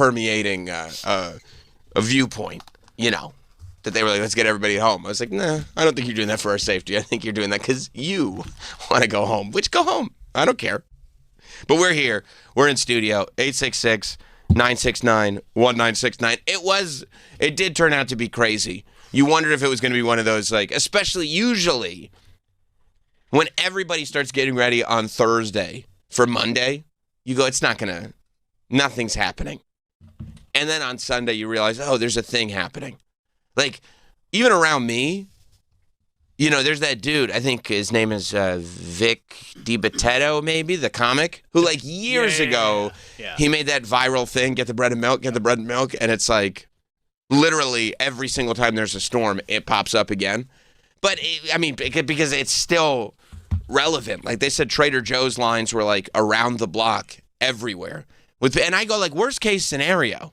permeating a viewpoint, that they were like, let's get everybody home. I was like, nah, I don't think you're doing that for our safety. I think you're doing that because you want to go home, which go home. I don't care. But we're here. We're in studio, 866-969-1969. It did turn out to be crazy. You wondered if it was going to be one of those, like, especially usually when everybody starts getting ready on Thursday for Monday, you go, nothing's happening. And then on Sunday, you realize, oh, there's a thing happening. Like, even around me, there's that dude, I think his name is Vic DiBitetto, maybe, the comic, who, like, years ago, he made that viral thing, get the bread and milk, and it's like, literally every single time there's a storm, it pops up again. But, because it's still relevant. Like, they said Trader Joe's lines were, like, around the block, everywhere. And I go, like, worst case scenario.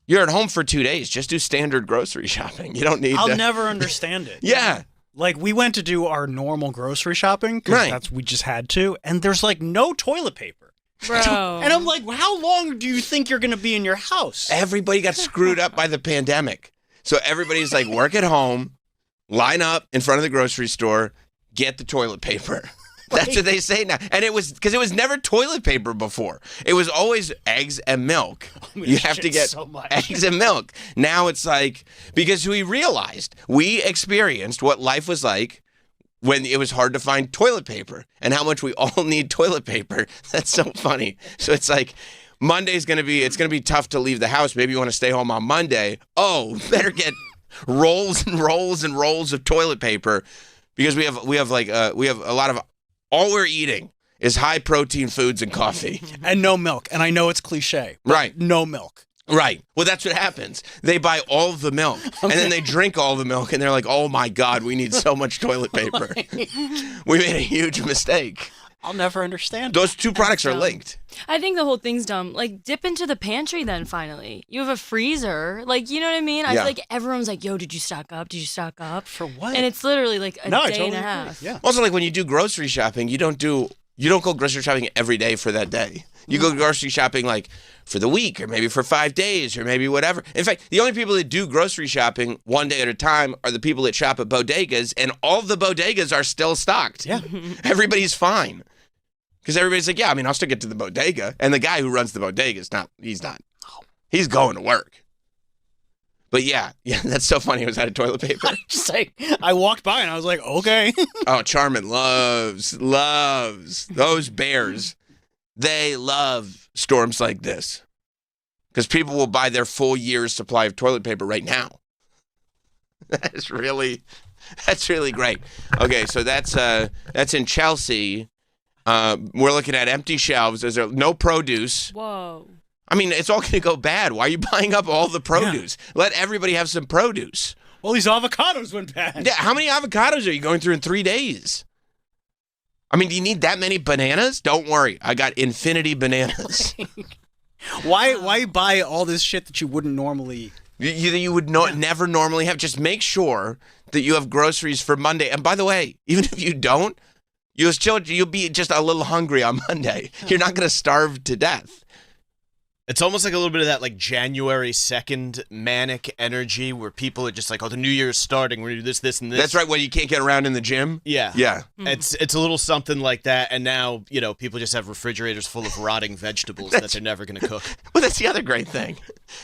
You're at home for 2 days. Just do standard grocery shopping. You don't need I'll never understand it. Yeah. Like, we went to do our normal grocery shopping because we just had to, and there's, like, no toilet paper. Bro. And I'm like, how long do you think you're going to be in your house? Everybody got screwed up by the pandemic. So everybody's like, work at home, line up in front of the grocery store, get the toilet paper. That's what they say now. And it was because it was never toilet paper before. It was always eggs and milk. You have to get eggs and milk. Now it's like, because we experienced what life was like when it was hard to find toilet paper and how much we all need toilet paper. That's so funny. So it's like, it's going to be tough to leave the house. Maybe you want to stay home on Monday. Oh, better get rolls and rolls and rolls of toilet paper because we have a lot of, all we're eating is high protein foods and coffee. And no milk. And I know it's cliche. Right. No milk. Right. Well, that's what happens. They buy all of the milk and then they drink all the milk and they're like, oh my God, we need so much toilet paper. We made a huge mistake. I'll never understand. Those two products are linked. I think the whole thing's dumb. Like, dip into the pantry then, finally. You have a freezer. Like, you know what I mean? I feel like everyone's like, yo, did you stock up? Did you stock up? For what? And it's literally like a day and a half. Yeah. Also, like when you do grocery shopping, you don't go grocery shopping every day for that day. You go grocery shopping like for the week or maybe for 5 days or maybe whatever. In fact, the only people that do grocery shopping one day at a time are the people that shop at bodegas, and all the bodegas are still stocked. Yeah. Everybody's fine. Because everybody's like, yeah, I'll still get to the bodega. And the guy who runs the bodega he's not. He's going to work. But yeah, that's so funny. It was out of toilet paper. Just like, I walked by and I was like, okay. Oh, Charmin loves those bears. They love storms like this. Because people will buy their full year's supply of toilet paper right now. That's really great. Okay, so that's in Chelsea. We're looking at empty shelves. There's no produce. Whoa. It's all going to go bad. Why are you buying up all the produce? Yeah. Let everybody have some produce. Well, these avocados went bad. Yeah, how many avocados are you going through in 3 days? Do you need that many bananas? Don't worry. I got infinity bananas. Why buy all this shit that you wouldn't normally... You would never normally have. Just make sure that you have groceries for Monday. And by the way, even if you don't, you'll be just a little hungry on Monday. You're not going to starve to death. It's almost like a little bit of that like January 2nd manic energy where people are just like, oh, the new year is starting. We're going to do this, and this. That's right, when you can't get around in the gym? Yeah. Yeah. It's a little something like that, and now, people just have refrigerators full of rotting vegetables that they're never going to cook. Well, that's the other great thing.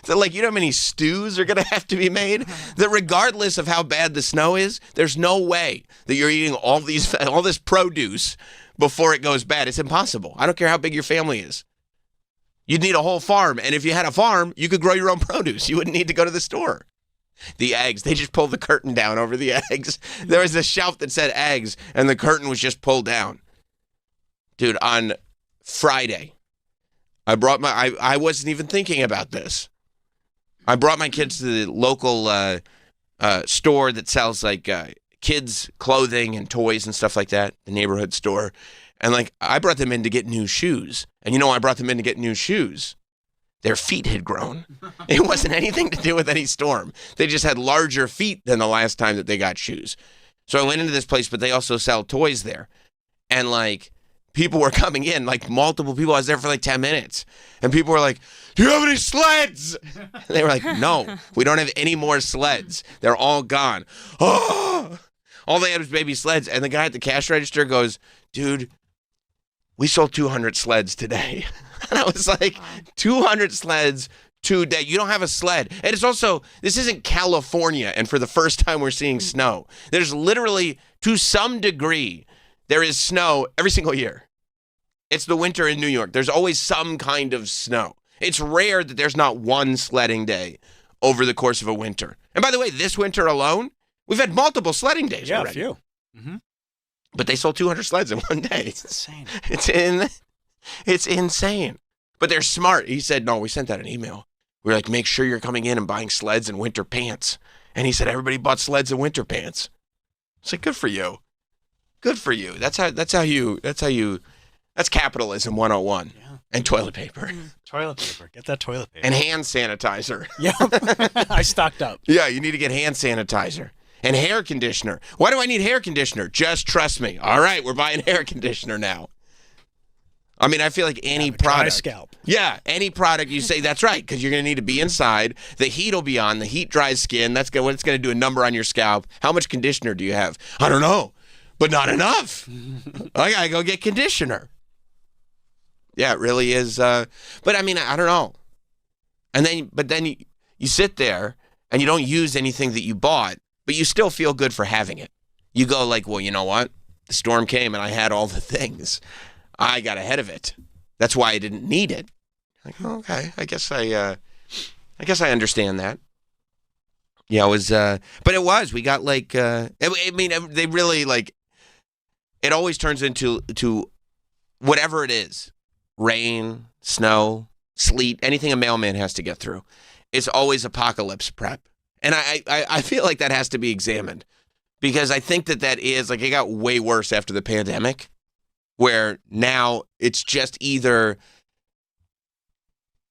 So, you know how many stews are going to have to be made? That regardless of how bad the snow is, there's no way that you're eating all this produce before it goes bad. It's impossible. I don't care how big your family is. You'd need a whole farm, and if you had a farm, you could grow your own produce. You wouldn't need to go to the store. The eggs, they just pulled the curtain down over the eggs. There was a shelf that said eggs, and the curtain was just pulled down. Dude, on Friday, I wasn't even thinking about this. I brought my kids to the local store that sells, kids' clothing and toys and stuff like that, the neighborhood store. And I brought them in to get new shoes. And I brought them in to get new shoes. Their feet had grown. It wasn't anything to do with any storm. They just had larger feet than the last time that they got shoes. So I went into this place, but they also sell toys there. And people were coming in, like multiple people. I was there for like 10 minutes. And people were like, do you have any sleds? And they were like, no, we don't have any more sleds. They're all gone. Oh! All they had was baby sleds. And the guy at the cash register goes, dude, we sold 200 sleds today. And I was like, 200 sleds today. You don't have a sled. And it's also, this isn't California. And for the first time, we're seeing snow. There's literally, to some degree, there is snow every single year. It's the winter in New York. There's always some kind of snow. It's rare that there's not one sledding day over the course of a winter. And by the way, this winter alone, we've had multiple sledding days already. Yeah, a few. Mm-hmm. But they sold 200 sleds in one day. It's insane. It's insane. But they're smart. He said, no, we sent out an email. We were like, make sure you're coming in and buying sleds and winter pants. And he said, everybody bought sleds and winter pants. It's like, good for you. Good for you. That's capitalism 101. Yeah. And toilet paper. Toilet paper. Get that toilet paper. And hand sanitizer. Yep. I stocked up. Yeah, you need to get hand sanitizer. And hair conditioner. Why do I need hair conditioner? Just trust me. All right, we're buying hair conditioner now. I mean, I feel like any product. Dry scalp. Yeah, any product you say, that's right, because you're going to need to be inside. The heat will be on. The heat dries skin. That's what it's going to do, a number on your scalp. How much conditioner do you have? I don't know, but not enough. I got to go get conditioner. Yeah, it really is. But I mean, I don't know. But then you sit there and you don't use anything that you bought, but you still feel good for having it. You go like, well, you know what? The storm came and I had all the things. I got ahead of it. That's why I didn't need it. Like, okay, I guess I understand that. Yeah, it was, but it was. We got like, I mean, they really like. It always turns into whatever it is, rain, snow, sleet, anything a mailman has to get through. It's always apocalypse prep, and I feel like that has to be examined because I think that is like it got way worse after the pandemic. Where now it's just either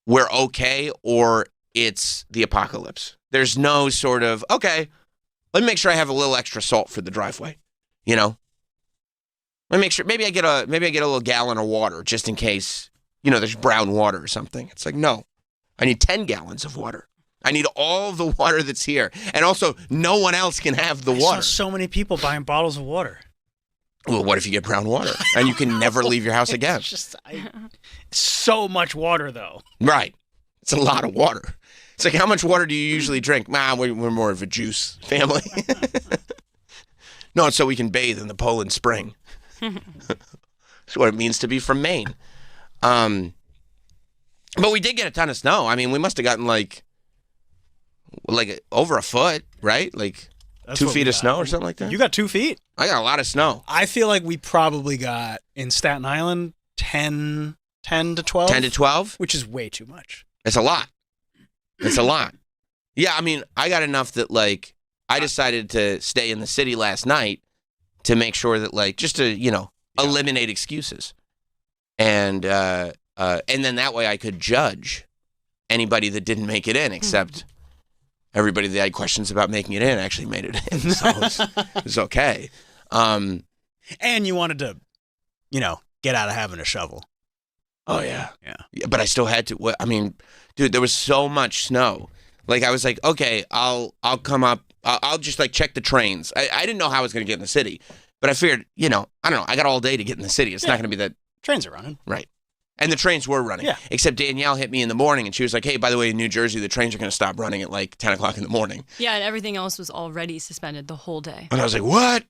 we're okay or it's the apocalypse. There's no sort of, okay, let me make sure I have a little extra salt for the driveway, you know? Let me make sure, maybe I get a little gallon of water just in case, you know, there's brown water or something. It's like, no, I need 10 gallons of water. I need all the water that's here. And also, no one else can have the water. I saw so many people buying bottles of water. Well, what if you get brown water and you can never leave your house again? It's just so much water, though. Right. It's a lot of water. It's like, how much water do you usually drink? We're more of a juice family. No, it's so we can bathe in the Poland Spring. That's what it means to be from Maine. But we did get a ton of snow. I mean, we must have gotten like over a foot, right? Like That's 2 feet of snow or something like that. You got 2 feet? I got a lot of snow. I feel like we probably got, in Staten Island, 10 to 12. 10 to 12? Which is way too much. It's a lot. It's a lot. Yeah, I mean, I got enough that, like, I decided to stay in the city last night to make sure that, like, just to, you know, eliminate excuses. And then that way I could judge anybody that didn't make it in, except everybody that had questions about making it in actually made it in. So it was okay. And you wanted to, you know, get out of having a shovel. Oh, yeah. Yeah. But I still had to. I mean, dude, there was so much snow. Like, I was like, okay, I'll come up. I'll just, like, check the trains. I didn't know how I was going to get in the city. But I figured, you know, I don't know. I got all day to get in the city. It's not going to be that. Trains are running. Right. And the trains were running. Yeah. Except Danielle hit me in the morning, and she was like, hey, by the way, in New Jersey, the trains are going to stop running at, like, 10 o'clock in the morning. Yeah, and everything else was already suspended the whole day. And I was like, what?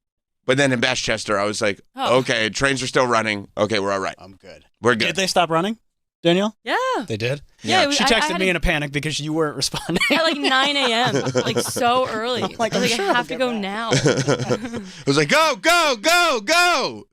But then in Westchester, I was like, Oh. okay, trains are still running. Okay, we're all right. I'm good. We're good. Did they stop running, Danielle? Yeah. They did? Yeah, She I texted had me in a panic because you weren't responding. At like 9 a.m., like so early. Like, I was I'm like, sure I I'll have to get go back. now. I was like, go, go, go, go.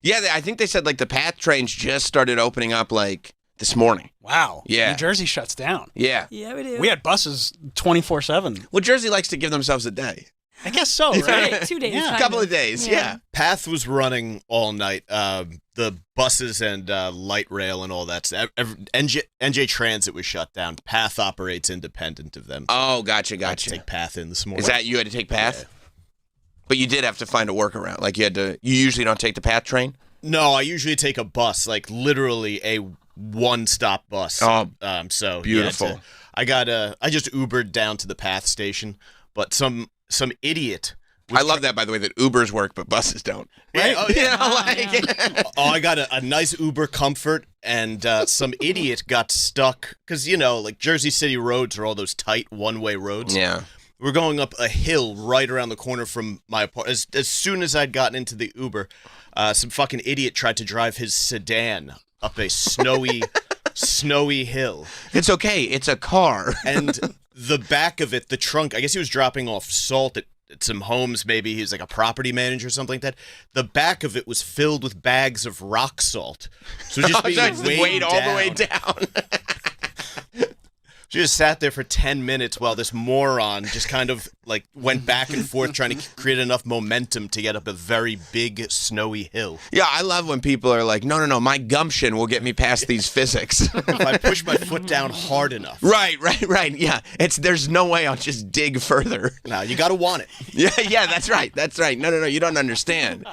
Yeah, I think they said, like, the PATH trains just started opening up, like, this morning. Wow. Yeah. New Jersey shuts down. Yeah. Yeah, we do. We had buses 24/7. Well, Jersey likes to give themselves a day. I guess so, right? Right, 2 days. Yeah. A couple of days, yeah. Path was running all night. The buses and light rail and all that stuff. NJ Transit was shut down. Path operates independent of them. Oh, gotcha, I had to gotcha. take Path in this morning. Is that you had to take PATH? Yeah. But you did have to find a workaround. Like, you usually don't take the PATH train? No, I usually take a bus, like literally a one-stop bus. Oh, so beautiful. Yeah, I just Ubered down to the PATH station, but some idiot. I love that, by the way, that Ubers work, but buses don't. Right? Oh, yeah. You know, I got a nice Uber Comfort, and some idiot got stuck because like Jersey City roads are all those tight one-way roads. Yeah. We're going up a hill right around the corner from my apartment. As soon as I'd gotten into the Uber, some fucking idiot tried to drive his sedan up a snowy hill. It's okay. It's a car. And the back of it, the trunk, I guess he was dropping off salt at some homes, maybe he was like a property manager or something like that. The back of it was filled with bags of rock salt. So just being weighed all the way down. She just sat there for 10 minutes while this moron just kind of like went back and forth trying to create enough momentum to get up a very big snowy hill. Yeah, I love when people are like, no, my gumption will get me past these physics. If I push my foot down hard enough. Right. Yeah, there's no way I'll just dig further. No, you got to want it. Yeah, that's right. No, you don't understand.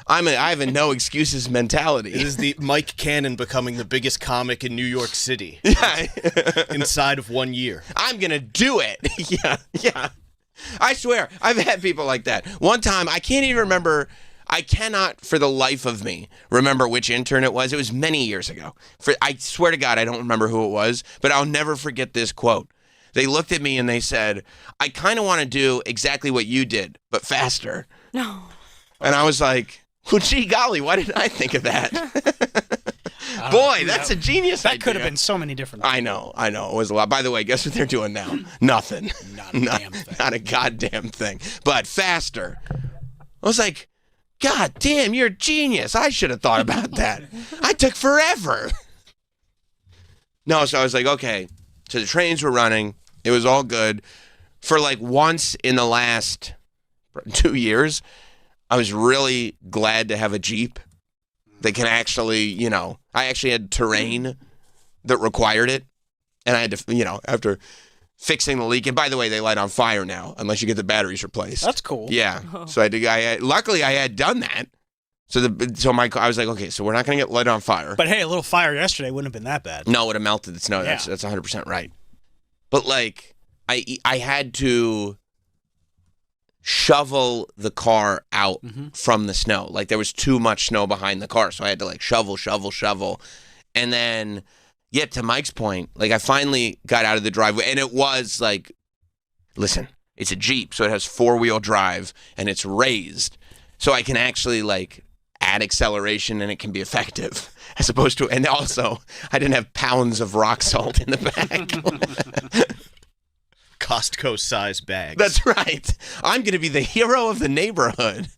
I have a no excuses mentality. It is the Mike Cannon becoming the biggest comic in New York City. Yeah. Inside of 1 year. I'm going to do it. Yeah. I swear, I've had people like that. One time, I can't even remember. I cannot, for the life of me, remember which intern it was. It was many years ago. I swear to God, I don't remember who it was, but I'll never forget this quote. They looked at me and they said, I kind of want to do exactly what you did, but faster. No. And I was like, well, gee golly, why didn't I think of that? Boy, that's a genius idea. That could have been so many different things. I know. It was a lot. By the way, guess what they're doing now? Nothing. Not a damn thing. Not a goddamn thing. But faster. I was like, God damn, you're a genius. I should have thought about that. I took forever. No, so I was like, okay. So the trains were running. It was all good. For like once in the last 2 years, I was really glad to have a Jeep that can actually, I actually had terrain that required it. And I had to, after fixing the leak. And by the way, they light on fire now, unless you get the batteries replaced. That's cool. Yeah. So luckily I had done that. I was like, okay, so we're not going to get lit on fire. But hey, a little fire yesterday wouldn't have been that bad. No, it would have melted the snow. Yeah. That's 100% right. But like, I had to shovel the car out from the snow. Like there was too much snow behind the car, so I had to like shovel. And then, to Mike's point, like I finally got out of the driveway, and it was like, listen, it's a Jeep, so it has 4-wheel drive, and it's raised, so I can actually like add acceleration, and it can be effective, as opposed to, and also I didn't have pounds of rock salt in the back. Costco-size bags. That's right. I'm going to be the hero of the neighborhood.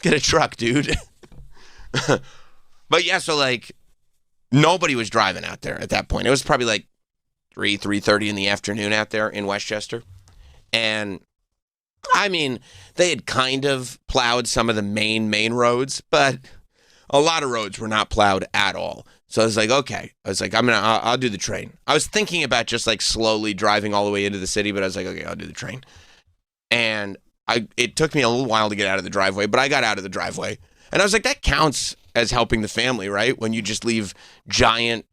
Get a truck, dude. But yeah, so like nobody was driving out there at that point. It was probably like 3:30 in the afternoon out there in Westchester. And I mean, they had kind of plowed some of the main roads, but a lot of roads were not plowed at all. So I was like, okay. I'll do the train. I was thinking about just like slowly driving all the way into the city, but I was like, okay, I'll do the train. And it took me a little while to get out of the driveway, but I got out of the driveway. And I was like, that counts as helping the family, right? When you just leave giant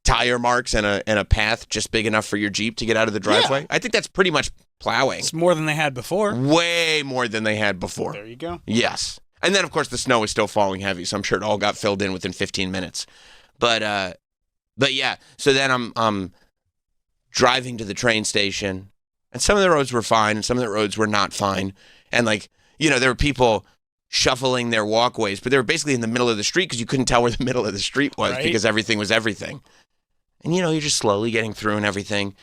tire marks and a path just big enough for your Jeep to get out of the driveway. Yeah. I think that's pretty much plowing. It's more than they had before. Way more than they had before. There you go. Yes. And then, of course, the snow was still falling heavy, so I'm sure it all got filled in within 15 minutes. But yeah, so then I'm driving to the train station, and some of the roads were fine, and some of the roads were not fine. And like, there were people shuffling their walkways, but they were basically in the middle of the street because you couldn't tell where the middle of the street was because everything was everything. And you're just slowly getting through and everything.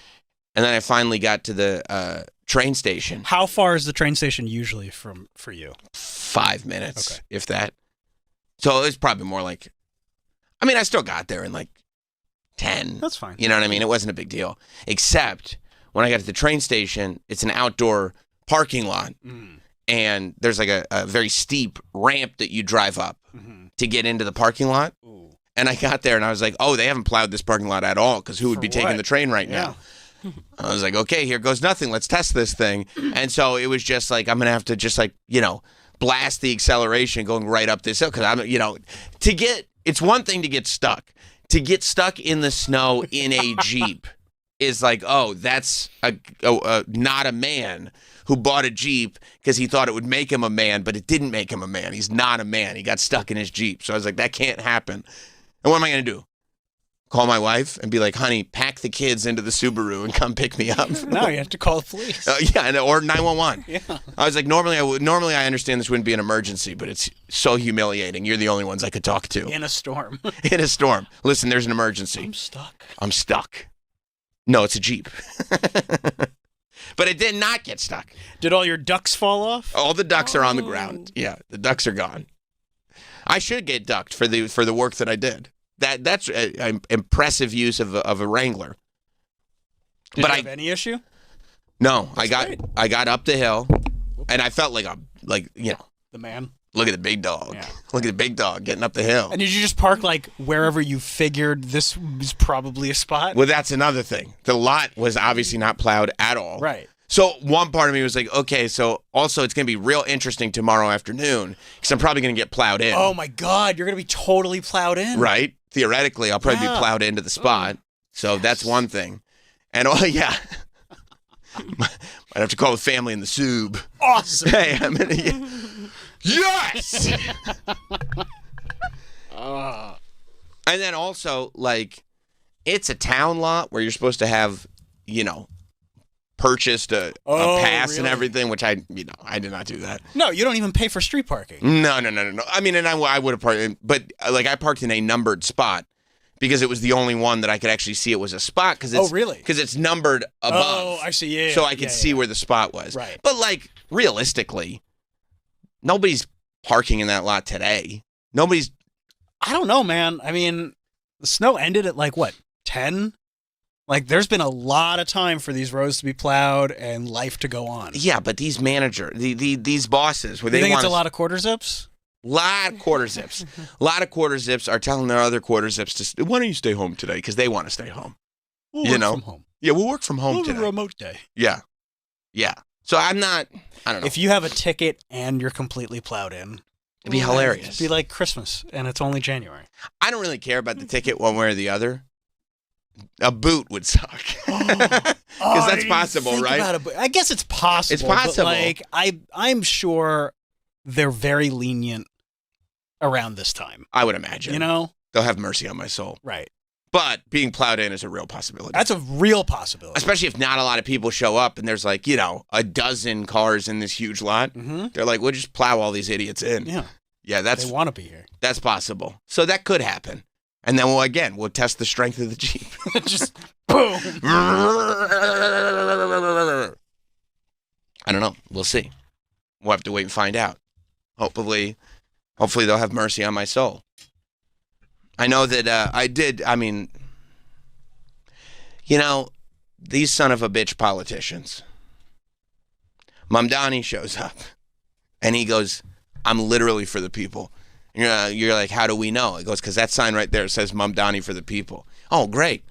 And then I finally got to the train station. How far is the train station usually for you? 5 minutes, if that. So it was probably more like, I still got there in like 10. That's fine. You know what I mean? It wasn't a big deal. Except when I got to the train station, it's an outdoor parking lot. And there's like a very steep ramp that you drive up to get into the parking lot. Ooh. And I got there and I was like, oh, they haven't plowed this parking lot at all because who would be taking the train right now? I was like, okay, here goes nothing. Let's test this thing. And so it was just like, I'm going to have to just like, blast the acceleration going right up this hill because I'm, it's one thing to get stuck. To get stuck in the snow in a Jeep is like, oh, that's not a man who bought a Jeep because he thought it would make him a man, but it didn't make him a man. He's not a man. He got stuck in his Jeep. So I was like, that can't happen. And what am I going to do? Call my wife and be like, honey, pack the kids into the Subaru and come pick me up. No, you have to call the police. Or 911. Yeah. I was like, normally I understand this wouldn't be an emergency, but it's so humiliating. You're the only ones I could talk to. In a storm. In a storm. Listen, there's an emergency. I'm stuck. No, it's a Jeep. But it did not get stuck. Did all your ducks fall off? All the ducks are on the ground. Yeah, the ducks are gone. I should get ducked for the work that I did. That's an impressive use of a Wrangler. Did you have any issue? No, I got up the hill, and I felt like the man. Look at the big dog. Yeah. Look at the big dog getting up the hill. And did you just park like wherever you figured this was probably a spot? Well, that's another thing. The lot was obviously not plowed at all. Right. So one part of me was like, okay, so also it's going to be real interesting tomorrow afternoon because I'm probably going to get plowed in. Oh, my God. You're going to be totally plowed in. Right. Theoretically, I'll probably be plowed into the spot. So that's one thing. And, might have to call the family in the Sub. Awesome. Hey, I'm in a... Yes! And then also, like, it's a town lot where you're supposed to have, purchased a pass and everything, which I did not do that. No, you don't even pay for street parking. No. I mean, and I would have parked, but I parked in a numbered spot because it was the only one that I could actually see it was a spot because it's because it's numbered above. Oh, I see. Yeah. So I could see where the spot was. Right. But like realistically, nobody's parking in that lot today. Nobody's. I don't know, man. I mean, the snow ended at like what 10. Like, there's been a lot of time for these roads to be plowed and life to go on. Yeah, but these these bosses, you think it's a lot of quarter zips? Lot of quarter zips. A lot of quarter zips are telling their other quarter zips to, why don't you stay home today? Because they want to stay home. We'll work from home. Yeah, we'll work from home today. A remote day. Yeah. So I don't know. If you have a ticket and you're completely plowed in, it'd be hilarious. It'd be like Christmas, and it's only January. I don't really care about the ticket one way or the other. A boot would suck. Because that's possible, right? I guess it's possible. It's possible. But like, I'm sure they're very lenient around this time. I would imagine. They'll have mercy on my soul. Right. But being plowed in is a real possibility. That's a real possibility. Especially if not a lot of people show up and there's like, a dozen cars in this huge lot. Mm-hmm. They're like, we'll just plow all these idiots in. Yeah. Yeah, they want to be here. That's possible. So that could happen. And then we'll test the strength of the Jeep. Just boom. I don't know. We'll see. We'll have to wait and find out. Hopefully they'll have mercy on my soul. I know that these son of a bitch politicians. Mamdani shows up and he goes, I'm literally for the people. You're like, how do we know? He goes, because that sign right there says Mamdani for the people. Oh, great.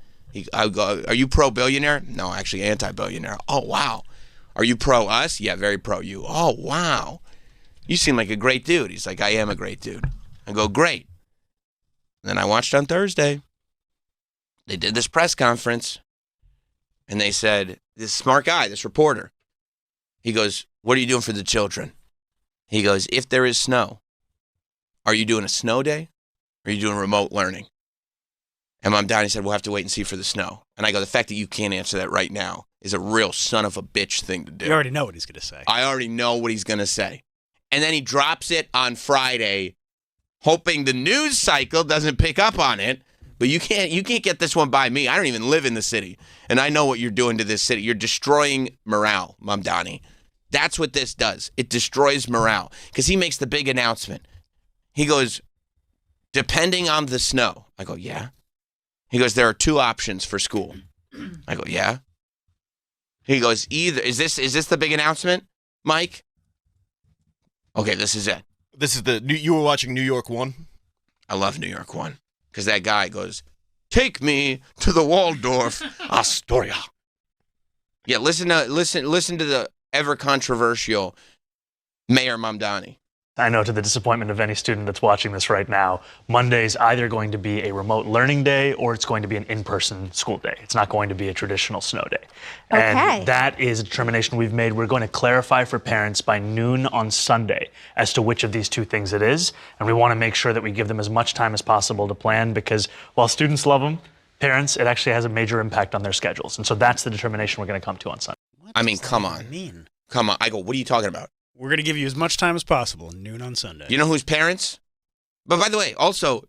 I go, are you pro-billionaire? No, actually anti-billionaire. Oh, wow. Are you pro us? Yeah, very pro you. Oh, wow. You seem like a great dude. He's like, I am a great dude. I go, great. And then I watched on Thursday. They did this press conference. And they said, this smart guy, this reporter, he goes, what are you doing for the children? He goes, if there is snow, are you doing a snow day? Or are you doing remote learning? And Mamdani said, we'll have to wait and see for the snow. And I go, the fact that you can't answer that right now is a real son of a bitch thing to do. You already know what he's going to say. I already know what he's going to say. And then he drops it on Friday, hoping the news cycle doesn't pick up on it. But you can't get this one by me. I don't even live in the city. And I know what you're doing to this city. You're destroying morale, Mamdani. That's what this does. It destroys morale. Because he makes the big announcement. He goes, depending on the snow. I go, yeah. He goes, there are two options for school. I go, yeah. He goes, either is this the big announcement, Mike? Okay, this is it. This is you were watching New York 1? I love New York 1 because that guy goes, take me to the Waldorf Astoria. Yeah, listen to the ever controversial Mayor Mamdani. I know to the disappointment of any student that's watching this right now, Monday's either going to be a remote learning day or it's going to be an in-person school day. It's not going to be a traditional snow day. Okay. And that is a determination we've made. We're going to clarify for parents by noon on Sunday as to which of these two things it is. And we want to make sure that we give them as much time as possible to plan, because while students love them, parents, it actually has a major impact on their schedules. And so that's the determination we're going to come to on Sunday. I mean, come on. Come on. I go, what are you talking about? We're going to give you as much time as possible, noon on Sunday. You know whose parents? But by the way, also,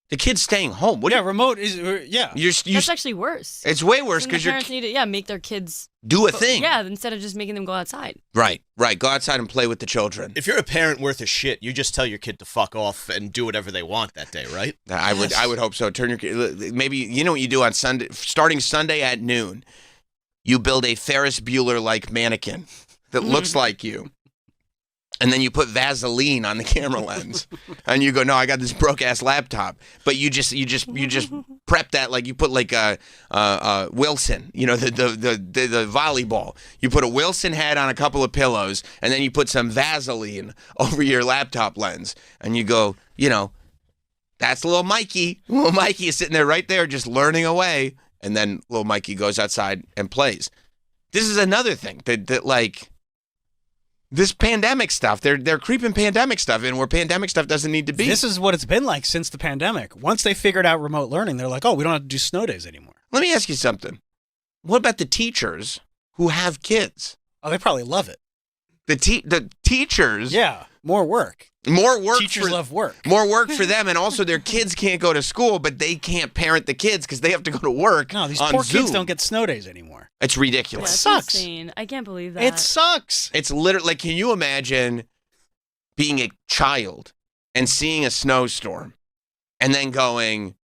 the kid's staying home. What? Yeah, remote is, yeah. That's actually worse. It's way worse because your parents need to, make their kids do a thing. Yeah, instead of just making them go outside. Right. Go outside and play with the children. If you're a parent worth a shit, you just tell your kid to fuck off and do whatever they want that day, right? I would hope so. Turn your kid. Maybe you know what you do on Sunday, starting Sunday at noon. You build a Ferris Bueller-like mannequin that looks like you. And then you put Vaseline on the camera lens, and you go, "No, I got this broke-ass laptop." But you just prep that like you put like a Wilson, you know, the volleyball. You put a Wilson head on a couple of pillows, and then you put some Vaseline over your laptop lens, and you go, you know, that's little Mikey. Little Mikey is sitting there right there, just learning away, and then little Mikey goes outside and plays. This is another thing that like. This pandemic stuff, they're creeping pandemic stuff in where pandemic stuff doesn't need to be. This is what it's been like since the pandemic. Once they figured out remote learning, they're like, oh, we don't have to do snow days anymore. Let me ask you something. What about the teachers who have kids? Oh, they probably love it. The teachers. Yeah, more work. More work. Teachers love work. More work for them, and also their kids can't go to school, but they can't parent the kids because they have to go to work. No, these on poor Zoom. Kids don't get snow days anymore. It's ridiculous. Yeah, It sucks. Insane. I can't believe that. It sucks. It's literally like, can you imagine being a child and seeing a snowstorm and then going,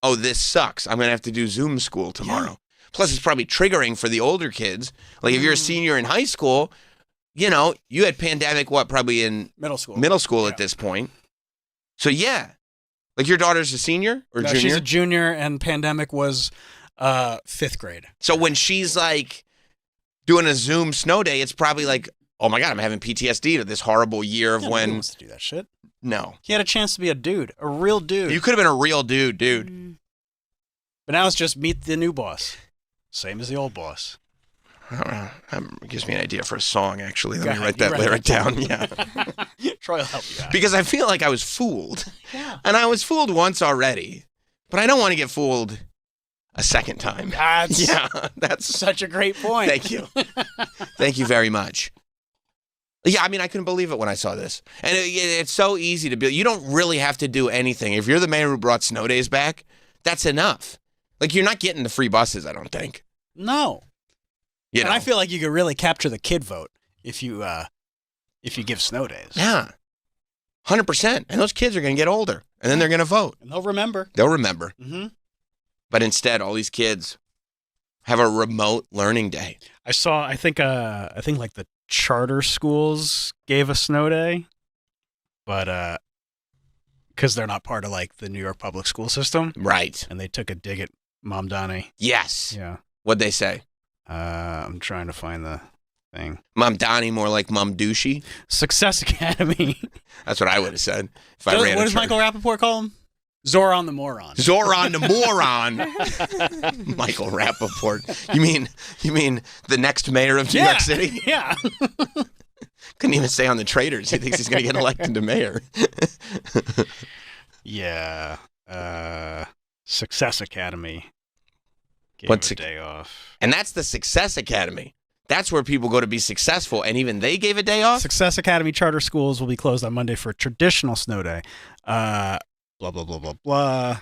oh, this sucks. I'm going to have to do Zoom school tomorrow. Yeah. Plus, it's probably triggering for the older kids. Like if you're a senior in high school, you know, you had pandemic, probably in middle school at this point. So, yeah. Like your daughter's a senior or junior? She's a junior, and pandemic was 5th grade. So when she's like doing a Zoom snow day, it's probably like, oh my God, I'm having PTSD to this horrible year of when. Who wants to do that shit? No. He had a chance to be a dude, a real dude. You could have been a real dude. But now it's just meet the new boss. Same as the old boss. That gives me an idea for a song, actually. Let me write that lyric down. Yeah. Troy will help you out. Because I feel like I was fooled. Yeah. And I was fooled once already. But I don't want to get fooled a second time. That's such a great point. Thank you. Thank you very much. Yeah, I mean, I couldn't believe it when I saw this. And it's so easy to be. You don't really have to do anything. If you're the mayor who brought snow days back, that's enough. Like, you're not getting the free buses, I don't think. No. You know? And I feel like you could really capture the kid vote if you give snow days. Yeah. 100%. And those kids are going to get older, and then they're going to vote. And they'll remember. Mm-hmm. But instead, all these kids have a remote learning day. I think like the charter schools gave a snow day, but because they're not part of like the New York public school system. Right. And they took a dig at Mom Donnie. Yes. Yeah. What'd they say? I'm trying to find the thing. Mom Donnie, more like Mom Douchey? Success Academy. That's what I would have said. If I ran what does Michael Rappaport call him? Zoran the Moron. Zoran the Moron. Michael Rappaport. You mean the next mayor of New York City? Yeah. Couldn't even stay on the Traitors. He thinks he's going to get elected to mayor. Yeah. Success Academy. Gave a day off. And that's the Success Academy. That's where people go to be successful, and even they gave a day off? Success Academy charter schools will be closed on Monday for a traditional snow day. Blah, blah, blah, blah, blah.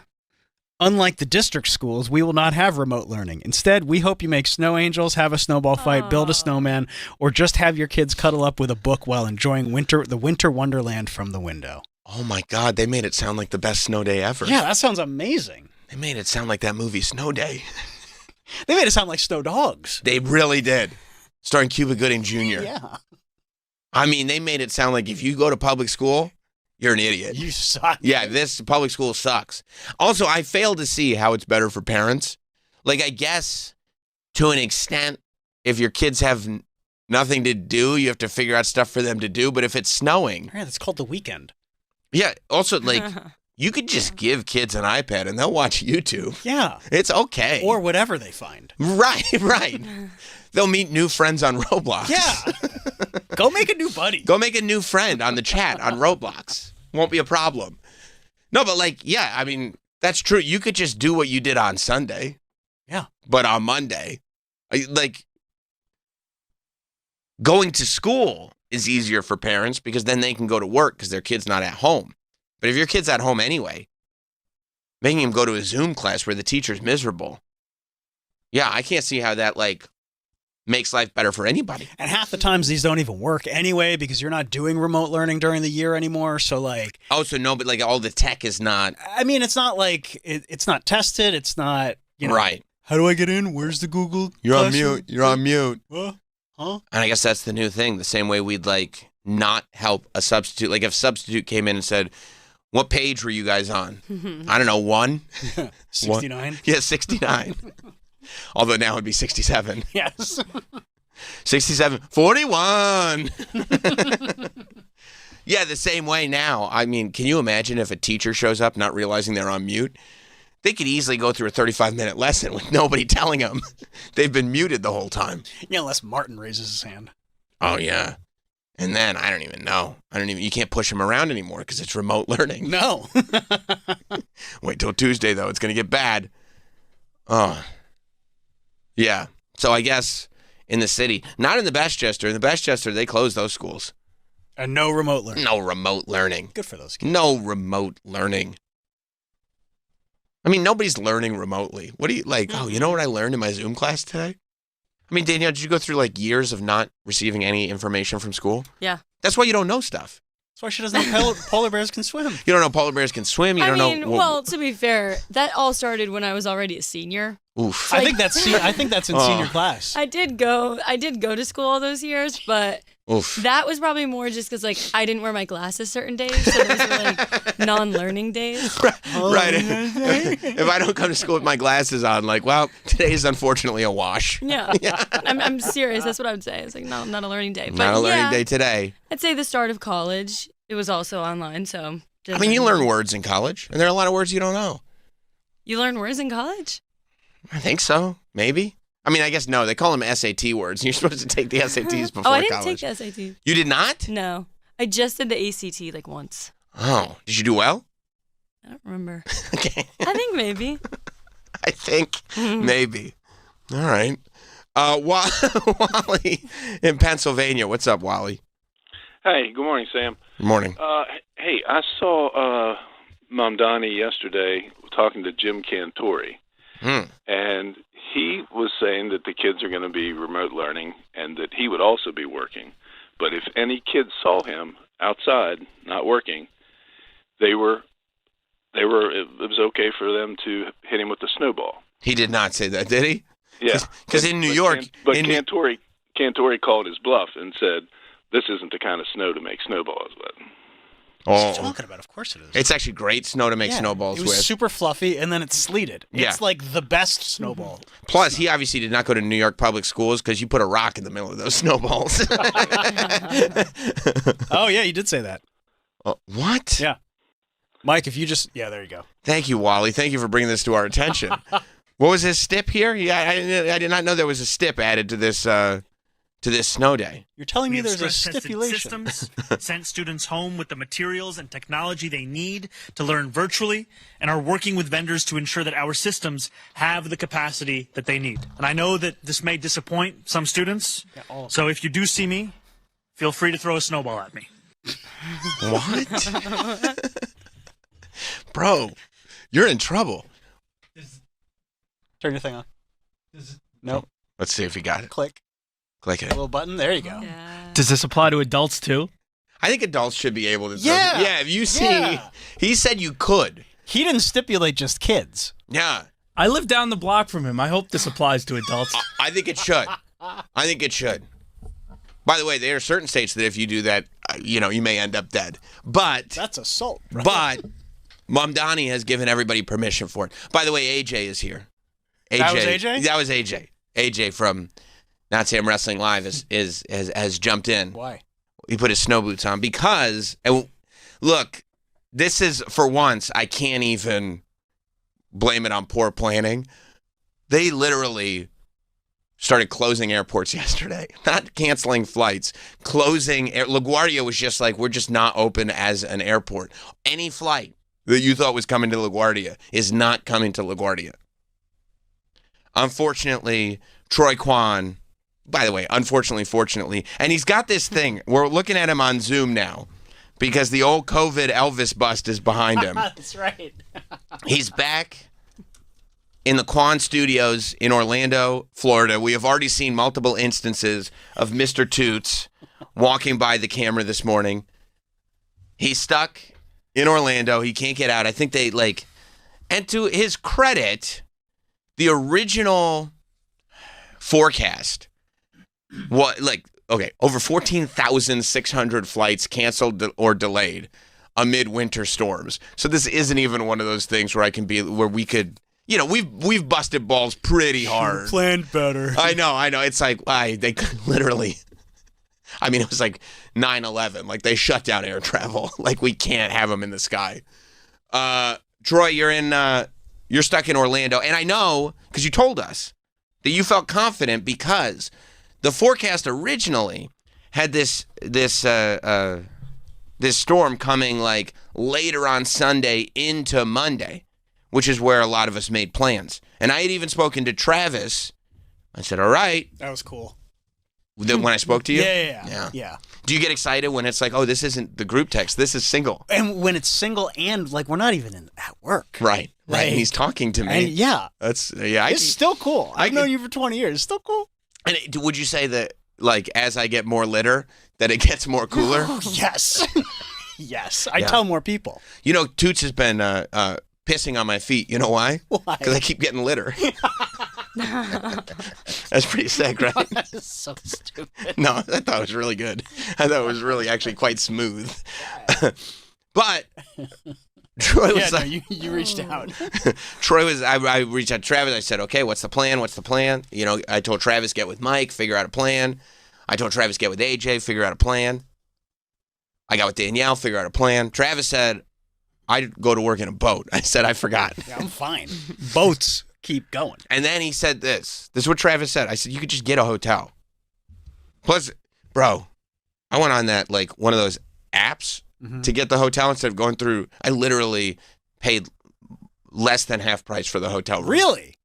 Unlike the district schools, we will not have remote learning. Instead, we hope you make snow angels, have a snowball fight, build a snowman, or just have your kids cuddle up with a book while enjoying the winter wonderland from the window. Oh, my God. They made it sound like the best snow day ever. Yeah, that sounds amazing. They made it sound like that movie Snow Day. They made it sound like Snow Dogs. They really did. Starring Cuba Gooding Jr. Yeah. I mean, they made it sound like if you go to public school, you're an idiot. You suck. Yeah, this public school sucks. Also, I fail to see how it's better for parents. Like, I guess to an extent, if your kids have nothing to do, you have to figure out stuff for them to do. But if it's snowing, Yeah, that's called the weekend. yeah. Also, like, you could just give kids an iPad and they'll watch YouTube. Yeah. It's okay. Or whatever they find. Right. They'll meet new friends on Roblox. Yeah. Go make a new buddy. Go make a new friend on the chat on Roblox. Won't be a problem. No, but like, yeah, I mean, that's true. You could just do what you did on Sunday. Yeah. But on Monday, like, going to school is easier for parents because then they can go to work because their kid's not at home. But if your kid's at home anyway, making him go to a Zoom class where the teacher's miserable, yeah, I can't see how that, like, makes life better for anybody. And half the times these don't even work anyway because you're not doing remote learning during the year anymore. So like, Oh, so no, but like all the tech is not I mean, it's not like it's not tested. It's not, you know, right. How do I get in? Where's the Google? You're on Classroom? mute. You're on mute. Huh? And I guess that's the new thing. The same way we'd like not help a substitute. Like if substitute came in and said, "What page were you guys on?" I don't know, 1. 69. Yeah, 69. Although now it'd be 67. Yes. 67. 41. Yeah, the same way now. I mean, can you imagine if a teacher shows up not realizing they're on mute? They could easily go through a 35-minute lesson with nobody telling them they've been muted the whole time. Yeah, unless Martin raises his hand. Oh, yeah. And then I don't even know. You can't push him around anymore because it's remote learning. No. Wait till Tuesday, though. It's going to get bad. Oh. Yeah. So I guess in the city, not in the Bestchester. In the Bestchester, they closed those schools. And no remote learning. No remote learning. Good for those kids. No remote learning. I mean, nobody's learning remotely. What do you like? Oh, you know what I learned in my Zoom class today? I mean, Danielle, did you go through like years of not receiving any information from school? Yeah. That's why you don't know stuff. That's why she doesn't know polar bears can swim. You don't know polar bears can swim. You I don't mean, know. well, to be fair, that all started when I was already a senior. Oof. I think that's in senior class. I did go to school all those years, but Oof. that was probably more just because like I didn't wear my glasses certain days, so those were like non-learning days. Right. If I don't come to school with my glasses on, like, well, today is unfortunately a wash. Yeah, I'm serious. That's what I would say. It's like not a learning day. But Not a learning yeah, day today. I'd say the start of college. It was also online, so. I mean, you learn words in college, and there are a lot of words you don't know. You learn words in college? I think so. Maybe. I mean, I guess no. They call them SAT words. You're supposed to take the SATs before Oh, I didn't college. take the SAT. You did not? No, I just did the ACT like once. Oh, did you do well? I don't remember. Okay. I think maybe. I think maybe. All right. Wally in Pennsylvania. What's up, Wally? Hey, good morning, Sam. Good morning. Hey, I saw Mamdani yesterday talking to Jim Cantori, and he was saying that the kids are going to be remote learning and that he would also be working. But if any kids saw him outside not working, it was okay for them to hit him with the snowball. He did not say that, did he? Yeah. Because in New York... Cantori called his bluff and said, this isn't the kind of snow to make snowballs with. What are you talking about? Of course it is. It's actually great snow to make Yeah, snowballs it was with. super fluffy, and then it sleeted. Yeah. It's like the best snowball. Plus, he obviously did not go to New York public schools because you put a rock in the middle of those snowballs. Oh, yeah, you did say that. What? Yeah. Mike, if you just... Yeah, there you go. Thank you, Wally. Thank you for bringing this to our attention. What was his stip here? Yeah, I did not know there was a stip added to this snow day. You're telling me We have there's a stress-tested stipulation. systems, sent students home with the materials and technology they need to learn virtually, and are working with vendors to ensure that our systems have the capacity that they need. And I know that this may disappoint some students, so if you do see me, feel free to throw a snowball at me. What? Bro, you're in trouble. Turn your thing on. Nope. Let's see if he got it. Click. Click it. Little button. There you go. Yeah. Does this apply to adults too? I think adults should be able to. Yeah. Yeah, if you see, Yeah. he said you could. He didn't stipulate just kids. Yeah. I live down the block from him. I hope this applies to adults. I think it should. I think it should. By the way, there are certain states that if you do that, you may end up dead. But That's assault, bro. But Mamdani has given everybody permission for it. By the way, AJ is here. That was AJ? That was AJ. AJ from Not Sam Wrestling Live, has jumped in. Why? He put his snow boots on because, and look, this is, for once, I can't even blame it on poor planning. They literally started closing airports yesterday, not canceling flights, closing. LaGuardia was just like, we're just not open as an airport. Any flight that you thought was coming to LaGuardia is not coming to LaGuardia. Unfortunately, Troy Kwan, by the way, unfortunately, fortunately, and he's got this thing. We're looking at him on Zoom now because the old COVID Elvis bust is behind him. That's right. He's back in the Kwan Studios in Orlando, Florida. We have already seen multiple instances of Mr. Toots walking by the camera this morning. He's stuck in Orlando. He can't get out. I think they and to his credit, the original forecast, over 14,600 flights canceled or delayed amid winter storms. So this isn't even one of those things where we could, we've busted balls pretty hard. Planned better. I know. It's like, they literally, it was like 9/11. Like, they shut down air travel. Like, we can't have them in the sky. Troy, you're stuck in Orlando. And I know, because you told us, that you felt confident because the forecast originally had this storm coming like later on Sunday into Monday, which is where a lot of us made plans. And I had even spoken to Travis. I said, all right. That was cool. When I spoke to you? Yeah. Do you get excited when it's like, oh, this isn't the group text, this is single? And when it's single and we're not even at work. Right. And he's talking to me. And it's still cool. I've known you for 20 years. It's still cool. And would you say that, as I get more litter, that it gets more cooler? Yes. Yes. I tell more people. Toots has been pissing on my feet. You know why? Why? Because I keep getting litter. That's pretty sick, right? That's so stupid. No, I thought it was really good. I thought it was really actually quite smooth. But Troy was you reached out. Troy was, I reached out to Travis. I said, okay, what's the plan? I told Travis, get with Mike, figure out a plan. I told Travis, get with AJ, figure out a plan. I got with Danielle, figure out a plan. Travis said, I'd go to work in a boat. I said, I forgot. Yeah, I'm fine. Boats keep going. And then he said this. This is what Travis said. I said, you could just get a hotel. Plus, bro, I went on that, one of those apps to get the hotel instead of going through. I literally paid less than half price for the hotel room. Really?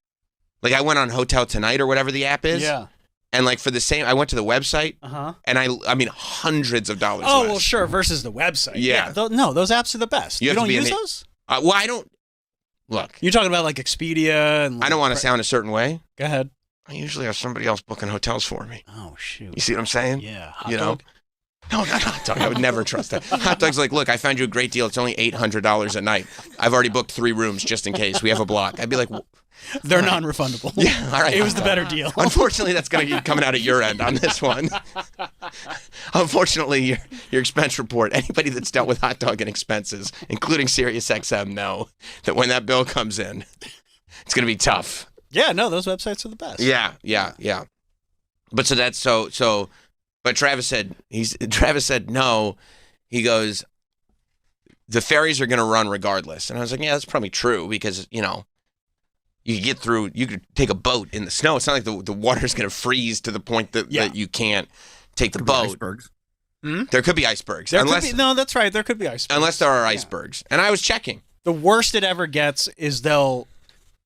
I went on Hotel Tonight or whatever the app is. Yeah. And for the same, I went to the website. And I mean, hundreds of dollars less. Oh, well, sure. Versus the website. Yeah. No, those apps are the best. You don't use those? Well, I don't. Look. You're talking about Expedia and. I don't want to sound a certain way. Go ahead. I usually have somebody else booking hotels for me. Oh, shoot. You see what I'm saying? Yeah. Hot dog? No, not Hot Dog. I would never trust that. Hot Dog's like, look, I found you a great deal. It's only $800 a night. I've already booked 3 rooms just in case. We have a block. I'd be like, they're non-refundable. Yeah, all right. It was the better deal. Unfortunately, that's going to be coming out of your end on this one. Unfortunately, your expense report, anybody that's dealt with Hot Dog and expenses, including SiriusXM, know that when that bill comes in, it's going to be tough. Yeah, no, those websites are the best. Yeah. But so that's so. But Travis said no. He goes, the ferries are going to run regardless, and I was like, yeah, that's probably true because you could take a boat in the snow. It's not like the water's going to freeze to the point that you can't take the boat. Icebergs. There could be icebergs. No, that's right. There could be icebergs. Unless there are icebergs. And I was checking. The worst it ever gets is they'll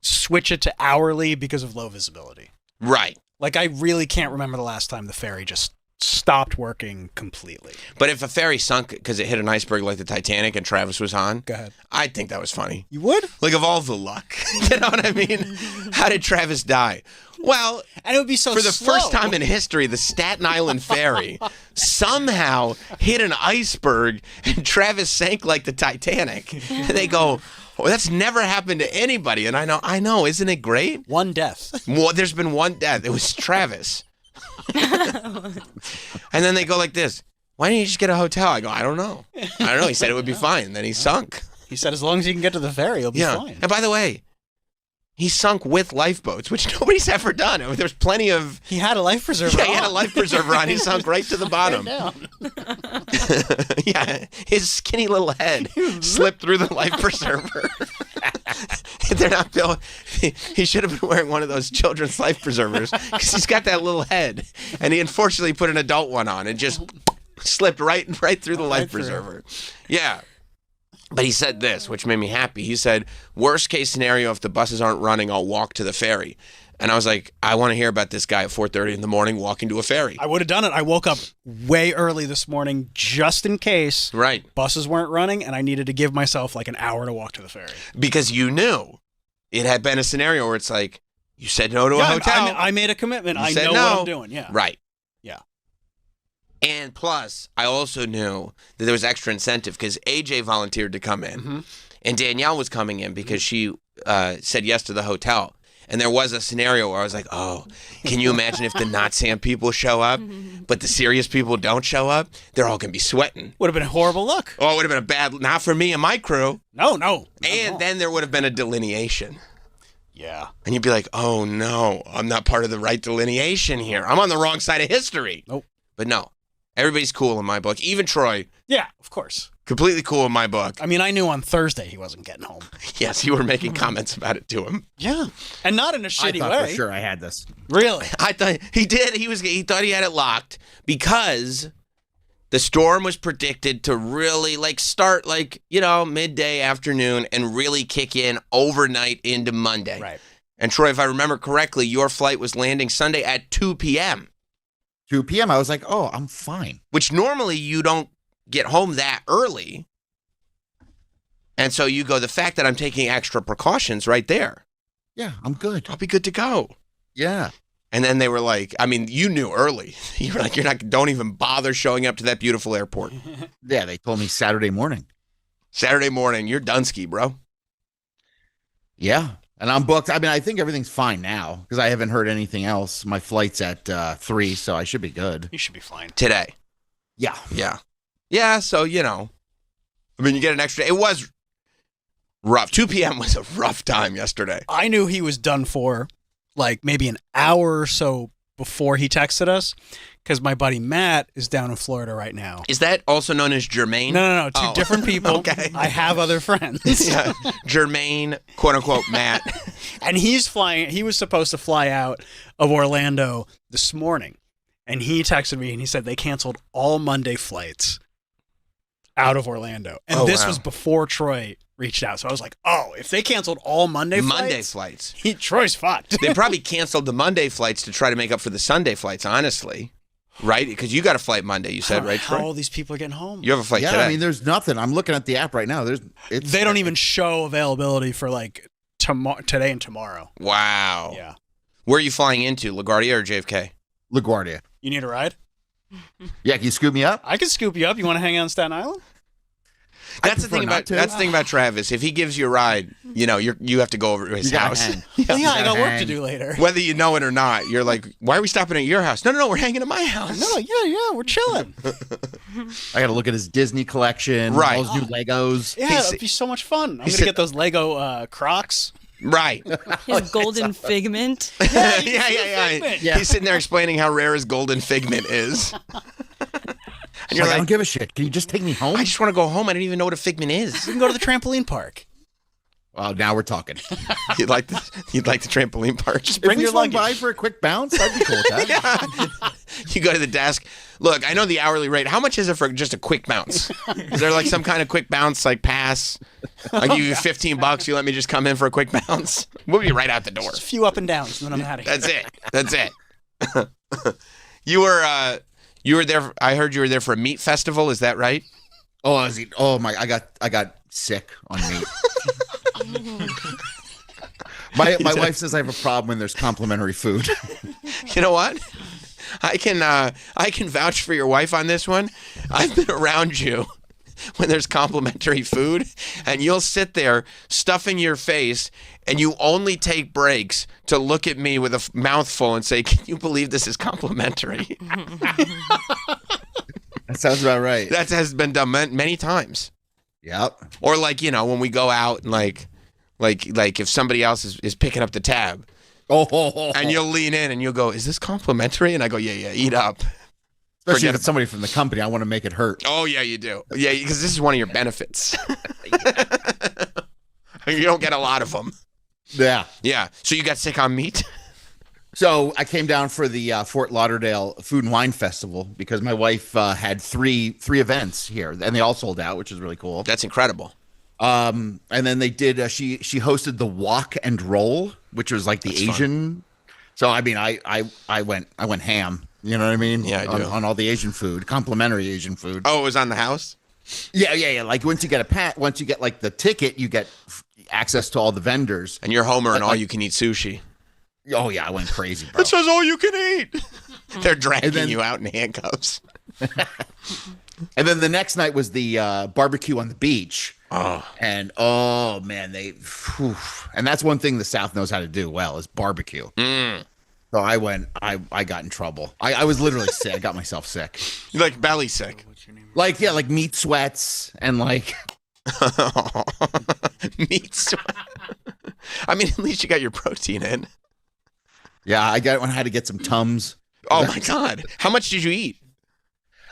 switch it to hourly because of low visibility. Right. I really can't remember the last time the ferry just stopped working completely. But if a ferry sunk because it hit an iceberg like the Titanic and Travis was on, go ahead. I'd think that was funny. You would? Of all the luck. You know what I mean? How did Travis die? Well, and it would be so for the slow. first time in history, the Staten Island ferry somehow hit an iceberg and Travis sank like the Titanic. And they go, oh, that's never happened to anybody. And I know, isn't it great? One death. Well, there's been one death. It was Travis. And then they go like this. Why didn't you just get a hotel? I go, I don't know. He said it would be fine. Then he sunk. He said as long as you can get to the ferry, he'll be fine. And by the way, he sunk with lifeboats, which nobody's ever done. I mean, there's plenty of. He had a life preserver. Yeah, he had a on. life preserver on. He sunk right to the bottom. Yeah, his skinny little head slipped through the life preserver. They're not built. He should have been wearing one of those children's life preservers because he's got that little head, and he unfortunately put an adult one on and just slipped right through the life preserver. Yeah. But he said this, which made me happy. He said, worst case scenario, if the buses aren't running, I'll walk to the ferry. And I was like, I want to hear about this guy at 4:30 in the morning walking to a ferry. I would have done it. I woke up way early this morning just in case Right. buses weren't running and I needed to give myself like an hour to walk to the ferry. Because you knew it had been a scenario where it's like, you said no to a hotel. I made a commitment. You I said know no. what I'm doing. Yeah. Right. Yeah. And plus, I also knew that there was extra incentive because AJ volunteered to come in. And Danielle was coming in because she said yes to the hotel. And there was a scenario where I was like, oh, can you imagine if the not Sam people show up, but the serious people don't show up? They're all going to be sweating. Would have been a horrible look. Oh, it would have been a bad, not for me and my crew. No. And then there would have been a delineation. Yeah. And you'd be like, oh, no, I'm not part of the right delineation here. I'm on the wrong side of history. Nope. But no, everybody's cool in my book. Even Troy, Yeah, of course. completely cool in my book. I mean, I knew on Thursday he wasn't getting home. Yes, you were making comments about it to him. Yeah. And not in a I shitty thought way. for sure I had this. Really? I thought he did. He thought he had it locked because the storm was predicted to really start midday afternoon and really kick in overnight into Monday. Right. And Troy, if I remember correctly, your flight was landing Sunday at 2 p.m., 2 p.m. I was like, oh, I'm fine. which normally you don't get home that early. And so you go, the fact that I'm taking extra precautions right there, Yeah, I'm good. I'll be good to go. Yeah. And then they were like, I mean, you knew early. You were like, don't even bother showing up to that beautiful airport. Yeah, they told me Saturday morning. Saturday morning, you're Dunsky, bro. Yeah. And I'm booked. I mean, I think everything's fine now because I haven't heard anything else. My flight's at 3, so I should be good. You should be fine. Today. Yeah. Yeah. Yeah, so, I mean, you get an extra. It was rough. 2 p.m. was a rough time yesterday. I knew he was done for maybe an hour or so before he texted us because my buddy Matt is down in Florida right now. Is that also known as Jermaine? No. Two Oh. different people. Okay. I have other friends. Yeah. Jermaine, quote unquote, Matt. And he's flying. He was supposed to fly out of Orlando this morning. And he texted me and he said they canceled all Monday flights out of Orlando. And Oh, this wow. was before Troy reached out. So I was like, oh, if they canceled all Monday flights. Troy's fucked. They probably canceled the Monday flights to try to make up for the Sunday flights, honestly. Right? Because you got a flight Monday, you said, right, How Troy? all these people are getting home. You have a flight Yeah, today. I mean, there's nothing. I'm looking at the app right now. They don't even show availability for today and tomorrow. Wow. Yeah. Where are you flying into, LaGuardia or JFK? LaGuardia. You need a ride? Yeah, can you scoop me up? I can scoop you up. You want to hang out on Staten Island? That's the thing about Travis. If he gives you a ride, you have to go over to his You gotta house. hang. Yeah, I got work to hang. do later. Whether you know it or not, you're like, why are we stopping at your house? No, we're hanging at my house. No, yeah, we're chilling. I got to look at his Disney collection. Right. All his new Legos. Yeah, it'd be so much fun. I'm going to get those Lego Crocs. Right. His golden figment. Yeah. Yeah. He's sitting there explaining how rare his golden figment is. She's like, I don't give a shit. Can you just take me home? I just want to go home. I didn't even know what a figment is. We can go to the trampoline park. Well, now we're talking. You'd like the trampoline park. Just If bring we your swung luggage. by for a quick bounce, I'd be cool with that. You go to the desk. Look, I know the hourly rate. How much is it for just a quick bounce? Is there some kind of quick bounce, pass? I'll give you $15. You let me just come in for a quick bounce. We'll be right out the door. Just a few up and downs, and then I'm out of here. That's it. You were there. I heard you were there for a meat festival. Is that right? Oh, I got sick on meat. My wife says I have a problem when there's complimentary food. You know what? I can vouch for your wife on this one. I've been around you when there's complimentary food, and you'll sit there stuffing your face, and you only take breaks to look at me with a mouthful and say, "Can you believe this is complimentary?" That sounds about right. That has been done many times. Yep. Or when we go out and Like if somebody else is picking up the tab, and you'll lean in and you'll go, "Is this complimentary?" And I go, "Yeah, eat up." Especially if it's somebody from the company, I want to make it hurt. Oh yeah, you do. Yeah, because this is one of your benefits. You don't get a lot of them. Yeah. Yeah. So you got sick on meat? So I came down for the Fort Lauderdale Food and Wine Festival because my wife had three events here, and they all sold out, which is really cool. That's incredible. And then they did. She hosted the Walk and Roll, which was like the That's Asian. So I mean, I went ham. You know what I mean? Yeah, I do. On all the Asian food, complimentary Asian food. Oh, it was on the house? Yeah. Like once you get like the ticket, you get access to all the vendors. And you're Homer and all you can eat sushi. Oh yeah, I went crazy, bro. It says all you can eat. They're dragging then- you out in handcuffs. And then the next night was the barbecue on the beach. Oh. And oh man, and that's one thing the South knows how to do well is barbecue. So I got in trouble. I was literally sick. I got myself sick. You're like belly sick. Like meat sweats and like Meat sweat. I mean, at least you got your protein in. yeah, I had to get some Tums. Oh my God. How much did you eat?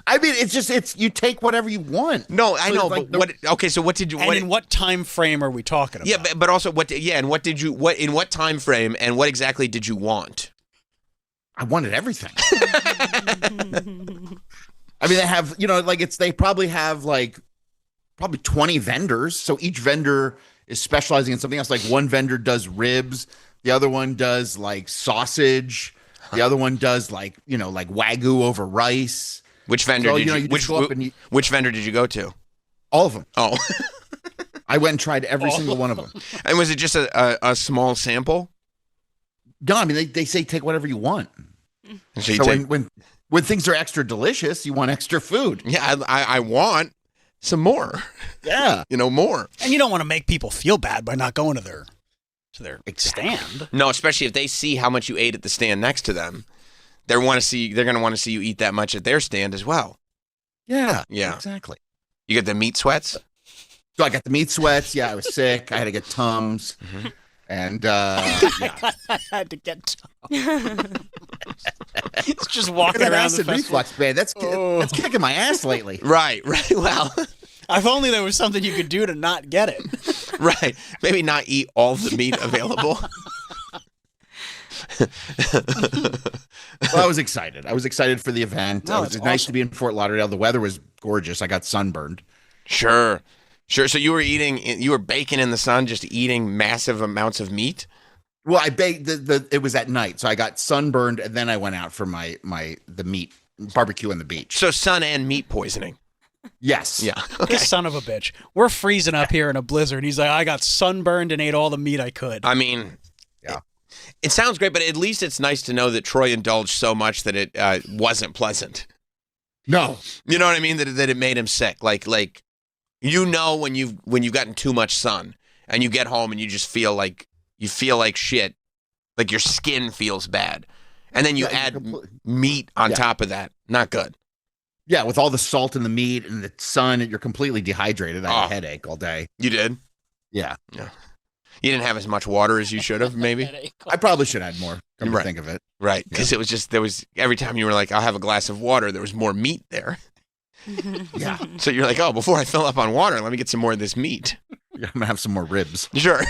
I mean, it's you take whatever you want. No, I So know, it's like but okay, so what did you? And in what time frame are we talking about? Yeah, but also and what did you? In what time frame? And what exactly did you want? I wanted everything. I mean, they have, they probably have probably 20 vendors. So each vendor is specializing in something else. Like one vendor does ribs. The other one does like sausage. The other one does like Wagyu over rice. Which vendor So, did you? you just go up and Which vendor did you go to? all of them. Oh, I went and tried every single one of them. and was it just a small sample? No, I mean, they say take whatever you want. So you So take- when things are extra delicious, you want extra food. yeah, I want some more. Yeah. More. And you don't want to make people feel bad by not going to their Exactly. stand. No, especially if they see how much you ate at the stand next to them. They're going to want to see you eat that much at their stand as well. Yeah. Yeah. Exactly. You get the meat sweats? So I got the meat sweats. Yeah, I was sick. I had to get Tums. And yeah. I had to get it's just walking That around the acid festival. reflux, man. That's kicking my ass lately. Right. Well, If only there was something you could do to not get it. right. Maybe not eat all the meat available. Well, I was excited. I was excited for the event. No, It was it's nice awesome. to be in Fort Lauderdale. The weather was gorgeous. I got sunburned. Sure. So you were baking in the sun, just eating massive amounts of meat? Well, I baked it was at night, so I got sunburned, and then I went out for the meat barbecue on the beach. So sun and meat poisoning. Yes. Yeah. Okay. This son of a bitch. We're freezing up here in a blizzard. He's like, I got sunburned and ate all the meat I could. I mean, Yeah. it sounds great, but at least it's nice to know that Troy indulged so much that it wasn't pleasant. No. You know what I mean? That it made him sick. Like when you've gotten too much sun and you get home and you just feel like shit, like your skin feels bad, and then you Yeah, add completely. meat on Yeah. top of that. Not good. Yeah, with all the salt in the meat and the sun, you're completely dehydrated. I had Oh. a headache all day. You did. Yeah. You didn't have as much water as you should have, maybe. I probably should have had more. Come to Right. think of it. Right, because there was every time you were like, I'll have a glass of water, there was more meat there. Yeah. So you're like, oh, before I fill up on water, let me get some more of this meat. I'm gonna have some more ribs. Sure.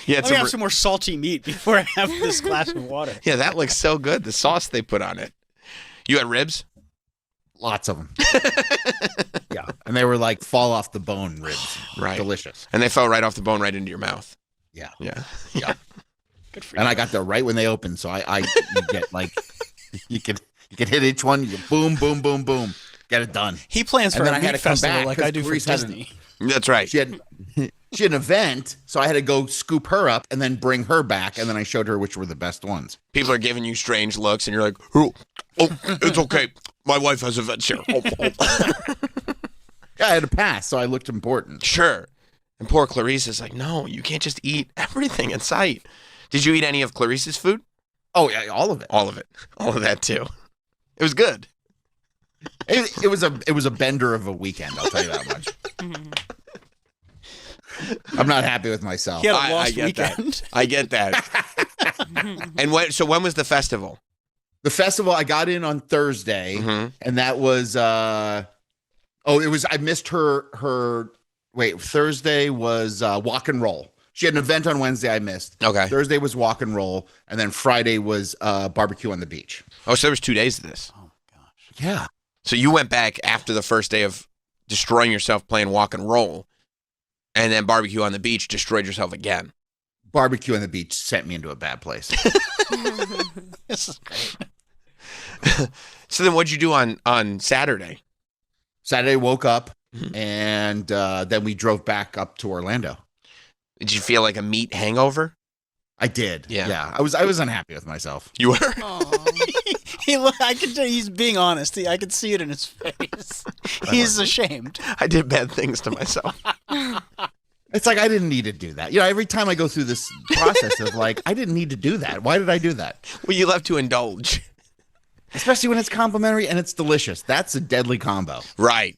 Yeah, Let me have some more salty meat before I have this glass of water. yeah, that looks so good. The sauce they put on it. You had ribs? Lots of them. Yeah. And they were like fall off the bone ribs. Right. Delicious. And they fell right off the bone right into your mouth. Yeah. Yeah. Good for And you. I got there right when they opened. So you get like you could hit each one, you boom, boom, boom, boom. Get it done. He plans for And then a I had meat to come festival back like I 'cause do for Clarice hasn't- Disney. That's right. She had an event, so I had to go scoop her up and then bring her back, and then I showed her which were the best ones. People are giving you strange looks, and you're like, oh, it's okay. My wife has events here. Oh. Yeah, I had to pass, so I looked important. Sure. And poor Clarice is like, no, you can't just eat everything in sight. Did you eat any of Clarice's food? Oh yeah, all of it. All of it. All of that, too. It was good. It was a bender of a weekend. I'll tell you that much. I'm not happy with myself. He had a I lost get weekend. that. I get that. And when was the festival? The festival, I got in on Thursday, and that was I missed her. Wait, Thursday was walk and roll. She had an event on Wednesday I missed. Okay. Thursday was walk and roll, and then Friday was barbecue on the beach. Oh, so there was 2 days of this. Oh my gosh. Yeah. So you went back after the first day of destroying yourself playing walk and roll, and then barbecue on the beach, destroyed yourself again. Barbecue on the beach sent me into a bad place. This is great. So then what'd you do on Saturday? Saturday woke up, and then we drove back up to Orlando. Did you feel like a meat hangover? I did. Yeah. Yeah. I was unhappy with myself. You were? I can tell he's being honest. I can see it in his face. He's ashamed. I did bad things to myself. It's like I didn't need to do that. You know, every time I go through this process of like, I didn't need to do that. Why did I do that? Well, you love to indulge. Especially when it's complimentary and it's delicious. That's a deadly combo. Right.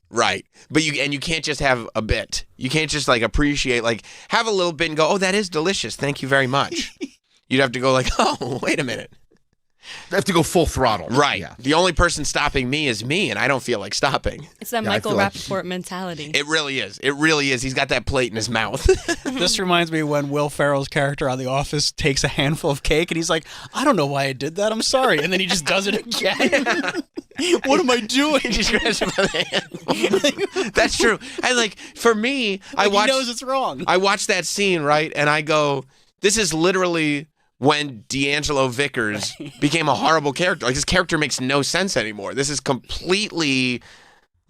But you can't just have a bit. You can't just like appreciate, like have a little bit and go, oh, that is delicious. Thank you very much. You'd have to go like, oh, wait a minute. I have to go full throttle. Right. Yeah. The only person stopping me is me, and I don't feel like stopping. It's that Yeah, I Michael feel like- Rappaport mentality. It really is. It really is. He's got that plate in his mouth. This reminds me when Will Ferrell's character on The Office takes a handful of cake and he's like, I don't know why I did that. I'm sorry. And then he just does it again. What am I doing? He just grabs him by the hand. That's true. And like for me, He knows it's wrong. I watch that scene, right? And I go, this is literally when D'Angelo Vickers became a horrible character. Like his character makes no sense anymore. This is completely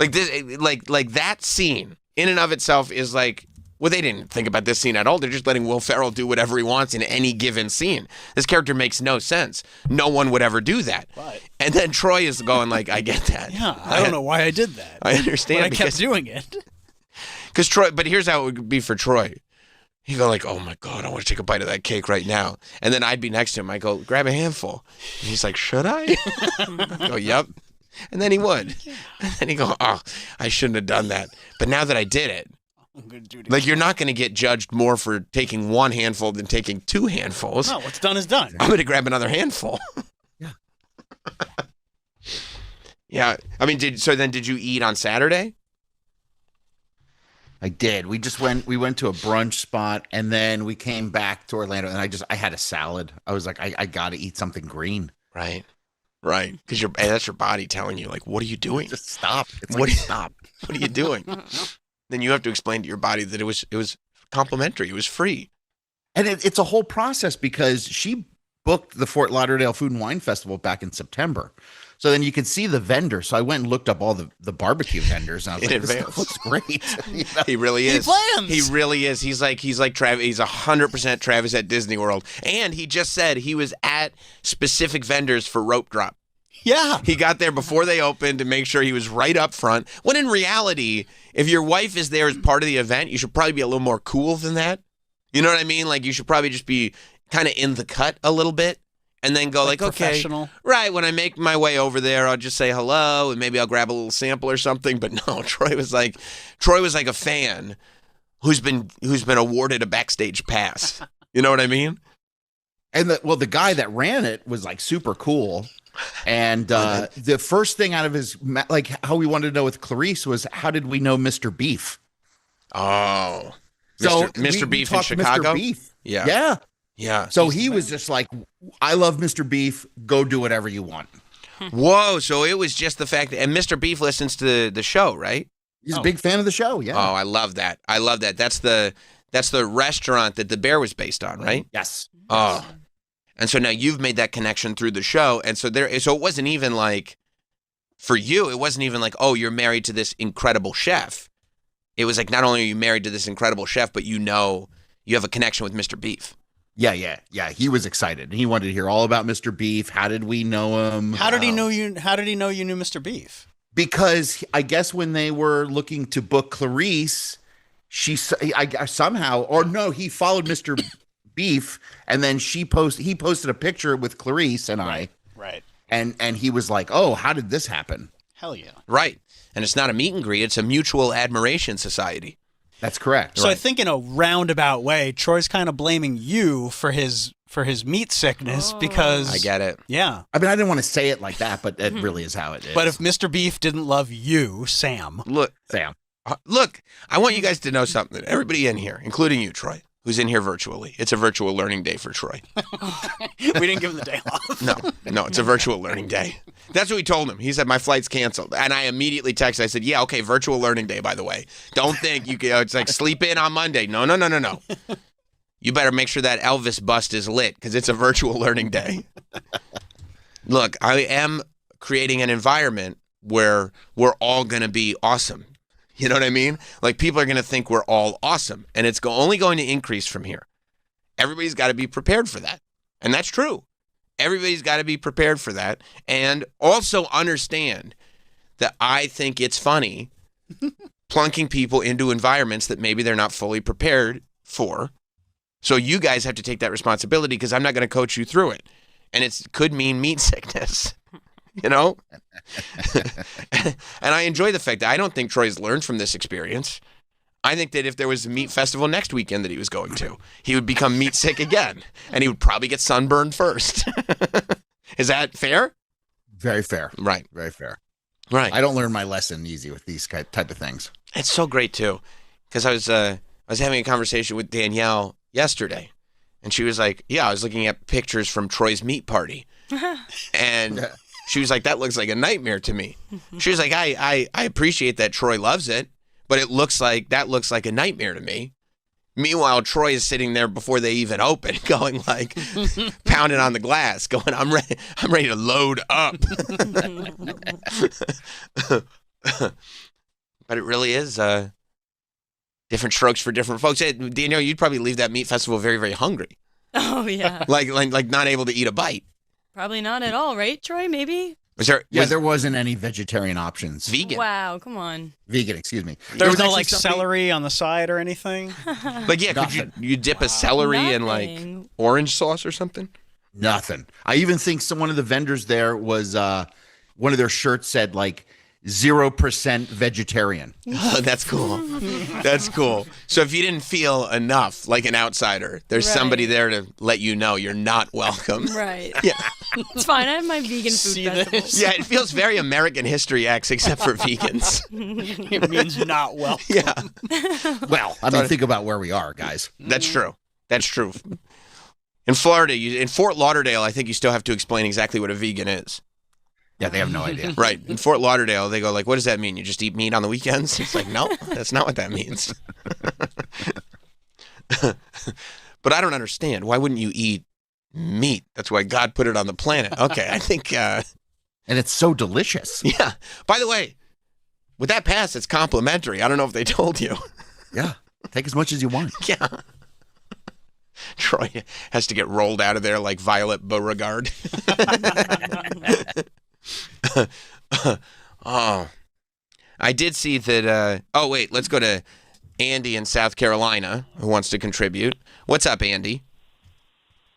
like this like that scene in and of itself is like, well, they didn't think about this scene at all. They're just letting Will Ferrell do whatever he wants in any given scene. This character makes no sense. No one would ever do that. Right. And then Troy is going like, I get that. Yeah, I don't know why I did that. I understand. But I kept doing it. Because Troy, but here's how it would be for Troy. He'd go like, oh my God, I want to take a bite of that cake right now. And then I'd be next to him. I go, grab a handful. And he's like, should I? I go, yep. And then he would. And then he'd go, oh, I shouldn't have done that. But now that I did it, I'm gonna do it like you're not going to get judged more for taking one handful than taking two handfuls. No, what's done is done. I'm going to grab another handful. Yeah. Yeah. I mean, did you eat on Saturday? I did. We went to a brunch spot and then we came back to Orlando and I had a salad. I was like, I got to eat something green. Right. Because that's your body telling you, like, what are you doing? Just stop. It's What like, do you- stop. What are you doing? Then you have to explain to your body that it was complimentary. It was free. And it's a whole process because she booked the Fort Lauderdale Food and Wine Festival back in September. So then you can see the vendors. So I went and looked up all the barbecue vendors, and I was In like, "This advance. stuff looks great." You know? He really is. plans. He really is. He's like Travis. He's 100% Travis at Disney World. And he just said he was at specific vendors for rope drop. Yeah. He got there before they opened to make sure he was right up front. When in reality, if your wife is there as part of the event, you should probably be a little more cool than that. You know what I mean? Like you should probably just be kind of in the cut a little bit. And then go like, okay, professional. right, when I make my way over there, I'll just say hello and maybe I'll grab a little sample or something. But no, Troy was like a fan who's been awarded a backstage pass. You know what I mean? And the guy that ran it was like super cool. And the first thing out of his like how we wanted to know with Clarice was how did we know Mr. Beef? Oh, So Mr. we Beef in talked to Chicago. Mr. Beef. Yeah, Yeah. yeah. So he was just like, I love Mr. Beef. Go do whatever you want. Whoa! So it was just the fact that, and Mr. Beef listens to the show, right? He's a big fan of the show. Yeah. Oh, I love that. I love that. That's the restaurant that The Bear was based on, right? Yes. Oh, and so now you've made that connection through the show, and so it wasn't even like for you. It wasn't even like, oh, you're married to this incredible chef. It was like not only are you married to this incredible chef, but you have a connection with Mr. Beef. Yeah. He was excited. He wanted to hear all about Mr. Beef. How did we know him? How did he know you? How did he know you knew Mr. Beef? Because I guess when they were looking to book Clarice, he followed Mr. Beef, and then he posted a picture with Clarice and I, Right. and he was like, "Oh, how did this happen?" Hell yeah. Right. And it's not a meet and greet, it's a mutual admiration society. That's correct. So I right. think in a roundabout way, Troy's kind of blaming you for his meat sickness because I get it. Yeah. I mean, I didn't want to say it like that, but it really is how it is. But if Mr. Beef didn't love you, Sam. Look, Sam, I want you guys to know something. Everybody in here, including you, Troy, who's in here virtually. It's a virtual learning day for Troy. We didn't give him the day off. No, it's a virtual learning day. That's what we told him. He said, my flight's canceled. And I immediately texted. I said, yeah, okay, virtual learning day, by the way. Don't think you can, it's like sleep in on Monday. No. You better make sure that Elvis bust is lit because it's a virtual learning day. Look, I am creating an environment where we're all going to be awesome. You know what I mean? Like people are going to think we're all awesome. And it's only going to increase from here. Everybody's got to be prepared for that. And that's true. Everybody's got to be prepared for that. And also understand that I think it's funny plunking people into environments that maybe they're not fully prepared for. So you guys have to take that responsibility because I'm not going to coach you through it. And it could mean meat sickness, you know? And I enjoy the fact that I don't think Troy's learned from this experience. I think that if there was a meat festival next weekend that he was going to, he would become meat sick again. And he would probably get sunburned first. Is that fair? very fair. Right. Very fair. Right. I don't learn my lesson easy with these type of things. It's so great too, because I was having a conversation with Danielle yesterday, and she was like, "Yeah, I was looking at pictures from Troy's meat party," and she was like, "That looks like a nightmare to me." She was like, "I appreciate that Troy loves it, but it looks like a nightmare to me." Meanwhile, Troy is sitting there before they even open, going like, pounding on the glass, going, I'm ready to load up. But it really is different strokes for different folks. Danielle, you'd probably leave that meat festival very, very hungry. Oh, yeah. like not able to eat a bite. Probably not at all, right, Troy? Maybe? There wasn't any vegetarian options. Vegan. Wow, come on. Vegan, excuse me. There was no actually like somebody- celery on the side or anything? Like, yeah, could you dip a celery in like Nothing. orange sauce or something? Nothing. I even think one of the vendors there was one of their shirts said like 0% vegetarian. Oh, that's cool. That's cool. So if you didn't feel enough like an outsider, there's Right. somebody there to let you know you're not welcome. Right. Yeah. It's fine. I have my vegan food See festival. this? Yeah, it feels very American History X except for vegans. It means not well. Yeah, Well, I mean, think about where we are, guys. that's true. That's true. In Florida, in Fort Lauderdale, I think you still have to explain exactly what a vegan is. Yeah, they have no idea. Right. In Fort Lauderdale, they go like, what does that mean? You just eat meat on the weekends? It's like, no, that's not what that means. But I don't understand. Why wouldn't you eat meat? That's why God put it on the planet. Okay, I think, And it's so delicious. yeah. By the way, with that pass, it's complimentary. I don't know if they told you. Yeah. Take as much as you want. Yeah. Troy has to get rolled out of there like Violet Beauregard. Oh, I did see that. Oh, wait, let's go to Andy in South Carolina who wants to contribute. What's up, Andy?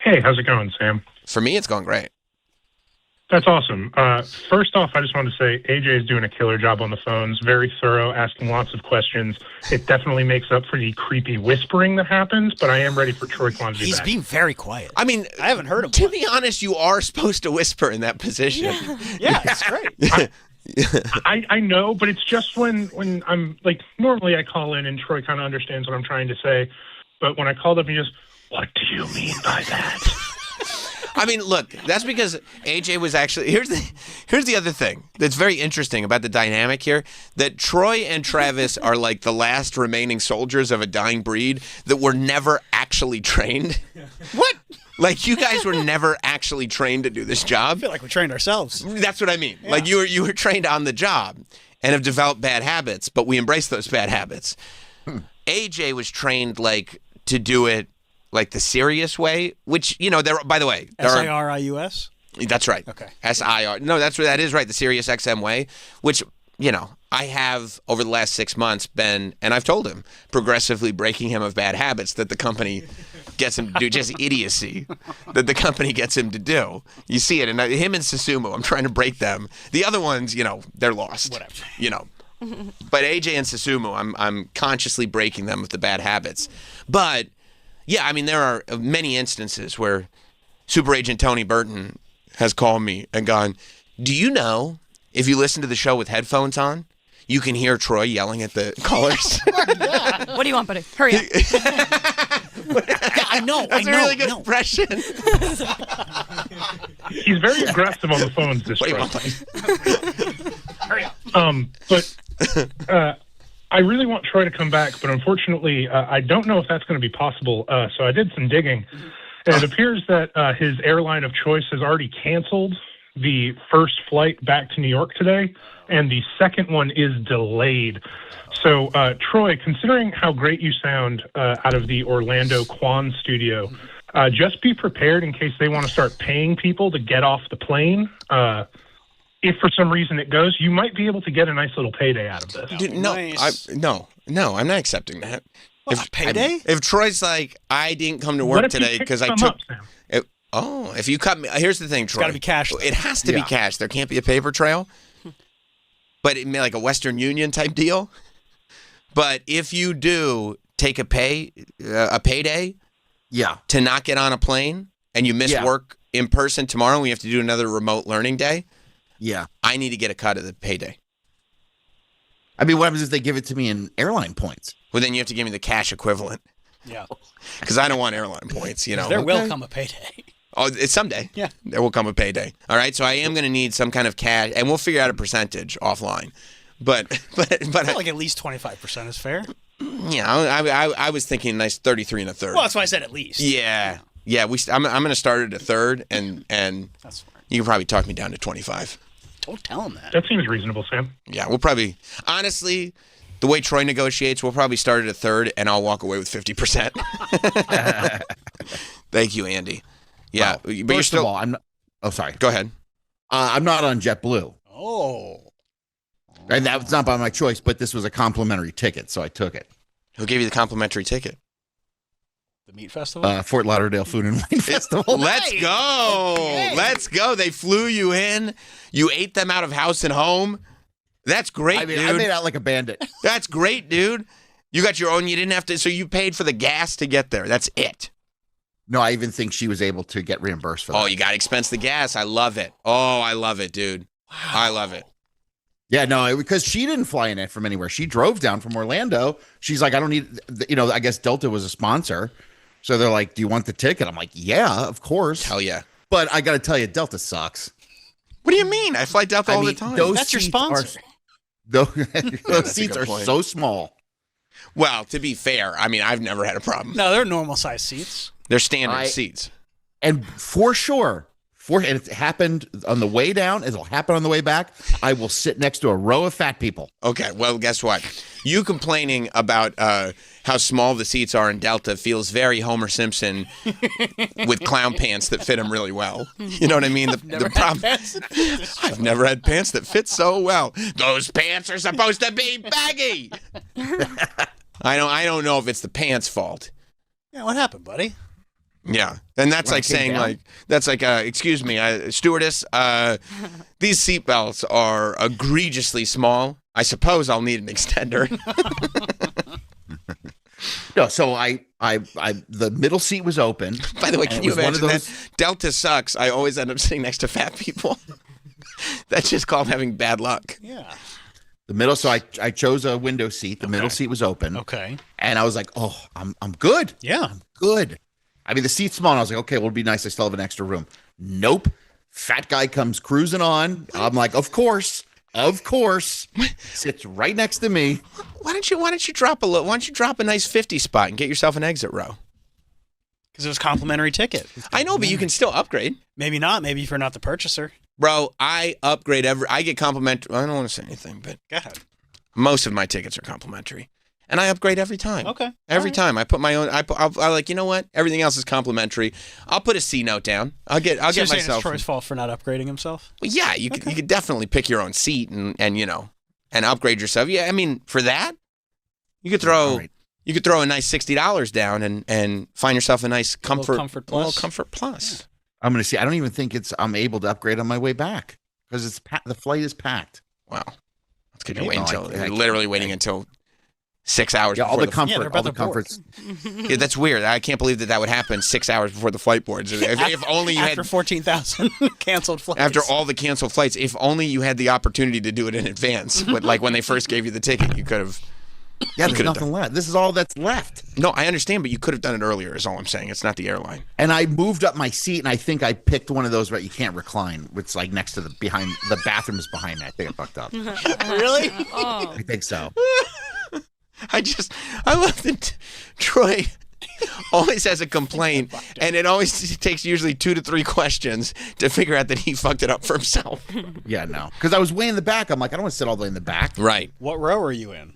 Hey, how's it going, Sam? For me, it's going great. That's awesome. First off, I just wanted to say AJ is doing a killer job on the phones. Very thorough, asking lots of questions. It definitely makes up for the creepy whispering that happens, but I am ready for Troy Kwan to be He's back. being very quiet. I mean, I haven't heard him. to be honest, you are supposed to whisper in that position. Yeah, it's great. I know, but it's just when I'm like, normally I call in and Troy kind of understands what I'm trying to say, but when I called up, he just, what do you mean by that? I mean, look, that's because AJ was actually here's the other thing that's very interesting about the dynamic here, that Troy and Travis are like the last remaining soldiers of a dying breed that were never actually trained. What? Like you guys were never actually trained to do this job. I feel like we trained ourselves. That's what I mean. Like you were trained on the job and have developed bad habits, but we embrace those bad habits. AJ was trained like to do it like the serious way, which, you know, by the way, SIRIUS? That's right. Okay. SIR. No, that is right. The Sirius XM way, which, you know, I have over the last 6 months been, and I've told him, progressively breaking him of bad habits that the company gets him to do, just idiocy that the company gets him to do. You see it, and him and Susumu, I'm trying to break them. The other ones, you know, they're lost. Whatever. You know, But AJ and Susumu, I'm consciously breaking them with the bad habits. But yeah, I mean, there are many instances where Super Agent Tony Burton has called me and gone, do you know if you listen to the show with headphones on, you can hear Troy yelling at the callers? What do you want, buddy? Hurry up. I know. That's a really good impression. He's very aggressive on the phones this What do you week. But I really want Troy to come back, but unfortunately, I don't know if that's going to be possible. So I did some digging, and it appears that his airline of choice has already canceled the first flight back to New York today, and the second one is delayed. So, Troy, considering how great you sound out of the Orlando Quan studio, just be prepared in case they want to start paying people to get off the plane. If for some reason it goes, you might be able to get a nice little payday out of this. Dude, no, no, I'm not accepting that. Payday? If Troy's like, I didn't come to What work if you today pick because I some took. up, Sam? If you cut me, here's the thing, Troy. gotta be cash, though. It has to be cash. There can't be a paper trail. But it may like a Western Union type deal. But if you do take a payday, Yeah. to not get on a plane and you miss Yeah. work in person tomorrow, and we have to do another remote learning day, Yeah. I need to get a cut of the payday. I mean, what happens if they give it to me in airline points? Well, then you have to give me the cash equivalent Yeah. because I don't want airline points. You know, There will come a payday. Oh, it's someday. Yeah. There will come a payday. All right. So I am going to need some kind of cash, and we'll figure out a percentage offline. But I feel like at least 25% is fair. yeah, I was thinking a nice 33 and a third. Well, that's why I said at least. Yeah. I'm going to start at a third, and That's fair. you can probably talk me down to 25. Don't tell him that. That seems reasonable, Sam. Yeah, we'll probably, honestly, the way Troy negotiates, we'll probably start at a third, and I'll walk away with 50%. Thank you, Andy. Yeah, Well, but you're first still. of all, I'm not, oh, sorry. Go ahead. I'm not on JetBlue. Oh. And that was not by my choice, but this was a complimentary ticket, so I took it. Who gave you the complimentary ticket? The meat festival? Fort Lauderdale Food and Wine Festival. Let's go. Okay. Let's go. They flew you in. You ate them out of house and home. That's great, I mean, dude. I made out like a bandit. That's great, dude. You got your own. You didn't have to. So you paid for the gas to get there. That's it. No, I even think she was able to get reimbursed for that. Oh, you got to expense the gas. I love it. Oh, I love it, dude. I love it. Yeah, no, because she didn't fly in it from anywhere. She drove down from Orlando. She's like, I don't need, I guess Delta was a sponsor. So they're like, do you want the ticket? I'm like, yeah, of course. Hell yeah. But I got to tell you, Delta sucks. What do you mean? I fly Delta all the time. Those That's your seats sponsor. those a seats good are point. so small. Well, to be fair, I mean, I've never had a problem. No, they're normal size seats. They're standard seats. And for sure, and it happened on the way down, it'll happen on the way back. I will sit next to a row of fat people. Okay, well, guess what? You complaining about how small the seats are in Delta feels very Homer Simpson with clown pants that fit him really well. You know what I mean? The problem. I've never had pants that fit so well. Those pants are supposed to be baggy. I don't know if it's the pants' fault. Yeah, what happened, buddy? Yeah, and that's like saying excuse me, stewardess, these seatbelts are egregiously small. I suppose I'll need an extender. No, so the middle seat was open. By the way, and can it you was one of imagine those- that? Delta sucks. I always end up sitting next to fat people. That's just called having bad luck. Yeah. The middle, so I chose a window seat. The middle seat was open. Okay. And I was like, oh, I'm good. Yeah. Good. I mean, the seat's small. And I was like, okay, well, it'll be nice. I still have an extra room. Nope. Fat guy comes cruising on. I'm like, of course. Sits right next to me. Why don't you drop a nice 50 spot and get yourself an exit row? Because it was a complimentary ticket. I know, but you can still upgrade. Maybe not. Maybe if you're not the purchaser. Bro, I upgrade I get complimentary. I don't want to say anything, but Go ahead. most of my tickets are complimentary. And I upgrade every time. Okay. Every time I put my own. I like. You know what? Everything else is complimentary. I'll put a C note down. I'll get You're saying myself. it's Troy's fault for not upgrading himself? Well, yeah, you could definitely pick your own seat and upgrade yourself. Yeah, I mean for that, you could throw a nice $60 down and find yourself a nice comfort plus. I'm going to see. I don't even think I'm able to upgrade on my way back because the flight is packed. Wow, It's because you're Maybe. waiting No, until you're literally waiting until 6 hours. Yeah, all before the comfort, they're all about the the board. comforts. Yeah, that's weird. I can't believe that would happen 6 hours before the flight boards. If only you After had 14,000 canceled flights. after all the canceled flights. If only you had the opportunity to do it in advance. But like when they first gave you the ticket, you could have. Yeah, there's could've nothing left. This is all that's left. No, I understand, but you could have done it earlier. Is all I'm saying. It's not the airline. And I moved up my seat, and I think I picked one of those where you can't recline. It's like next to behind the bathroom is behind me. I think I fucked up. Really? Oh. I think so. I love that Troy always has a complaint, and it always takes usually 2 to 3 questions to figure out that he fucked it up for himself. Yeah, no, because I was way in the back. I'm like, I don't want to sit all the way in the back. Right. What row are you in?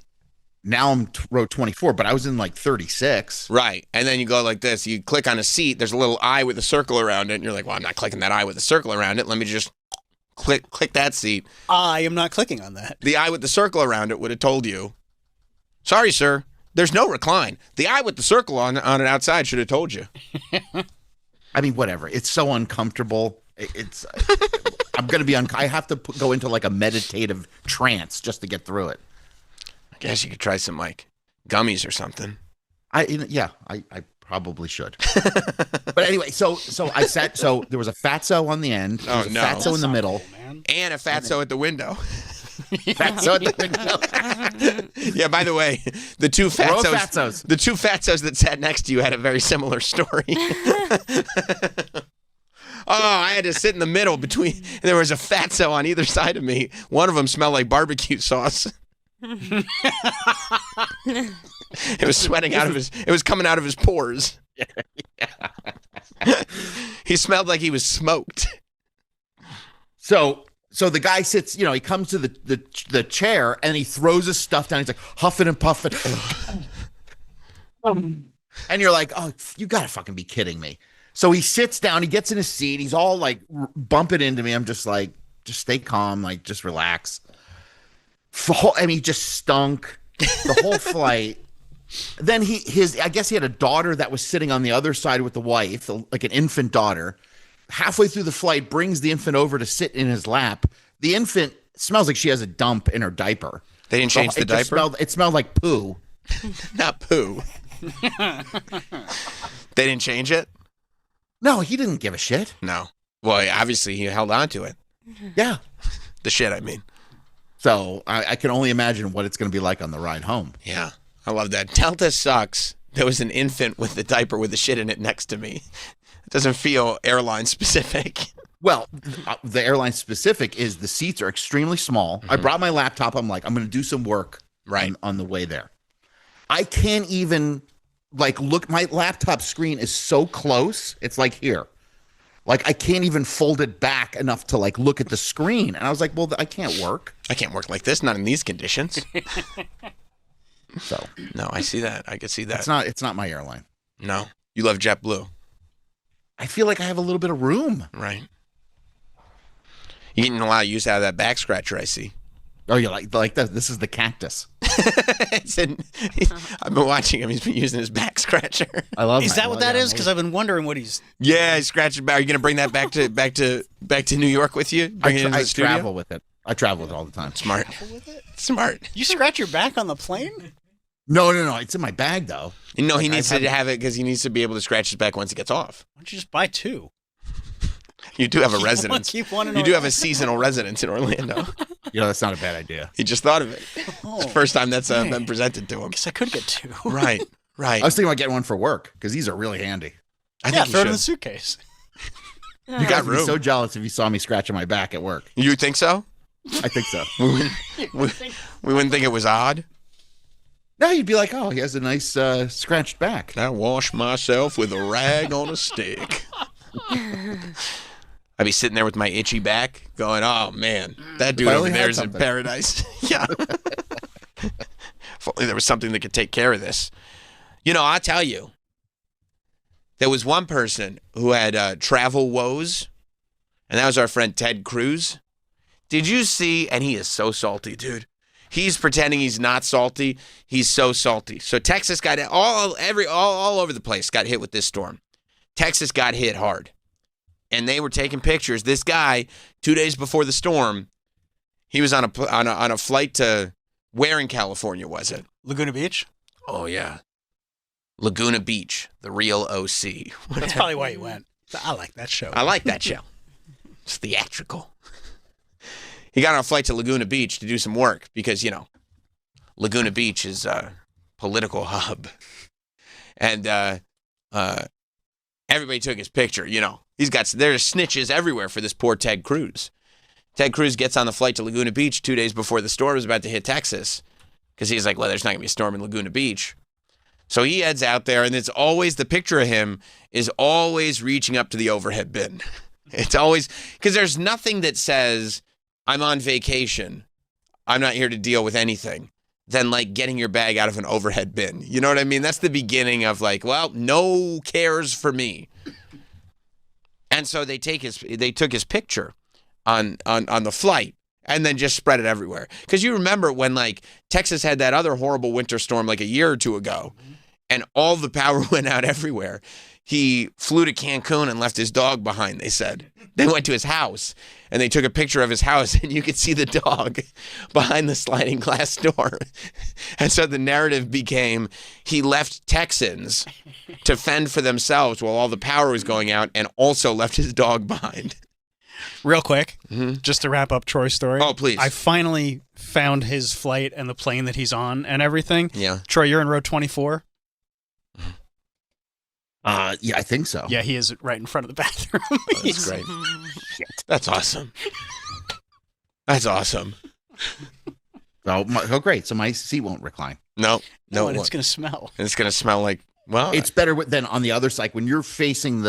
Now I'm row 24, but I was in like 36. Right. And then you go like this. You click on a seat. There's a little eye with a circle around it. And you're like, well, I'm not clicking that eye with a circle around it. Let me just click that seat. I am not clicking on that. The eye with the circle around it would have told you, sorry, sir, there's no recline. The eye with the circle on it outside should have told you. I mean, whatever. It's so uncomfortable. It's. I'm gonna be. I have to go into like a meditative trance just to get through it. I guess you could try some like gummies or something. I probably should. But anyway, so I sat. So there was a fatso on the end. There was a fatso in the middle. And a fatso at the window. Fatso at the window. Yeah, by the way, the two Row of fatsos that sat next to you had a very similar story. I had to sit in the middle between. There was a fatso on either side of me. One of them smelled like barbecue sauce. It was sweating out of his. It was coming out of his pores. He smelled like he was smoked. So the guy sits. He comes to the chair and he throws his stuff down. He's like huffing and puffing. And you're like, oh, you gotta fucking be kidding me. So he sits down. He gets in his seat. He's all like bumping into me. I'm just like, just stay calm. Like, just relax. He just stunk the whole flight. Then I guess he had a daughter that was sitting on the other side with the wife, like an infant daughter. Halfway through the flight, brings the infant over to sit in his lap. The infant smells like she has a dump in her diaper. They didn't change the diaper? It smelled like poo. Not poo. They didn't change it? No, he didn't give a shit. No. Well, obviously he held on to it. Yeah. The shit, I mean. So I can only imagine what it's going to be like on the ride home. Yeah. I love that. Delta sucks. There was an infant with the diaper with the shit in it next to me. It doesn't feel airline specific. Well, the airline specific is the seats are extremely small. I brought my laptop. I'm like, I'm going to do some work on the way there. I can't even look. My laptop screen is so close. It's like here. Like, I can't even fold it back enough to look at the screen. And I was like, well, I can't work. I can't work like this, not in these conditions. So no, I see that. I can see that. It's not my airline. No. You love JetBlue. I feel like I have a little bit of room. Right. You're getting a lot of use out of that back scratcher, I see. Oh, you like that? This is the cactus. I've been watching him. He's been using his back scratcher. I love. Is that what that is? Because I've been wondering what he's. Yeah, he's scratching back. Are you gonna bring that back to New York with you? Bring it into the studio? travel with it. I travel with it all the time. Smart. Smart. You scratch your back on the plane? No. It's in my bag though. No, he needs to have it because he needs to be able to scratch his back once he gets off. Why don't you just buy 2? You do have a residence. Keep one in you do have a seasonal residence in Orlando. That's not a bad idea. He just thought of it. It's the first time that's been presented to him. Guess I could get 2. Right. I was thinking about getting one for work because these are really handy. I think throw it in the suitcase. You guys would be so jealous if you saw me scratching my back at work. You think so? I think so. We wouldn't think it was odd. No, you'd be like, oh, he has a nice scratched back. I wash myself with a rag on a stick. I'd be sitting there with my itchy back going, oh, man, that dude over there is in paradise. Yeah. If only there was something that could take care of this. I'll tell you, there was one person who had travel woes, and that was our friend Ted Cruz. Did you see? And he is so salty, dude. He's pretending he's not salty. He's so salty. So Texas got all over the place got hit with this storm. Texas got hit hard. And they were taking pictures. This guy, 2 days before the storm, He was on a flight to where in California was it? Laguna Beach. Oh yeah, Laguna Beach, the real OC. That's probably why you went. I like that show. I like that show. It's theatrical. He got on a flight to Laguna Beach to do some work because, Laguna Beach is a political hub. And everybody took his picture, There's snitches everywhere for this poor Ted Cruz. Ted Cruz gets on the flight to Laguna Beach 2 days before the storm was about to hit Texas because he's like, well, there's not going to be a storm in Laguna Beach. So he heads out there, and it's always, the picture of him is always reaching up to the overhead bin. It's always, because there's nothing that says, I'm on vacation, I'm not here to deal with anything, than like getting your bag out of an overhead bin. You know what I mean? That's the beginning of like, well, no cares for me. And so they took his picture on the flight and then just spread it everywhere. Because you remember when like Texas had that other horrible winter storm like a year or two ago, and all the power went out everywhere. He flew to Cancun and left his dog behind, they said. They went to his house, and they took a picture of his house, and you could see the dog behind the sliding glass door. And so the narrative became he left Texans to fend for themselves while all the power was going out, and also left his dog behind. Real quick, just to wrap up Troy's story. Oh, please. I finally found his flight and the plane that he's on and everything. Yeah. Troy, you're in row 24? Yeah, I think so. Yeah, he is right in front of the bathroom. That's great. That's awesome. That's awesome. Oh, great. So my seat won't recline. No, and it's going to smell. It's going to smell like, well. It's better than on the other side. When you're facing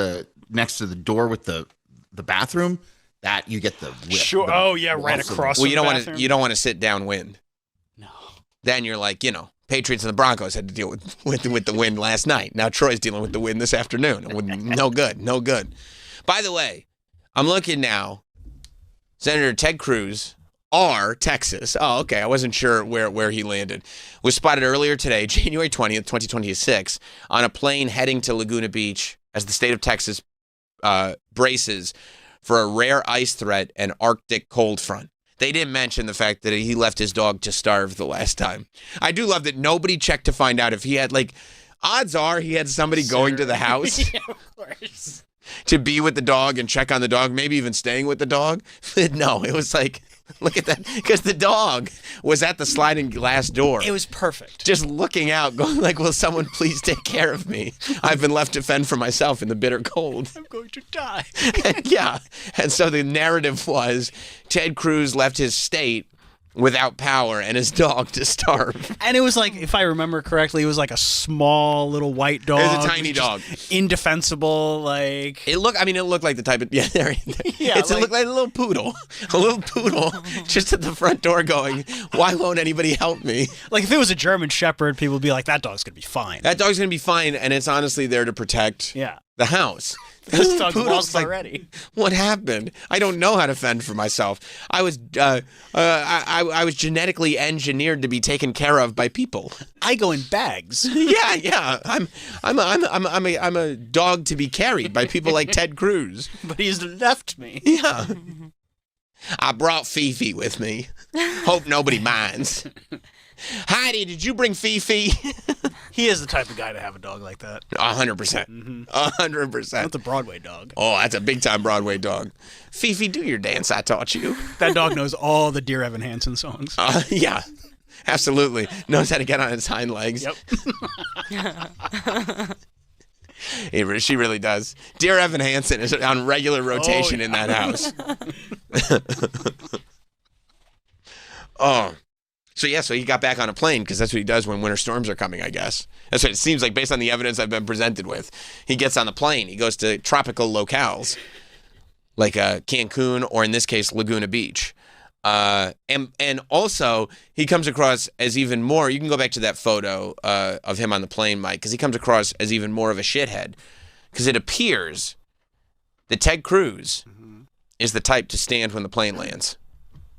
next to the door with the bathroom, that you get the whip. Sure. Right across. Well, you don't want to sit downwind. No. Then you're like, Patriots and the Broncos had to deal with the wind last night. Now Troy's dealing with the wind this afternoon. No good. By the way, I'm looking now. Senator Ted Cruz, R, Texas. Oh, okay. I wasn't sure where he landed. Was spotted earlier today, January 20th, 2026, on a plane heading to Laguna Beach as the state of Texas braces for a rare ice threat and Arctic cold front. They didn't mention the fact that he left his dog to starve the last time. I do love that nobody checked to find out if he had, odds are he had somebody going to the house Yeah, of course. to be with the dog and check on the dog, maybe even staying with the dog. No, it was like, look at that, because the dog was at the sliding glass door. It was perfect. Just looking out, going like, will someone please take care of me? I've been left to fend for myself in the bitter cold. I'm going to die. And so the narrative was Ted Cruz left his state without power and his dog to starve. And it was like, if I remember correctly, it was like a small little white dog. It was a tiny dog. Indefensible, like. It looked like the type of, it looked like a little poodle. A little poodle just at the front door going, why won't anybody help me? Like if it was a German Shepherd, people would be like, that dog's going to be fine. That dog's going to be fine, and it's honestly there to protect the house. This dog's Poodle's lost like, already. What happened? I don't know how to fend for myself. I was I was genetically engineered to be taken care of by people. I go in bags. Yeah. I'm a dog to be carried by people like Ted Cruz. But he's left me. Yeah. I brought Fifi with me. Hope nobody minds. Heidi, did you bring Fifi? He is the type of guy to have a dog like that. 100%. 100%. That's a Broadway dog. Oh, that's a big-time Broadway dog. Fifi, do your dance I taught you. That dog knows all the Dear Evan Hansen songs. Yeah, absolutely. Knows how to get on its hind legs. Yep. She really does. Dear Evan Hansen is on regular rotation in that house. So he got back on a plane because that's what he does when winter storms are coming, I guess. That's what it seems like based on the evidence I've been presented with. He gets on the plane. He goes to tropical locales like Cancun or in this case, Laguna Beach. And also he comes across as even more, you can go back to that photo of him on the plane, Mike, because he comes across as even more of a shithead because it appears that Ted Cruz is the type to stand when the plane lands.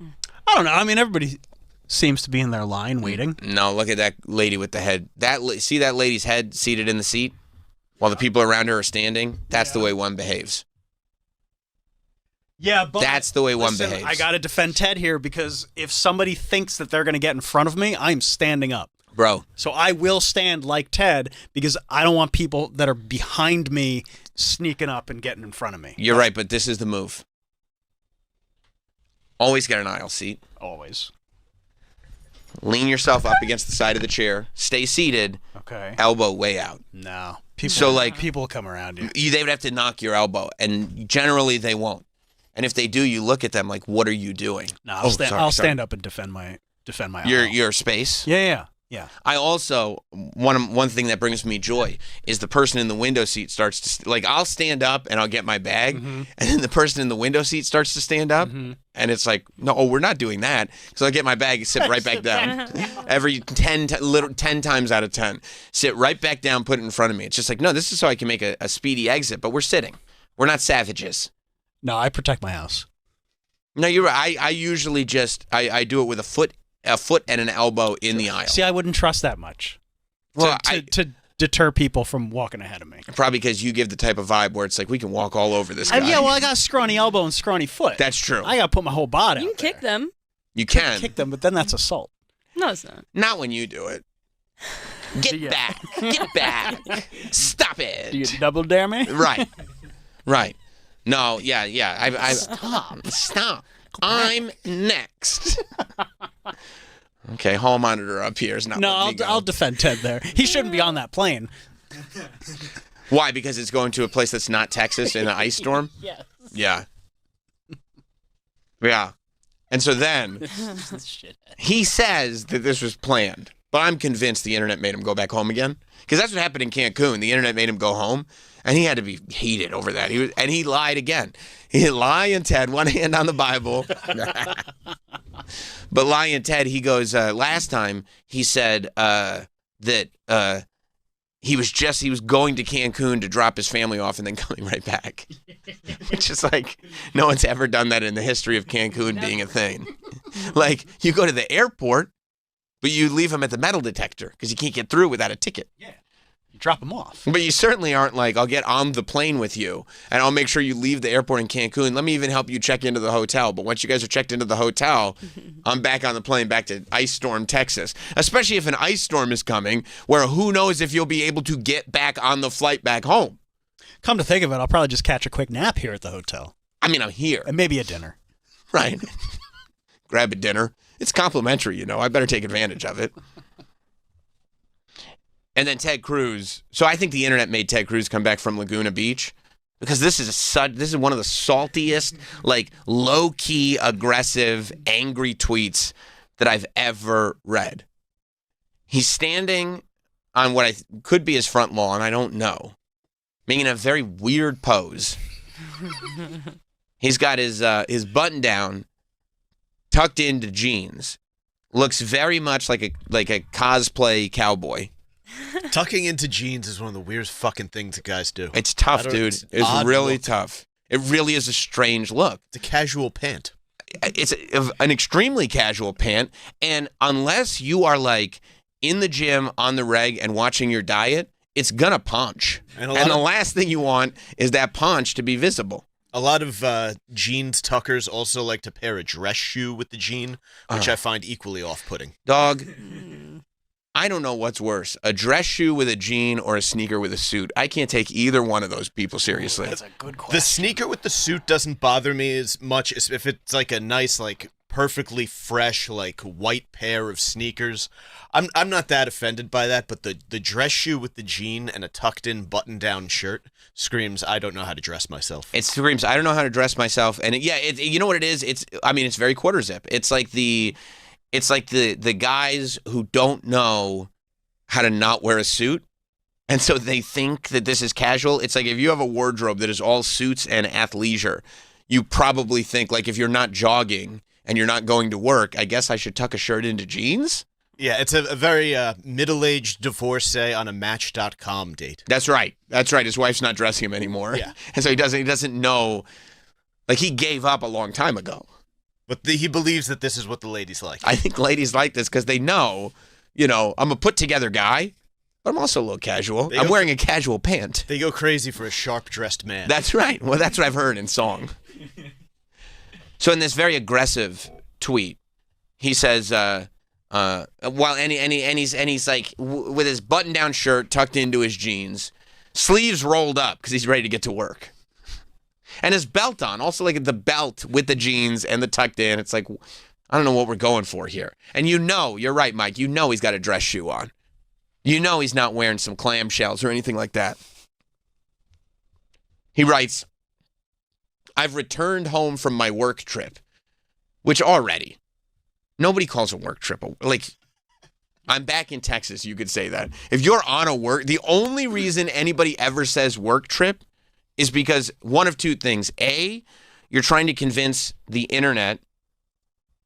I don't know. I mean, everybody seems to be in their line waiting. No, look at that lady with the head. See that lady's head seated in the seat while the people around her are standing? That's the way one behaves. Yeah, but That's the way one listen, behaves. I got to defend Ted here because if somebody thinks that they're going to get in front of me, I'm standing up. Bro, So I will stand like Ted because I don't want people that are behind me sneaking up and getting in front of me. you're right, but this is the move. Always get an aisle seat. Always. Lean yourself up against the side of the chair. Stay seated. Okay. Elbow way out. No. People, So, like- people come around you. They would have to knock your elbow, and generally they won't. And if they do, you look at them like, "What are you doing?" No, I'll, sorry. stand up and defend my Your space. Yeah. I also one thing that brings me joy is the person in the window seat starts to like I'll stand up and I'll get my bag, and then the person in the window seat starts to stand up, and it's like, no, we're not doing that. So I get my bag and sit right back down. Every 10 times out of 10, sit right back down, put it in front of me. It's just like, no, this is so I can make a speedy exit, but we're sitting. We're not savages. No, I protect my house. No, you're right. I usually just I do it with a foot and an elbow in the aisle. See, I wouldn't trust that much Well, to deter people from walking ahead of me. Probably because you give the type of vibe where it's like we can walk all over this guy. Yeah, well, I got a scrawny elbow and scrawny foot. That's true. I got to put my whole body You out can kick there. them. You can. Kick them, but then that's assault. No, it's not. Not when you do it. Get Yeah. back. Get back. Stop it. Do you double dare me? Right. Right. No, yeah. Stop. I'm next. Okay, hall monitor up here is not. No, letting me go. I'll defend Ted there. He shouldn't be on that plane. Why? Because it's going to a place that's not Texas in an ice storm? Yes. Yeah. Yeah. And so then he says that this was planned, but I'm convinced the internet made him go back home again. Because that's what happened in Cancun. The internet made him go home, and he had to be heated over that. He lied again. He Lion Ted, one hand on the Bible. But Lion Ted, he goes, last time he said that he was going to Cancun to drop his family off and then coming right back. Which is like, no one's ever done that in the history of Cancun being a thing. Like, you go to the airport, but you leave him at the metal detector because you can't get through without a ticket. Yeah. You drop him off. But you certainly aren't like, I'll get on the plane with you and I'll make sure you leave the airport in Cancun. Let me even help you check into the hotel. But once you guys are checked into the hotel, I'm back on the plane back to Ice Storm, Texas. Especially if an ice storm is coming where who knows if you'll be able to get back on the flight back home. Come to think of it, I'll probably just catch a quick nap here at the hotel. I mean, I'm here. And maybe a dinner. Right. Grab a dinner. It's complimentary, I better take advantage of it. And then Ted Cruz. So I think the internet made Ted Cruz come back from Laguna Beach because this is one of the saltiest, like low-key, aggressive, angry tweets that I've ever read. He's standing on what could be his front lawn. I don't know. Making a very weird pose. He's got his button down, tucked into jeans. Looks very much like a cosplay cowboy. Tucking into jeans is one of the weirdest fucking things that guys do. It's tough, dude. It's odd really look. tough. It really is a strange look. It's a casual pant. It's an extremely casual pant, and unless you are like in the gym on the reg and watching your diet, it's gonna punch. And the last thing you want is that punch to be visible. A lot of jeans tuckers also like to pair a dress shoe with the jean, which I find equally off-putting. Dog, I don't know what's worse, a dress shoe with a jean or a sneaker with a suit. I can't take either one of those people seriously. That's a good question. The sneaker with the suit doesn't bother me as much as if it's like a nice, like perfectly fresh, like white pair of sneakers. I'm not that offended by that, but the dress shoe with the jean and a tucked-in button-down shirt screams, I don't know how to dress myself. It screams, I don't know how to dress myself. And you know what it is? It's very quarter zip. It's like the guys who don't know how to not wear a suit. And so they think that this is casual. It's like if you have a wardrobe that is all suits and athleisure, you probably think like if you're not jogging and you're not going to work, I guess I should tuck a shirt into jeans. Yeah, it's a very middle-aged divorcee on a Match.com date. That's right. His wife's not dressing him anymore. Yeah. And so he doesn't know, like he gave up a long time ago. But he believes that this is what the ladies like. I think ladies like this because they know, I'm a put-together guy, but I'm also a little casual. I'm wearing a casual pant. They go crazy for a sharp-dressed man. That's right. Well, that's what I've heard in song. So in this very aggressive tweet, he says, he's like with his button-down shirt tucked into his jeans, sleeves rolled up because he's ready to get to work, and his belt on, also like the belt with the jeans and the tucked in. It's like, I don't know what we're going for here. And you're right, Mike. He's got a dress shoe on. He's not wearing some clamshells or anything like that. He writes, I've returned home from my work trip, which already, nobody calls a work trip. Like, I'm back in Texas, you could say that. If you're on a work, the only reason anybody ever says work trip is because one of two things. A, you're trying to convince the internet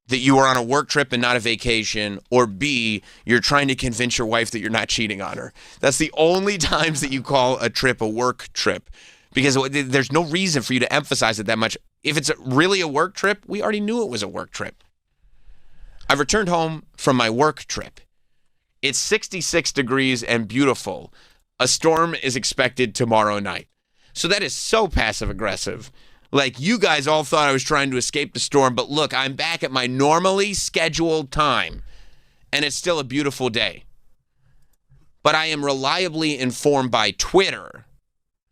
that you are on a work trip and not a vacation, or B, you're trying to convince your wife that you're not cheating on her. That's the only times that you call a trip a work trip, because there's no reason for you to emphasize it that much. If it's really a work trip, we already knew it was a work trip. I've returned home from my work trip. It's 66 degrees and beautiful. A storm is expected tomorrow night. So that is so passive-aggressive. Like, you guys all thought I was trying to escape the storm, but look, I'm back at my normally scheduled time, and it's still a beautiful day. But I am reliably informed by Twitter.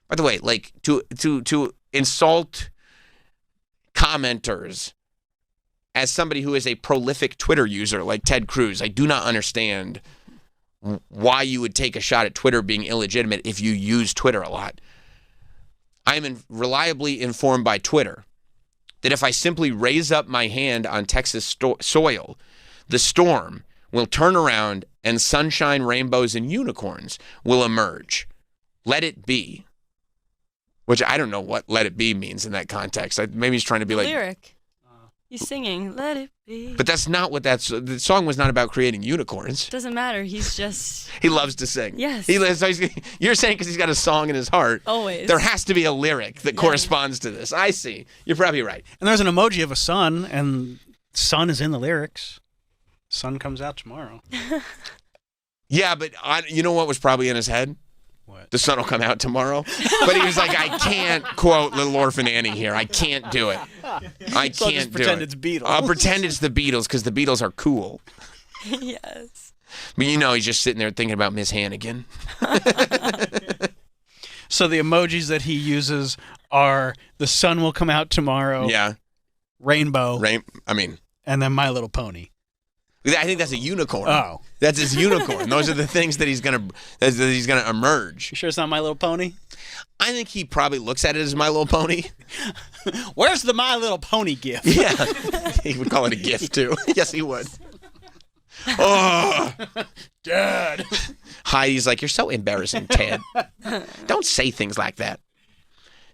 By the way, like, to insult commenters as somebody who is a prolific Twitter user like Ted Cruz, I do not understand why you would take a shot at Twitter being illegitimate if you use Twitter a lot. I am reliably informed by Twitter that if I simply raise up my hand on Texas soil, the storm will turn around and sunshine, rainbows, and unicorns will emerge. Let it be. Which I don't know what let it be means in that context. Maybe he's trying to be like... lyric. He's singing, let it be. But that's not what the song was not about creating unicorns. Doesn't matter. He's just... He loves to sing. Yes. You're saying because he's got a song in his heart. Always. There has to be a lyric that corresponds to this. I see. You're probably right. And there's an emoji of a sun, and sun is in the lyrics. Sun comes out tomorrow. Yeah, but you know what was probably in his head? What? The sun will come out tomorrow. But he was like, I can't quote Little Orphan Annie here. I can't do it. I So I'll can't just do pretend it. it's Beatles. I'll pretend it's the Beatles because the Beatles are cool. Yes. But he's just sitting there thinking about Miss Hannigan. So the emojis that he uses are the sun will come out tomorrow. Yeah. Rainbow. And then My Little Pony. I think that's a unicorn. Oh. That's his unicorn. Those are the things that he's gonna emerge. You sure it's not My Little Pony? I think he probably looks at it as My Little Pony. Where's the My Little Pony gift? Yeah. He would call it a gift too. Yes, he would. Oh, Dad. Heidi's like, you're so embarrassing, Ted. Don't say things like that.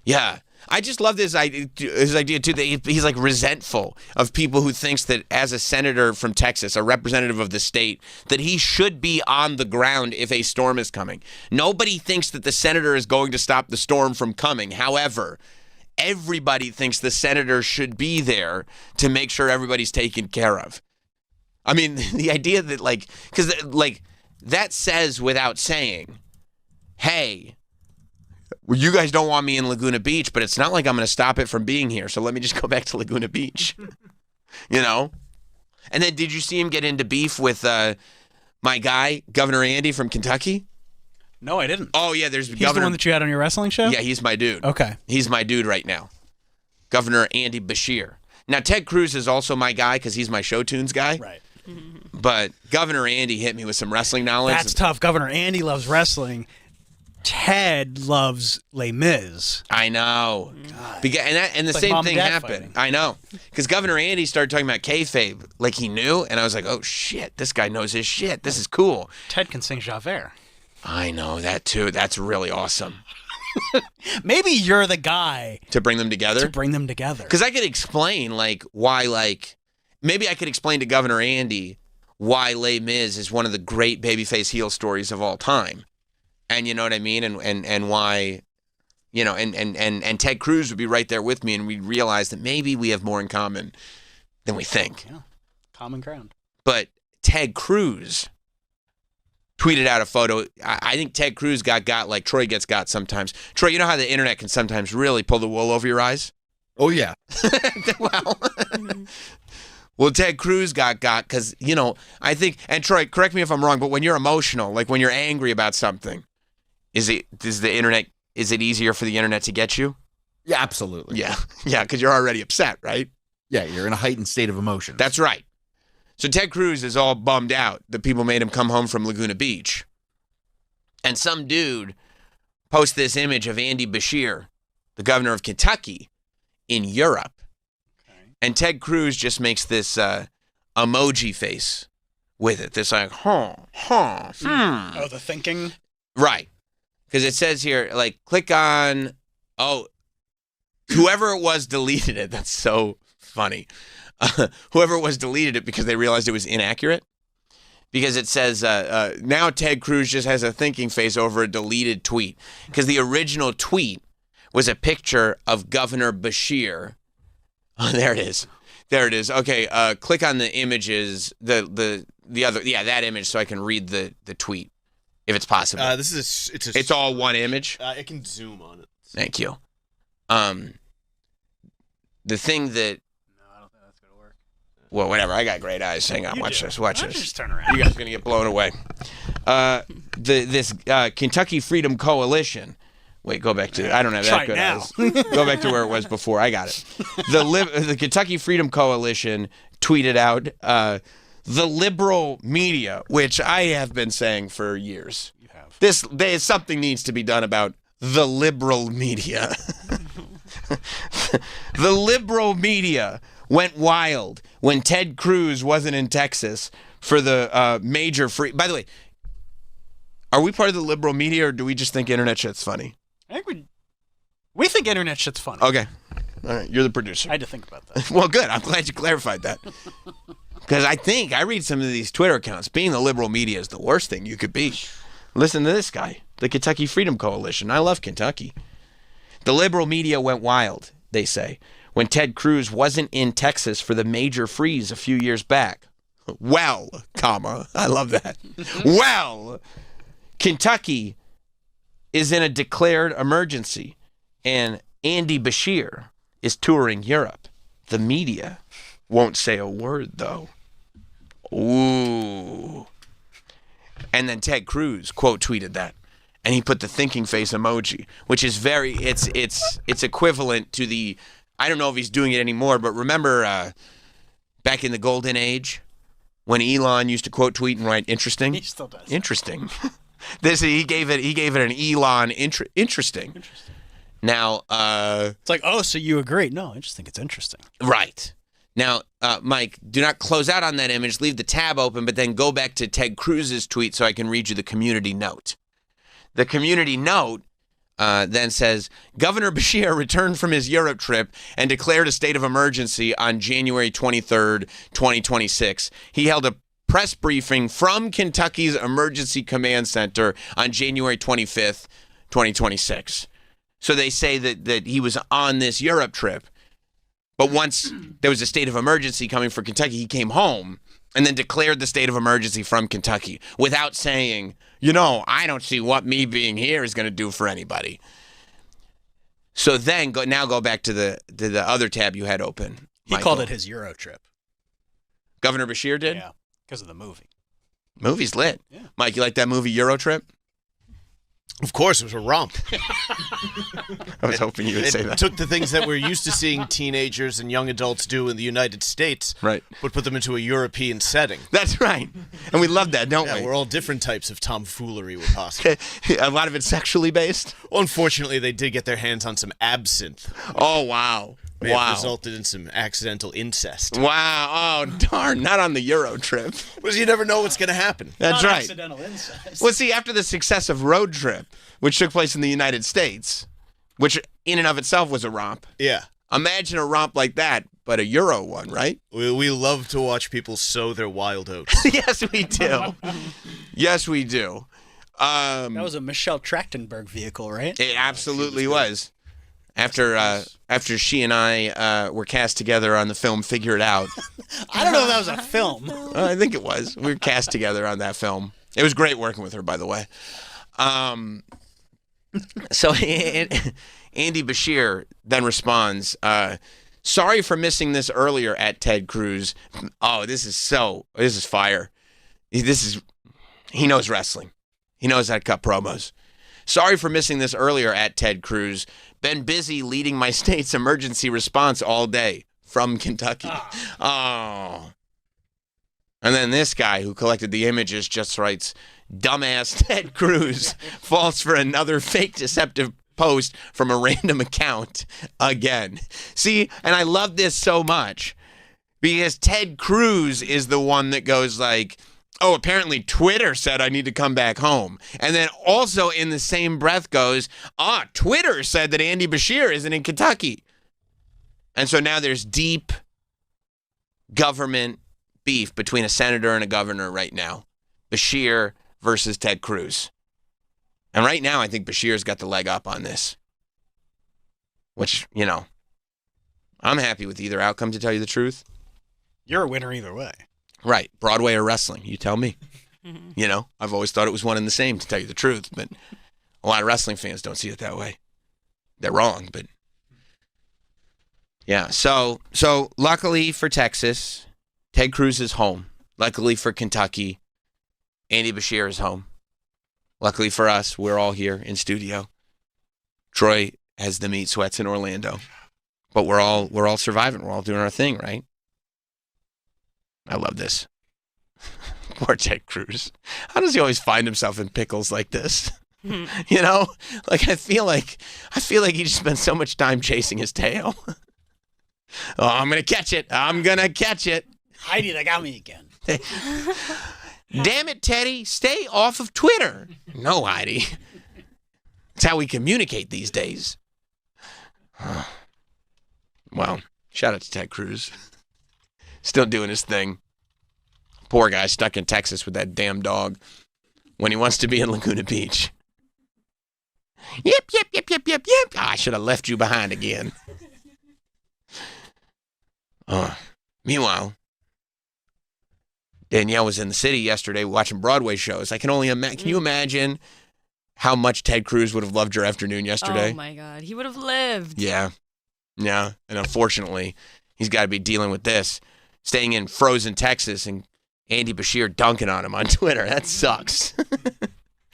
Yeah. I just love his idea too, that he's like resentful of people who thinks that as a senator from Texas, a representative of the state, that he should be on the ground if a storm is coming. Nobody thinks that the senator is going to stop the storm from coming. However, everybody thinks the senator should be there to make sure everybody's taken care of. I mean, the idea that because that says without saying, hey, well, you guys don't want me in Laguna Beach, but it's not like I'm going to stop it from being here. So let me just go back to Laguna Beach, And then did you see him get into beef with my guy, Governor Andy from Kentucky? No, I didn't. Oh, yeah. He's the one that you had on your wrestling show? Yeah, he's my dude. Okay. He's my dude right now. Governor Andy Beshear. Now, Ted Cruz is also my guy because he's my show tunes guy. Right. But Governor Andy hit me with some wrestling knowledge. That's tough. Governor Andy loves wrestling. Ted loves Les Mis. I know. And the It's like same mom thing and dad happened. fighting. I know. Because Governor Andy started talking about kayfabe like he knew. And I was like, oh, shit, this guy knows his shit. This is cool. Ted can sing Javert. I know that, too. That's really awesome. Maybe you're the guy To bring them together? Because I could explain, why, maybe I could explain to Governor Andy why Les Mis is one of the great babyface heel stories of all time. And you know what I mean? And why, and Ted Cruz would be right there with me, and we'd realize that maybe we have more in common than we think. Yeah, common ground. But Ted Cruz tweeted out a photo. I think Ted Cruz got like Troy gets got sometimes. Troy, you know how the internet can sometimes really pull the wool over your eyes? Oh yeah. Well, Ted Cruz got because, I think, and Troy, correct me if I'm wrong, but when you're emotional, like when you're angry about something, is it easier for the internet to get you? Yeah, absolutely. Yeah, because you're already upset, right? Yeah, you're in a heightened state of emotion. That's right. So Ted Cruz is all bummed out that people made him come home from Laguna Beach. And some dude posts this image of Andy Beshear, the governor of Kentucky, in Europe. And Ted Cruz just makes this emoji face with it. This like, Oh, the thinking. Right. Because it says here, like, click on, whoever it was deleted it. That's so funny. Whoever it was deleted it because they realized it was inaccurate. Because it says, now Ted Cruz just has a thinking face over a deleted tweet. Because the original tweet was a picture of Governor Beshear. Oh, there it is. Okay, click on the images, the other, that image, so I can read the tweet, if it's possible. It's all one image. I can zoom on it. Thank you. The thing that. No, I don't think that's gonna work. Well, whatever. I got great eyes. Hang on. Watch this. Just turn around. You guys are gonna get blown away. This Kentucky Freedom Coalition. Wait, go back to. I don't have that good eyes. Go back to where it was before. I got it. The Kentucky Freedom Coalition tweeted out the liberal media, which I have been saying for years. You have. Something needs to be done about the liberal media. The liberal media went wild when Ted Cruz wasn't in Texas for the major free. By the way, are we part of the liberal media, or do we just think internet shit's funny? I think we think internet shit's funny. Okay. All right. You're the producer. I had to think about that. Well, good. I'm glad you clarified that. Because I read some of these Twitter accounts. Being the liberal media is the worst thing you could be. Listen to this guy, the Kentucky Freedom Coalition. I love Kentucky. The liberal media went wild, they say, when Ted Cruz wasn't in Texas for the major freeze a few years back. Well, I love that. Well, Kentucky is in a declared emergency, and Andy Beshear is touring Europe. The media won't say a word, though. Ooh. And then Ted Cruz quote tweeted that, and he put the thinking face emoji, which is it's equivalent to the, I don't know if he's doing it anymore, but remember back in the golden age when Elon used to quote tweet and write interesting? He still does. Interesting. He gave it an Elon interesting. Now it's like, so you agree? No, I just think it's interesting. Right. Now, Mike, do not close out on that image. Leave the tab open, but then go back to Ted Cruz's tweet so I can read you the community note. The community note then says, Governor Beshear returned from his Europe trip and declared a state of emergency on January 23rd, 2026. He held a press briefing from Kentucky's Emergency Command Center on January 25th, 2026. So they say that he was on this Europe trip, but once there was a state of emergency coming for Kentucky, he came home and then declared the state of emergency from Kentucky without saying, I don't see what me being here is going to do for anybody. So then go back to the other tab you had open. He called it his Euro trip. Governor Beshear did? Yeah, because of the movie. Movie's lit. Yeah. Mike, you like that movie Euro Trip? Of course, it was a romp. I was hoping you would say that. It took the things that we're used to seeing teenagers and young adults do in the United States, right, but put them into a European setting. That's right. And we love that, don't we? We're all different types of tomfoolery were possible. A lot of it sexually based? Well, unfortunately, they did get their hands on some absinthe. Oh, wow. May have resulted in some accidental incest. Wow. Oh, darn. Not on the Euro Trip. Well, you never know what's going to happen. That's Not right. Accidental incest. Well, see, after the success of Road Trip, which took place in the United States, which in and of itself was a romp. Yeah. Imagine a romp like that, but a Euro one, right? We love to watch people sow their wild oats. Yes, we do. Yes, we do. That was a Michelle Trachtenberg vehicle, right? It absolutely was. After she and I were cast together on the film Figure It Out. I don't know if that was a film. I think it was. We were cast together on that film. It was great working with her, by the way. So in Andy Bashir then responds, sorry for missing this earlier at Ted Cruz. Oh, this is fire. He knows wrestling. He knows how to cut promos. Sorry for missing this earlier at Ted Cruz. Been busy leading my state's emergency response all day from Kentucky. Oh. And then this guy who collected the images just writes, dumbass Ted Cruz falls for another fake deceptive post from a random account again. See, and I love this so much because Ted Cruz is the one that goes like, oh, apparently Twitter said I need to come back home. And then also in the same breath goes, Twitter said that Andy Bashir isn't in Kentucky. And so now there's deep government beef between a senator and a governor right now. Bashir versus Ted Cruz. And right now I think Bashir's got the leg up on this. Which, I'm happy with either outcome, to tell you the truth. You're a winner either way. Right. Broadway or wrestling, you tell me. I've always thought it was one and the same, to tell you the truth, but a lot of wrestling fans don't see it that way. They're wrong, but yeah. So luckily for Texas, Ted Cruz is home. Luckily for Kentucky, Andy Bashir is home. Luckily for us, we're all here in studio. Troy has the meat sweats in Orlando, but we're all surviving. We're all doing our thing, right? I love this. Poor Ted Cruz. How does he always find himself in pickles like this? Like I feel like he just spent so much time chasing his tail. Oh, I'm gonna catch it. Heidi, they got me again. Damn it, Teddy. Stay off of Twitter. No, Heidi. It's how we communicate these days. Well, shout out to Ted Cruz. Still doing his thing. Poor guy stuck in Texas with that damn dog when he wants to be in Laguna Beach. Yep. Oh, I should have left you behind again. Meanwhile, Danielle was in the city yesterday watching Broadway shows. I can only imagine. Can you imagine how much Ted Cruz would have loved your afternoon yesterday? Oh, my God. He would have lived. Yeah. And unfortunately, he's got to be dealing with this. Staying in frozen Texas and Andy Bashir dunking on him on Twitter. That sucks.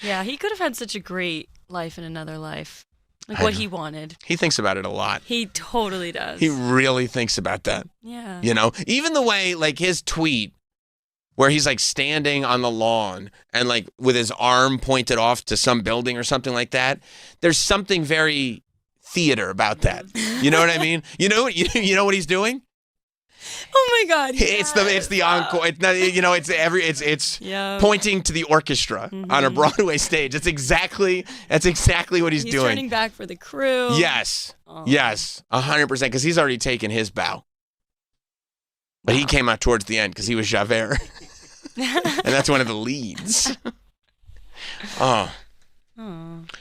Yeah, he could have had such a great life in another life. Like what he wanted. He thinks about it a lot. He totally does. He really thinks about that. Yeah. Even the way, like, his tweet where he's, like, standing on the lawn and, like, with his arm pointed off to some building or something like that. There's something very theater about that. You know what I mean? You know what he's doing? Oh my God! Yes. It's the encore. It's not, it's pointing to the orchestra on a Broadway stage. That's exactly what he's doing. Turning back for the crew. Yes, 100%. Because he's already taken his bow, but he came out towards the end because he was Javert, and that's one of the leads.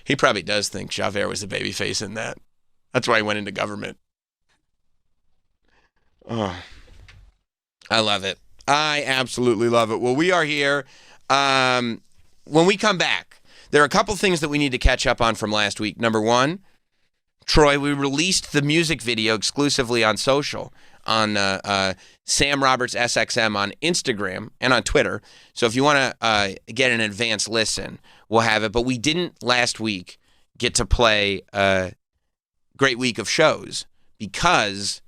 He probably does think Javert was the babyface in that. That's why he went into government. Oh, I love it. I absolutely love it. Well, we are here. When we come back, there are a couple things that we need to catch up on from last week. Number one, Troy, we released the music video exclusively on social, on Sam Roberts SXM on Instagram and on Twitter. So if you want to get an advanced listen, we'll have it. But we didn't last week get to play a great week of shows because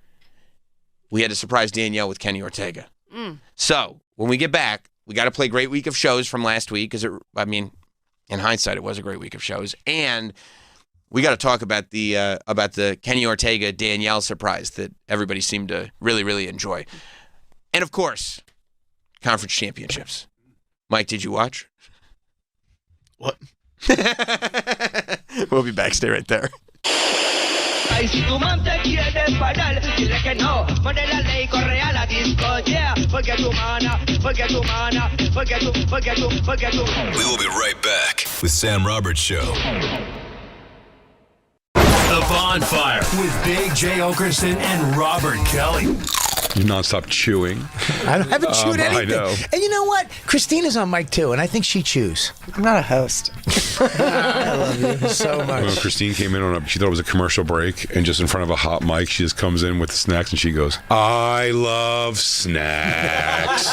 we had to surprise Danielle with Kenny Ortega. So when we get back, we got to play Great Week of Shows from last week because, in hindsight, it was a great week of shows. And we got to talk about the Kenny Ortega Danielle surprise that everybody seemed to really, really enjoy. And, of course, conference championships. Mike, did you watch? What? We'll be back. Stay right there. Y si tu man te quiere parar, dile que no, pone la ley, corre a la disco, yeah, porque tu mana. We will be right back with Sam Roberts Show. The Bonfire with Big J. Okerson and Robert Kelly. You're nonstop chewing. I haven't chewed anything. I know. And you know what? Christina's on mic too, and I think she chews. I'm not a host. I love you so much. When Christine came in she thought it was a commercial break, and just in front of a hot mic, she just comes in with the snacks, and she goes, "I love snacks."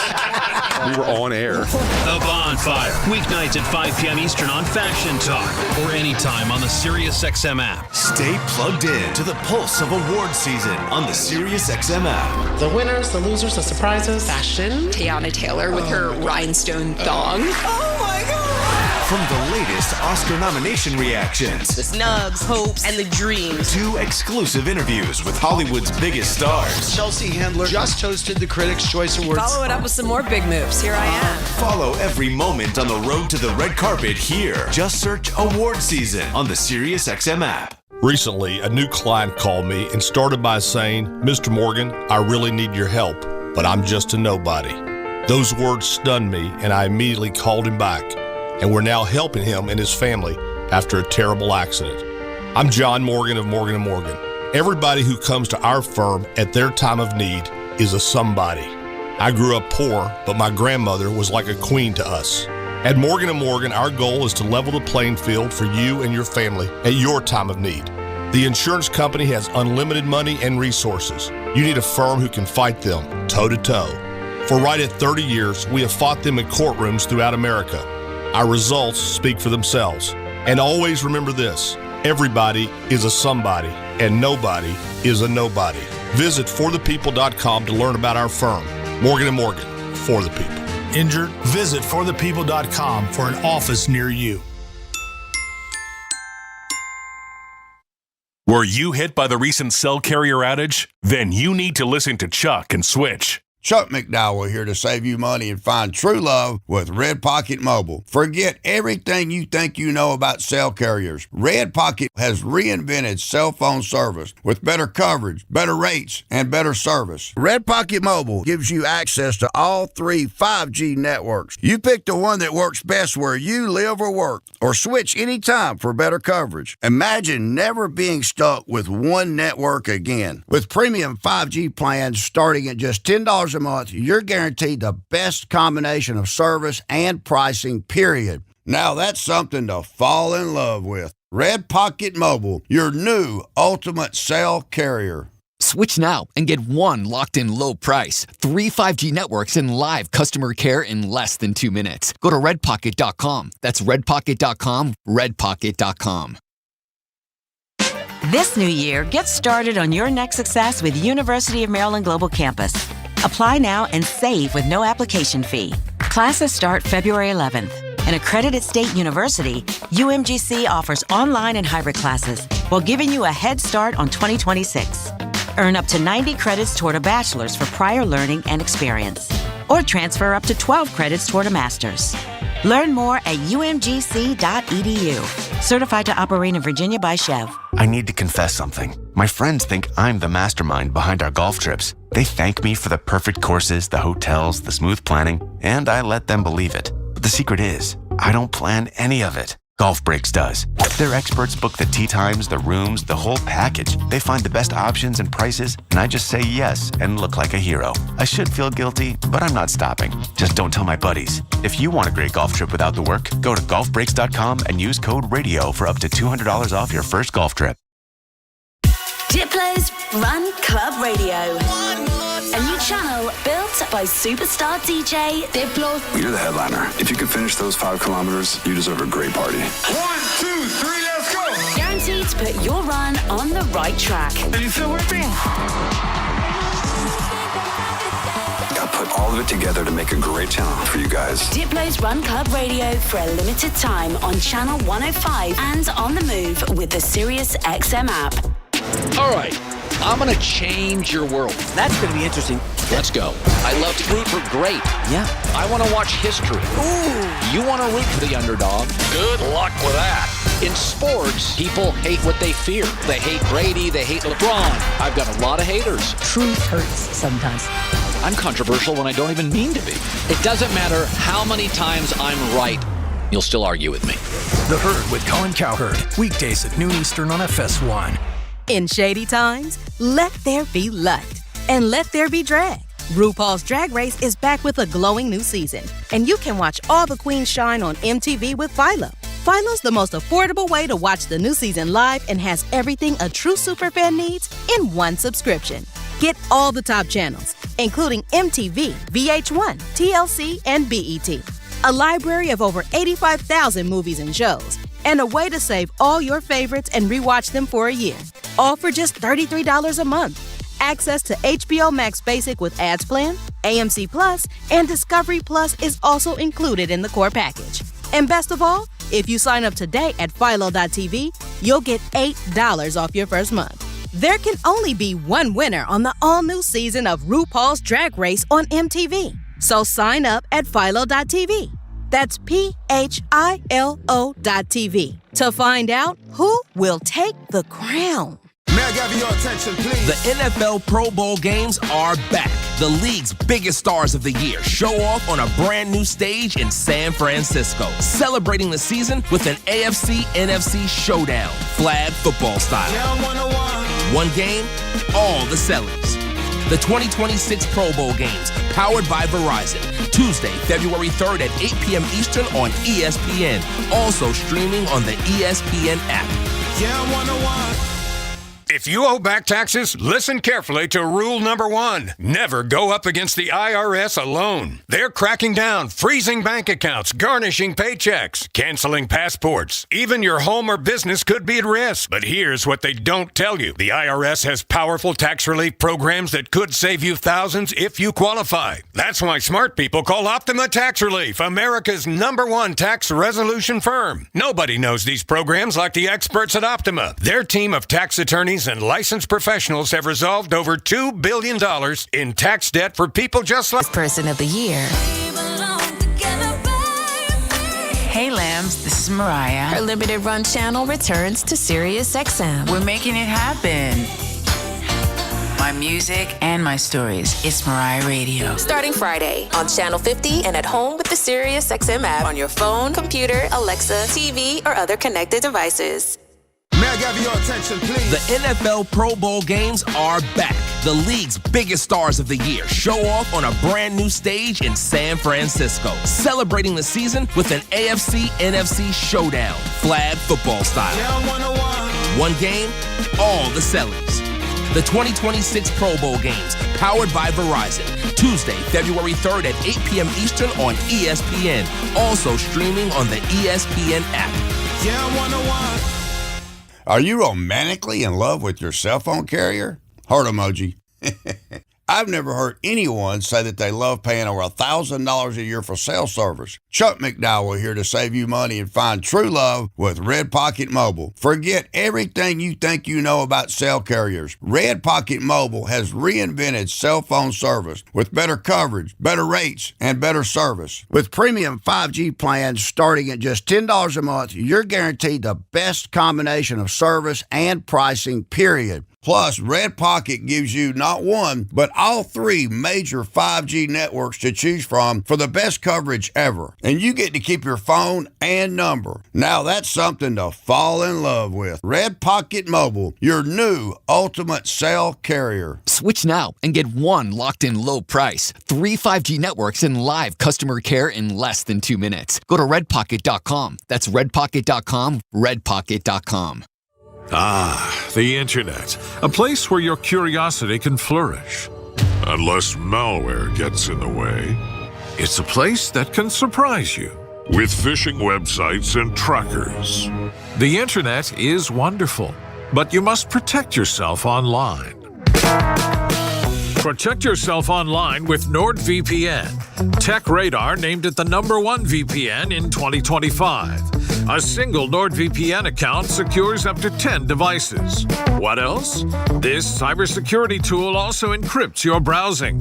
We were on air. The Bonfire, weeknights at 5 p.m. Eastern on Faction Talk, or anytime on the SiriusXM app. Stay plugged in to the pulse of award season on the SiriusXM app. The winners, the losers, the surprises. Fashion. Tiana Taylor with her rhinestone thong. Oh my God! From the latest Oscar nomination reactions, The snubs, hopes, and the dreams. to exclusive interviews with Hollywood's biggest stars. Chelsea Handler just hosted the Critics' Choice Awards. Follow it up with some more big moves. Here I am. Follow every moment on the road to the red carpet here. Just search award season on the SiriusXM app. Recently, a new client called me and started by saying, "Mr. Morgan, I really need your help, but I'm just a nobody." Those words stunned me, and I immediately called him back, and we're now helping him and his family after a terrible accident. I'm John Morgan of Morgan & Morgan. Everybody who comes to our firm at their time of need is a somebody. I grew up poor, but my grandmother was like a queen to us. At Morgan & Morgan, our goal is to level the playing field for you and your family at your time of need. The insurance company has unlimited money and resources. You need a firm who can fight them toe-to-toe. For right at 30 years, we have fought them in courtrooms throughout America. Our results speak for themselves. And always remember this, everybody is a somebody, and nobody is a nobody. Visit forthepeople.com to learn about our firm. Morgan & Morgan, for the people. Injured? Visit forthepeople.com for an office near you. Were you hit by the recent cell carrier outage? Then you need to listen to Chuck and Switch. Chuck McDowell here to save you money and find true love with Red Pocket Mobile. Forget everything you think you know about cell carriers. Red Pocket has reinvented cell phone service with better coverage, better rates, and better service. Red Pocket Mobile gives you access to all 3 5G networks. You pick the one that works best where you live or work, or switch anytime for better coverage. Imagine never being stuck with one network again. With premium 5G plans starting at just $10 a month, you're guaranteed the best combination of service and pricing, period. Now that's something to fall in love with. Red Pocket Mobile, your new ultimate cell carrier. Switch now and get one locked-in low price, 3 5G networks, and live customer care in less than 2 minutes. Go to redpocket.com. That's redpocket.com, redpocket.com. This new year, get started on your next success with University of Maryland Global Campus. Apply now and save with no application fee. Classes start February 11th. An accredited state university, UMGC offers online and hybrid classes while giving you a head start on 2026. Earn up to 90 credits toward a bachelor's for prior learning and experience, or transfer up to 12 credits toward a master's. Learn more at umgc.edu. Certified to operate in Virginia by Chev. I need to confess something. My friends think I'm the mastermind behind our golf trips. They thank me for the perfect courses, the hotels, the smooth planning, and I let them believe it. But the secret is, I don't plan any of it. Golf Breaks does. Their experts book the tee times, the rooms, the whole package. They find the best options and prices, and I just say yes and look like a hero. I should feel guilty, but I'm not stopping. Just don't tell my buddies. If you want a great golf trip without the work, go to golfbreaks.com and use code RADIO for up to $200 off your first golf trip. Diplo's Run Club Radio. A new channel built by superstar DJ Diplo. You're the headliner. If you can finish those 5 kilometers, you deserve a great party. 1, 2, 3, let's go! Guaranteed to put your run on the right track. Are you still with me? I put all of it together to make a great channel for you guys. Diplo's Run Club Radio for a limited time on Channel 105 and on the move with the SiriusXM app. All right, I'm going to change your world. That's going to be interesting. Let's go. I love to root for great. Yeah. I want to watch history. Ooh. You want to root for the underdog. Good luck with that. In sports, people hate what they fear. They hate Brady. They hate LeBron. I've got a lot of haters. Truth hurts sometimes. I'm controversial when I don't even mean to be. It doesn't matter how many times I'm right. You'll still argue with me. The Herd with Colin Cowherd. Weekdays at noon Eastern on FS1. In shady times, let there be light. and let there be drag. RuPaul's Drag Race is back with a glowing new season, and you can watch all the queens shine on MTV with Philo. Philo's the most affordable way to watch the new season live and has everything a true superfan needs in one subscription. Get all the top channels, including MTV, VH1, TLC, and BET. A library of over 85,000 movies and shows, and a way to save all your favorites and rewatch them for a year. All for just $33 a month. Access to HBO Max Basic with ads plan, AMC Plus, and Discovery Plus is also included in the core package. And best of all, if you sign up today at Philo.tv, you'll get $8 off your first month. There can only be one winner on the all-new season of RuPaul's Drag Race on MTV. So sign up at Philo.tv. That's PHILO.tv to find out who will take the crown. May I gather your attention, please? The NFL Pro Bowl games are back. The league's biggest stars of the year show off on a brand new stage in San Francisco, celebrating the season with an AFC-NFC showdown, flag football style. One game, all the sellies. The 2026 Pro Bowl games, powered by Verizon. Tuesday, February 3rd at 8 p.m. Eastern on ESPN. Also streaming on the ESPN app. If you owe back taxes, listen carefully to rule number 1. Never go up against the IRS alone. They're cracking down, freezing bank accounts, garnishing paychecks, canceling passports. Even your home or business could be at risk. But here's what they don't tell you. The IRS has powerful tax relief programs that could save you thousands if you qualify. That's why smart people call Optima Tax Relief, America's #1 tax resolution firm. Nobody knows these programs like the experts at Optima. Their team of tax attorneys and licensed professionals have resolved over $2 billion in tax debt for people just like Person of the Year. Hey lambs, this is Mariah. Her limited run channel returns to SiriusXM. We're making it happen. My music and my stories. It's Mariah Radio. Starting Friday on Channel 50 and at home with the SiriusXM app on your phone, computer, Alexa, TV, or other connected devices. May I gather your attention, please? The NFL Pro Bowl games are back. The league's biggest stars of the year show off on a brand new stage in San Francisco, celebrating the season with an AFC-NFC showdown, flag football style. One game, all the sellies. The 2026 Pro Bowl games, powered by Verizon. Tuesday, February 3rd at 8 p.m. Eastern on ESPN. Also streaming on the ESPN app. Are you romantically in love with your cell phone carrier? Heart emoji. I've never heard anyone say that they love paying over $1,000 a year for cell service. Chuck McDowell here to save you money and find true love with Red Pocket Mobile. Forget everything you think you know about cell carriers. Red Pocket Mobile has reinvented cell phone service with better coverage, better rates, and better service. With premium 5G plans starting at just $10 a month, you're guaranteed the best combination of service and pricing, period. Plus, Red Pocket gives you not one, but all 3 major 5G networks to choose from for the best coverage ever. And you get to keep your phone and number. Now that's something to fall in love with. Red Pocket Mobile, your new ultimate cell carrier. Switch now and get one locked-in low price. 3 5G networks and live customer care in less than 2 minutes. Go to redpocket.com. That's redpocket.com, redpocket.com. Ah, the internet. A place where your curiosity can flourish. Unless malware gets in the way. It's a place that can surprise you with phishing websites and trackers. The internet is wonderful, but you must protect yourself online. Protect yourself online with NordVPN. TechRadar named it the #1 VPN in 2025. A single NordVPN account secures up to 10 devices. What else? This cybersecurity tool also encrypts your browsing.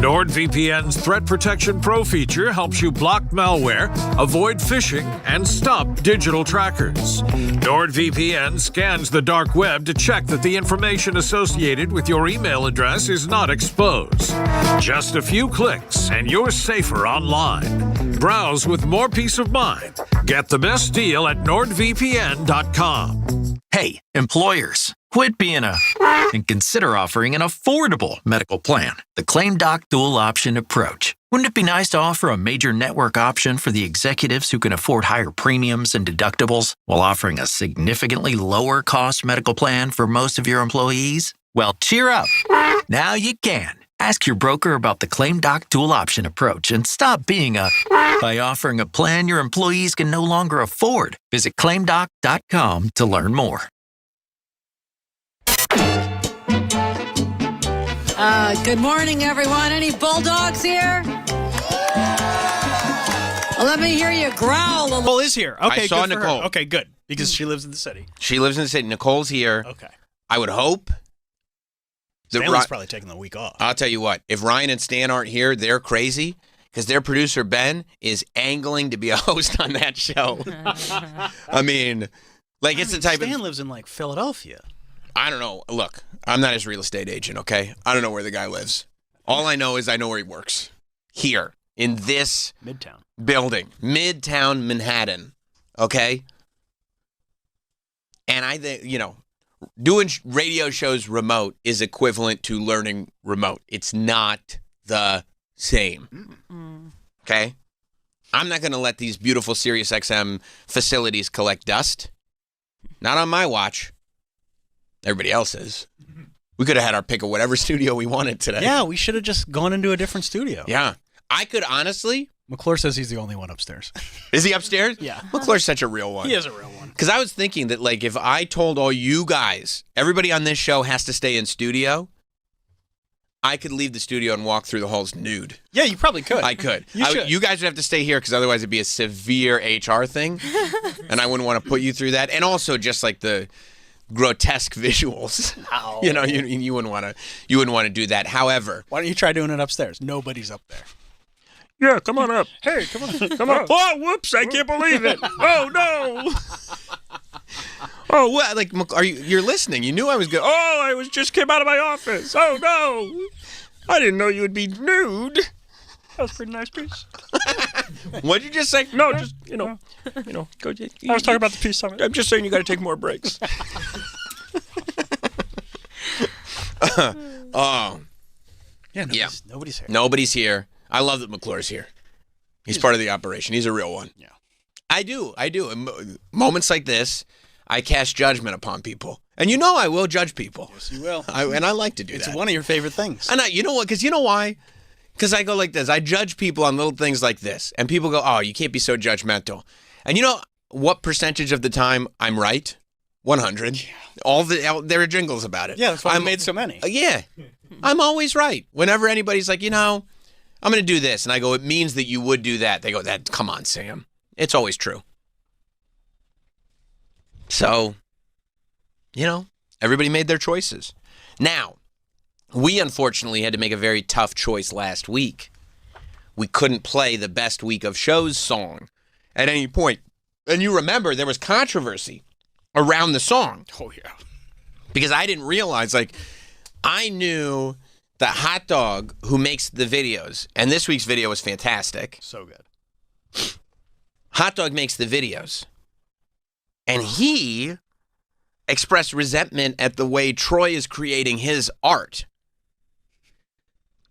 NordVPN's Threat Protection Pro feature helps you block malware, avoid phishing, and stop digital trackers. NordVPN scans the dark web to check that the information associated with your email address is not exposed. Just a few clicks and you're safer online. Browse with more peace of mind. Get the best deal at NordVPN.com. Hey, employers, quit being and consider offering an affordable medical plan. The Claim Doc Dual Option Approach. Wouldn't it be nice to offer a major network option for the executives who can afford higher premiums and deductibles while offering a significantly lower cost medical plan for most of your employees? Well, cheer up. Now you can. Ask your broker about the Claim Doc Dual Option Approach and stop being by offering a plan your employees can no longer afford. Visit claimdoc.com to learn more. Good morning, everyone. Any Bulldogs here? Let me hear you growl. Nicole is here. Okay, I saw good for Nicole. her. Okay, good. Because she lives in the city. She lives in the city. Nicole's here. Okay. I would hope. Stanley's probably taking the week off. I'll tell you what. If Ryan and Stan aren't here, they're crazy because their producer, Ben, is angling to be a host on that show. I mean, it's the type Stan lives in, Philadelphia. I don't know. Look, I'm not his real estate agent, okay? I don't know where the guy lives. All I know is I know where he works. Here, in this Midtown building. Midtown Manhattan, okay? And I think, doing radio shows remote is equivalent to learning remote. It's not the same. Okay? I'm not going to let these beautiful SiriusXM facilities collect dust. Not on my watch. Everybody else is. We could have had our pick of whatever studio we wanted today. Yeah, we should have just gone into a different studio. Yeah. I could honestly... McClure says he's the only one upstairs. Is he upstairs? Yeah. McClure's such a real one. He is a real one. Because I was thinking that, if I told all you guys, everybody on this show has to stay in studio, I could leave the studio and walk through the halls nude. Yeah, you probably could. I could. You you guys would have to stay here because otherwise it'd be a severe HR thing, and I wouldn't want to put you through that. And also just the grotesque visuals. Ow. You wouldn't want to do that. However, why don't you try doing it upstairs? Nobody's up there. Yeah, come on up. Hey, come on. Come on. Oh, whoops, I can't believe it. Oh, no. Oh, what? You're listening. You knew I was good. Oh, I just came out of my office. Oh, no. I didn't know you would be nude. That was a pretty nice piece. What'd you just say? No, just, go. I was talking about the piece on it. I'm just saying you got to take more breaks. Yeah, nobody's here. Nobody's here. I love that McClure's here. He's part of the operation. He's a real one. Yeah. I do. And moments like this, I cast judgment upon people. And I will judge people. Yes, you will. And I like to do that. It's one of your favorite things. And you know what? Because you know why? Because I go like this. I judge people on little things like this. And people go, oh, you can't be so judgmental. And you know what percentage of the time I'm right? 100. Yeah. There are jingles about it. Yeah, that's why I made so many. Yeah. I'm always right. Whenever anybody's like, I'm going to do this. And I go, it means that you would do that. They go, come on, Sam. It's always true. So, everybody made their choices. Now, we unfortunately had to make a very tough choice last week. We couldn't play the best week of shows song at any point. And you remember there was controversy around the song. Oh, yeah. Because I didn't realize, I knew the Hot Dog who makes the videos, and this week's video was fantastic. So good. Hot Dog makes the videos. And he expressed resentment at the way Troy is creating his art,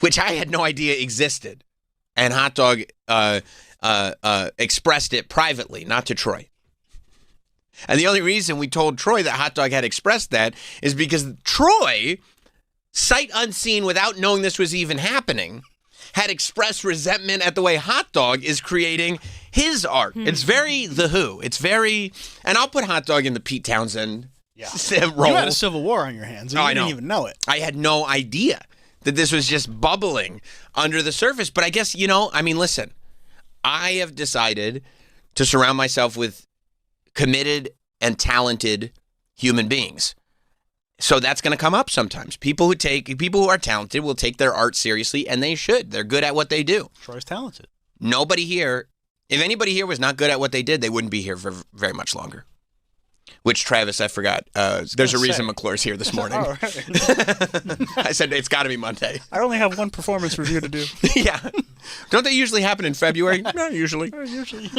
which I had no idea existed. And Hot Dog expressed it privately, not to Troy. And the only reason we told Troy that Hot Dog had expressed that is because Troy, sight unseen without knowing this was even happening, had expressed resentment at the way Hot Dog is creating his art. It's very The Who. It's very, and I'll put Hot Dog in the Pete Townsend role. You had a civil war on your hands, and you didn't even know it. I had no idea that this was just bubbling under the surface. But I guess, listen, I have decided to surround myself with committed and talented human beings. So that's going to come up sometimes. People who are talented will take their art seriously, and they should. They're good at what they do. Troy's talented. Nobody here, if anybody here was not good at what they did, they wouldn't be here for very much longer. Which, Travis, I forgot. There's a reason McClure's here this morning. Oh, right. I said it's got to be Monday. I only have one performance review to do. Yeah. Don't they usually happen in February? Not usually. Usually.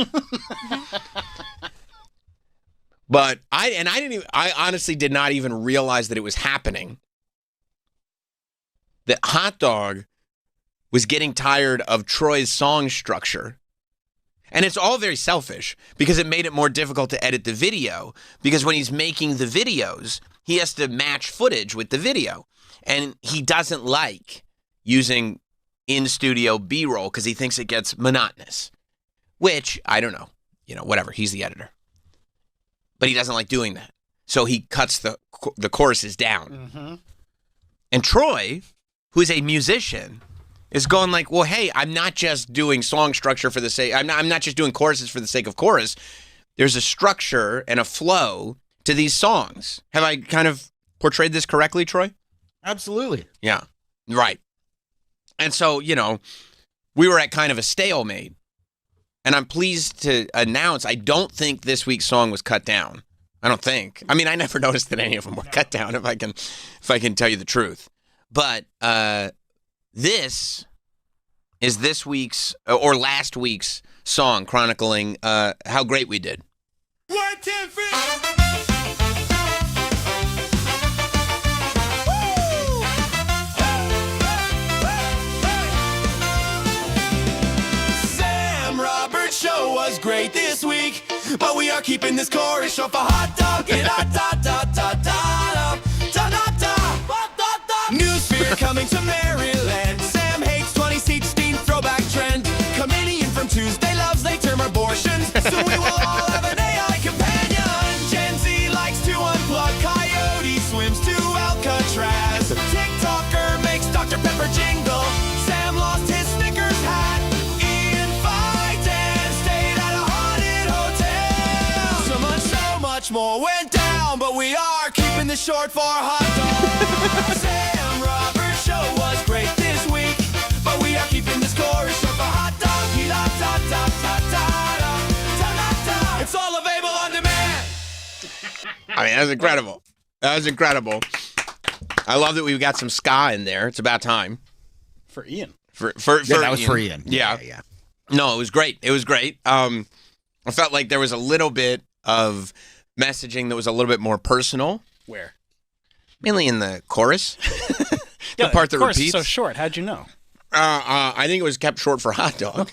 But I honestly did not even realize that it was happening. That Hot Dog was getting tired of Troy's song structure. And it's all very selfish because it made it more difficult to edit the video, because when he's making the videos, he has to match footage with the video. And he doesn't like using in-studio B-roll because he thinks it gets monotonous, which, I don't know, whatever, he's the editor. But he doesn't like doing that. So he cuts the choruses down. Mm-hmm. And Troy, who is a musician, is going like, well, hey, I'm not just doing song structure for the sake, I'm not just doing choruses for the sake of chorus. There's a structure and a flow to these songs. Have I kind of portrayed this correctly, Troy? Absolutely. Yeah, right. And so, we were at kind of a stalemate. And I'm pleased to announce I don't think this week's song was cut down. I don't think. I mean, I never noticed that any of them were cut down, if I can tell you the truth. But this is this week's or last week's song chronicling how great we did. 1, 2, 3. Sam Roberts show was great this week, but we are keeping this chorus short for Hot Dog. Newsphere coming to Maryland. Sam hates 2016 throwback trend. Comedian from Tuesday loves late term abortions. So we will all have an AI companion. Gen Z likes to unplug. Coyote swims to Alcatraz. TikToker makes Dr. Pepper jingle. Sam lost his Snickers hat. Ian fights and stayed at a haunted hotel. So much more went down, but we are keeping this short for Hot Dog. Sam Roberts show was great this week, but we are keeping this chorus short for Hot Dog. It's all available on demand. I mean, that was incredible. That was incredible. I love that we got some ska in there. It's about time. For Ian. For that Ian. was for Ian. Yeah. No, it was great. It was great. I felt like there was a little bit of messaging that was a little bit more personal. Where? Mainly in the chorus. The part that repeats. So short. How'd you know? I think it was kept short for Hot Dog.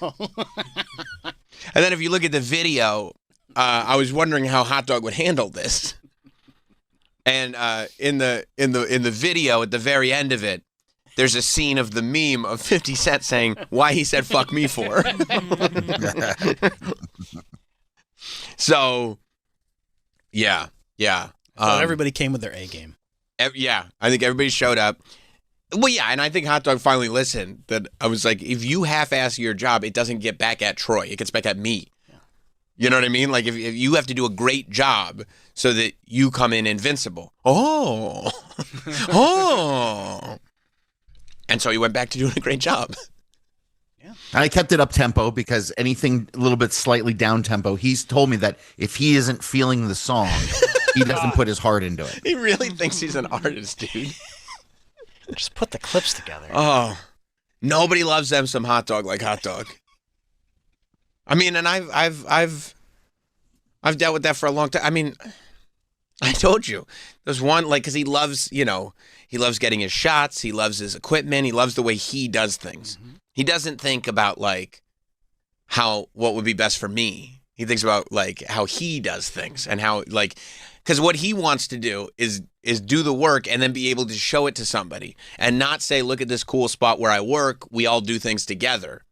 And then if you look at the video, I was wondering how Hot Dog would handle this. And in the video, at the very end of it, there's a scene of the meme of 50 Cent saying, "Why he said fuck me for." So, yeah. So everybody came with their A game. Yeah, I think everybody showed up. Well, yeah, and I think Hot Dog finally listened. That I was like, if you half-ass your job, it doesn't get back at Troy. It gets back at me. Yeah. You know what I mean? Like, if you have to do a great job so that you come in invincible. Oh. And so he went back to doing a great job. Yeah. I kept it up tempo because anything a little bit slightly down tempo, he's told me that if he isn't feeling the song, he doesn't put his heart into it. He really thinks he's an artist, dude. Just put the clips together. Oh, nobody loves them some Hot Dog like Hot Dog. I mean, and I've dealt with that for a long time. I mean, I told you there's one because he loves he loves getting his shots. He loves his equipment. He loves the way he does things. Mm-hmm. He doesn't think about what would be best for me. He thinks about how he does things and how because what he wants to do is do the work and then be able to show it to somebody and not say, look at this cool spot where I work. We all do things together.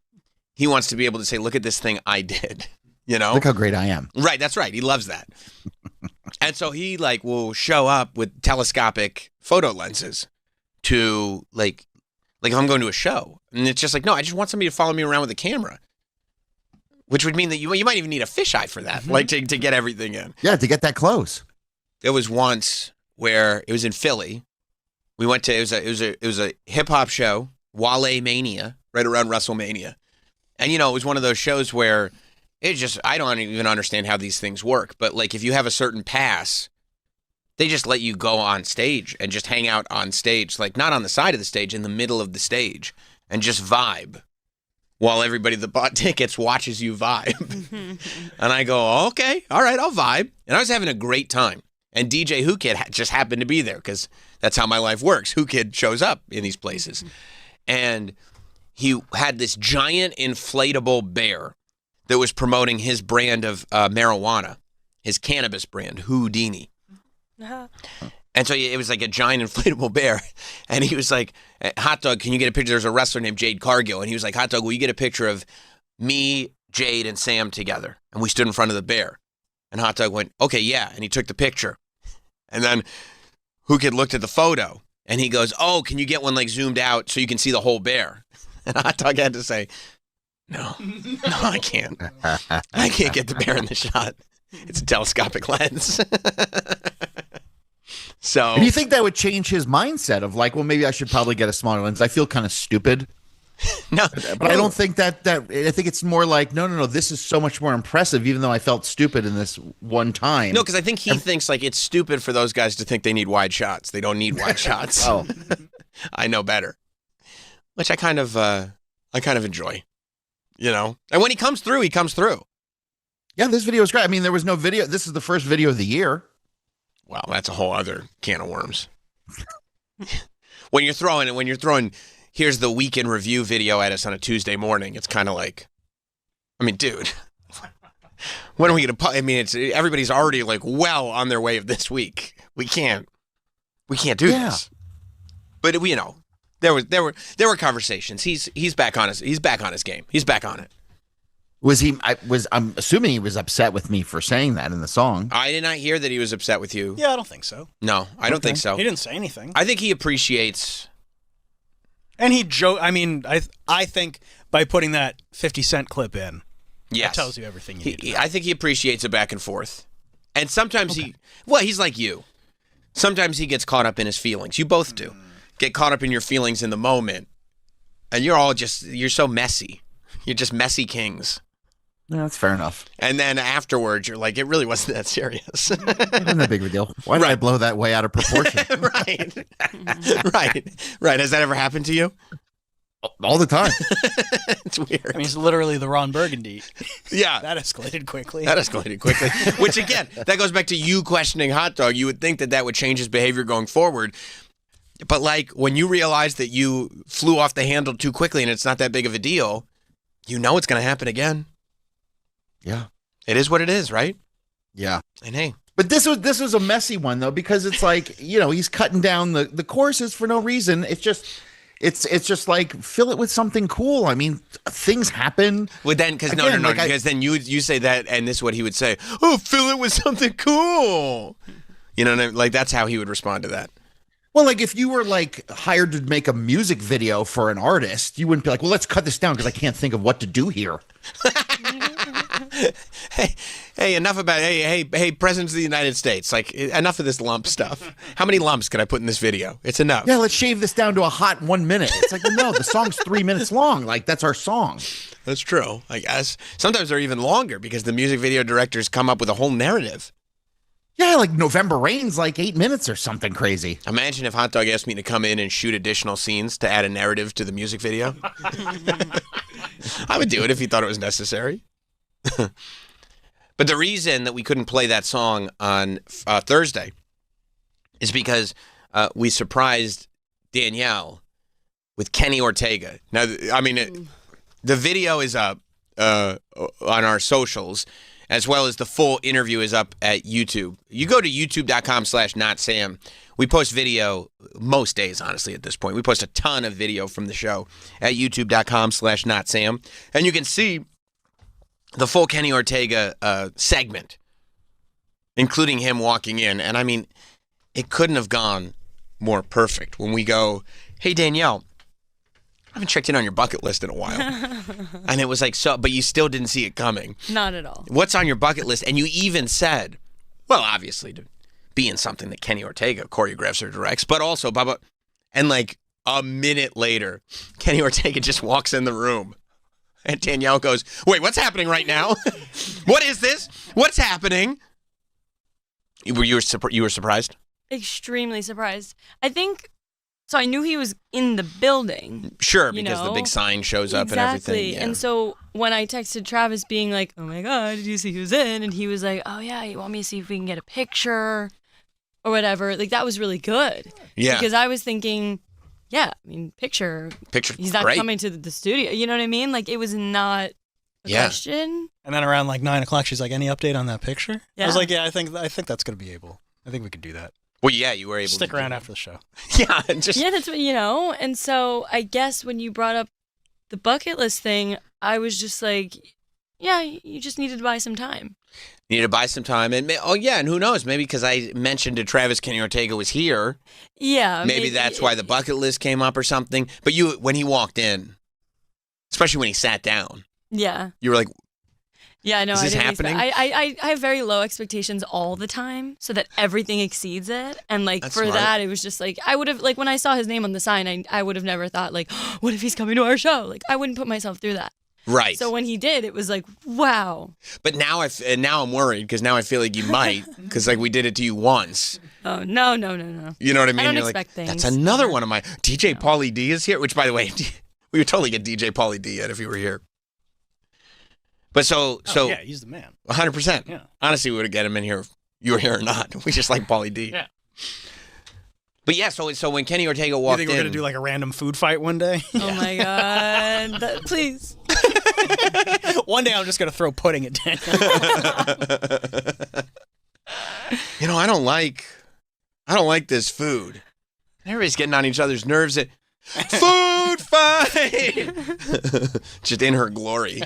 He wants to be able to say, look at this thing I did, Look how great I am. Right. That's right. He loves that. And so he will show up with telescopic photo lenses to if I'm going to a show and it's just no, I just want somebody to follow me around with a camera. Which would mean that you might even need a fisheye for that, to get everything in. Yeah, to get that close. There was once where it was in Philly. We went to it was a hip hop show, Wale Mania, right around WrestleMania, and it was one of those shows where I don't even understand how these things work, but if you have a certain pass, they just let you go on stage and just hang out on stage, not on the side of the stage, in the middle of the stage, and just vibe. while everybody that bought tickets watches you vibe. And I go, okay, all right, I'll vibe. And I was having a great time. And DJ Who Kid just happened to be there because that's how my life works. Who Kid shows up in these places. And he had this giant inflatable bear that was promoting his brand of marijuana, his cannabis brand, Houdini. And so it was like a giant inflatable bear. And he was like, Hot Dog, can you get a picture? There's a wrestler named Jade Cargill. And he was like, Hot Dog, will you get a picture of me, Jade, and Sam together? And we stood in front of the bear. And Hot Dog went, okay, yeah. And he took the picture. And then Who Kid looked at the photo. And he goes, oh, can you get one like zoomed out so you can see the whole bear? And Hot Dog had to say, no, I can't. I can't get the bear in the shot. It's a telescopic lens. So, do you think that would change his mindset of like, well, maybe I should probably get a smaller lens? I feel kind of stupid. No, but I don't think that I think it's more like, no, this is so much more impressive, even though I felt stupid in this one time. No, because I think he thinks like it's stupid for those guys to think they need wide shots. They don't need wide shots. Oh, I know better. Which I kind of enjoy, you know. And when he comes through, he comes through. Yeah, this video is great. I mean, there was no video. This is the first video of the year. Well, that's a whole other can of worms. When you're throwing, here's the weekend review video at us on a Tuesday morning. It's kind of like, I mean, dude, when are we going to? I mean, everybody's already like well on their way of this week. We can't do this. But you know, there were conversations. He's back on his game. He's back on it. I'm assuming he was upset with me for saying that in the song. I did not hear that he was upset with you. Yeah, I don't think so. No, I don't think so. He didn't say anything. I think he appreciates. And he I mean, I think by putting that 50 Cent clip in, yes, that tells you everything you need to know. I think he appreciates it back and forth. And sometimes he's like you. Sometimes he gets caught up in his feelings. You both do. Get caught up in your feelings in the moment. And you're so messy. You're just messy kings. Yeah, that's fair enough. And then afterwards, you're like, it really wasn't that serious. Not that big of a deal. Why did I blow that way out of proportion? Right. Has that ever happened to you? All the time. It's weird. I mean, it's literally the Ron Burgundy. Yeah. That escalated quickly. Which, again, that goes back to you questioning Hot Dog. You would think that would change his behavior going forward. But, like, when you realize that you flew off the handle too quickly and it's not that big of a deal, you know it's going to happen again. Yeah. It is what it is, right? Yeah. And hey. But this was a messy one, though, because it's like, you know, he's cutting down the choruses for no reason. It's just like, fill it with something cool. I mean, things happen. Well, then, because because then you say that, and this is what he would say, oh, fill it with something cool. You know what I mean? Like, that's how he would respond to that. Well, like, if you were, like, hired to make a music video for an artist, you wouldn't be like, well, let's cut this down because I can't think of what to do here. Hey, enough about, hey, President of the United States. Like, enough of this lump stuff. How many lumps can I put in this video? It's enough. Yeah, let's shave this down to a hot 1 minute. It's like, no, the song's 3 minutes long. Like, that's our song. That's true, I guess. Sometimes they're even longer because the music video directors come up with a whole narrative. Yeah, like November Rain's like 8 minutes or something crazy. Imagine if Hot Dog asked me to come in and shoot additional scenes to add a narrative to the music video. I would do it if he thought it was necessary. But the reason that we couldn't play that song on Thursday is because we surprised Danielle with Kenny Ortega. Now, I mean, the video is up on our socials, as well as the full interview is up at YouTube. You go to youtube.com/notsam. We post video most days, honestly, at this point. We post a ton of video from the show at youtube.com/notsam. And you can see the full Kenny Ortega segment, including him walking in. And I mean, it couldn't have gone more perfect when we go, hey, Danielle, I haven't checked in on your bucket list in a while. And it was like, so, but you still didn't see it coming. Not at all. What's on your bucket list? And you even said, well, obviously to be in something that Kenny Ortega choreographs or directs, but also, Bubba, and like a minute later, Kenny Ortega just walks in the room. And Danielle goes, wait, what's happening right now? What is this? What's happening? You were surprised? Extremely surprised. I think So I knew he was in the building. Sure, because the big sign shows up and everything. Yeah. And so when I texted Travis being like, oh my God, did you see who's in? And he was like, oh yeah, you want me to see if we can get a picture or whatever? Like, that was really good. Yeah. Because I was thinking, yeah, I mean, picture. He's not great. coming to the studio. You know what I mean? Like, it was not a question. And then around like 9 o'clock, she's like, any update on that picture? Yeah. I was like, yeah, I think that's going to be able. I think we could do that. Well, yeah, you were able Stick to around after the show. Yeah, Yeah, that's what, and so I guess when you brought up the bucket list thing, I was just like, yeah, you just needed to buy some time. You need to buy some time. And and who knows? Maybe because I mentioned to Travis Kenny Ortega was here. Yeah. Maybe that's why the bucket list came up or something. But when he walked in, especially when he sat down, yeah, you were like, yeah, no, is this happening? I have very low expectations all the time, so that everything exceeds it. And like That's for smart. that, it was just like I would have when I saw his name on the sign, I would have never thought like, what if he's coming to our show? Like I wouldn't put myself through that. Right. So when he did, it was like, wow. But now I'm worried because now I feel like you might because like we did it to you once. Oh no. You know what I mean? I don't You're expect like, things. That's another one of my DJ Pauly D is here. Which by the way, we would totally get DJ Pauly D in if he were here. But so yeah, he's the man. 100%. Yeah. Honestly, we would have get him in here if you were here or not. We just like Pauly D. Yeah. But yeah, so when Kenny Ortega You walked think we're in, going to do like a random food fight one day? Oh my God. Please. One day I'm just going to throw pudding at Daniel. I don't like this food. Everybody's getting on each other's nerves. Food fight! Just in her glory.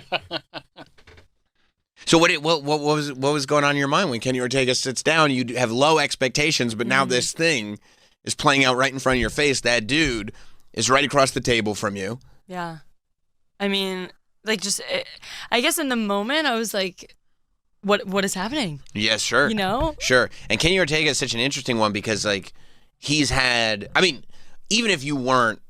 So what was going on in your mind when Kenny Ortega sits down? You have low expectations, but now this thing is playing out right in front of your face. That dude is right across the table from you. Yeah. I mean, like I guess in the moment I was like, what is happening? Yes, sure. Sure. And Kenny Ortega is such an interesting one because like he's had, I mean, even if he wasn't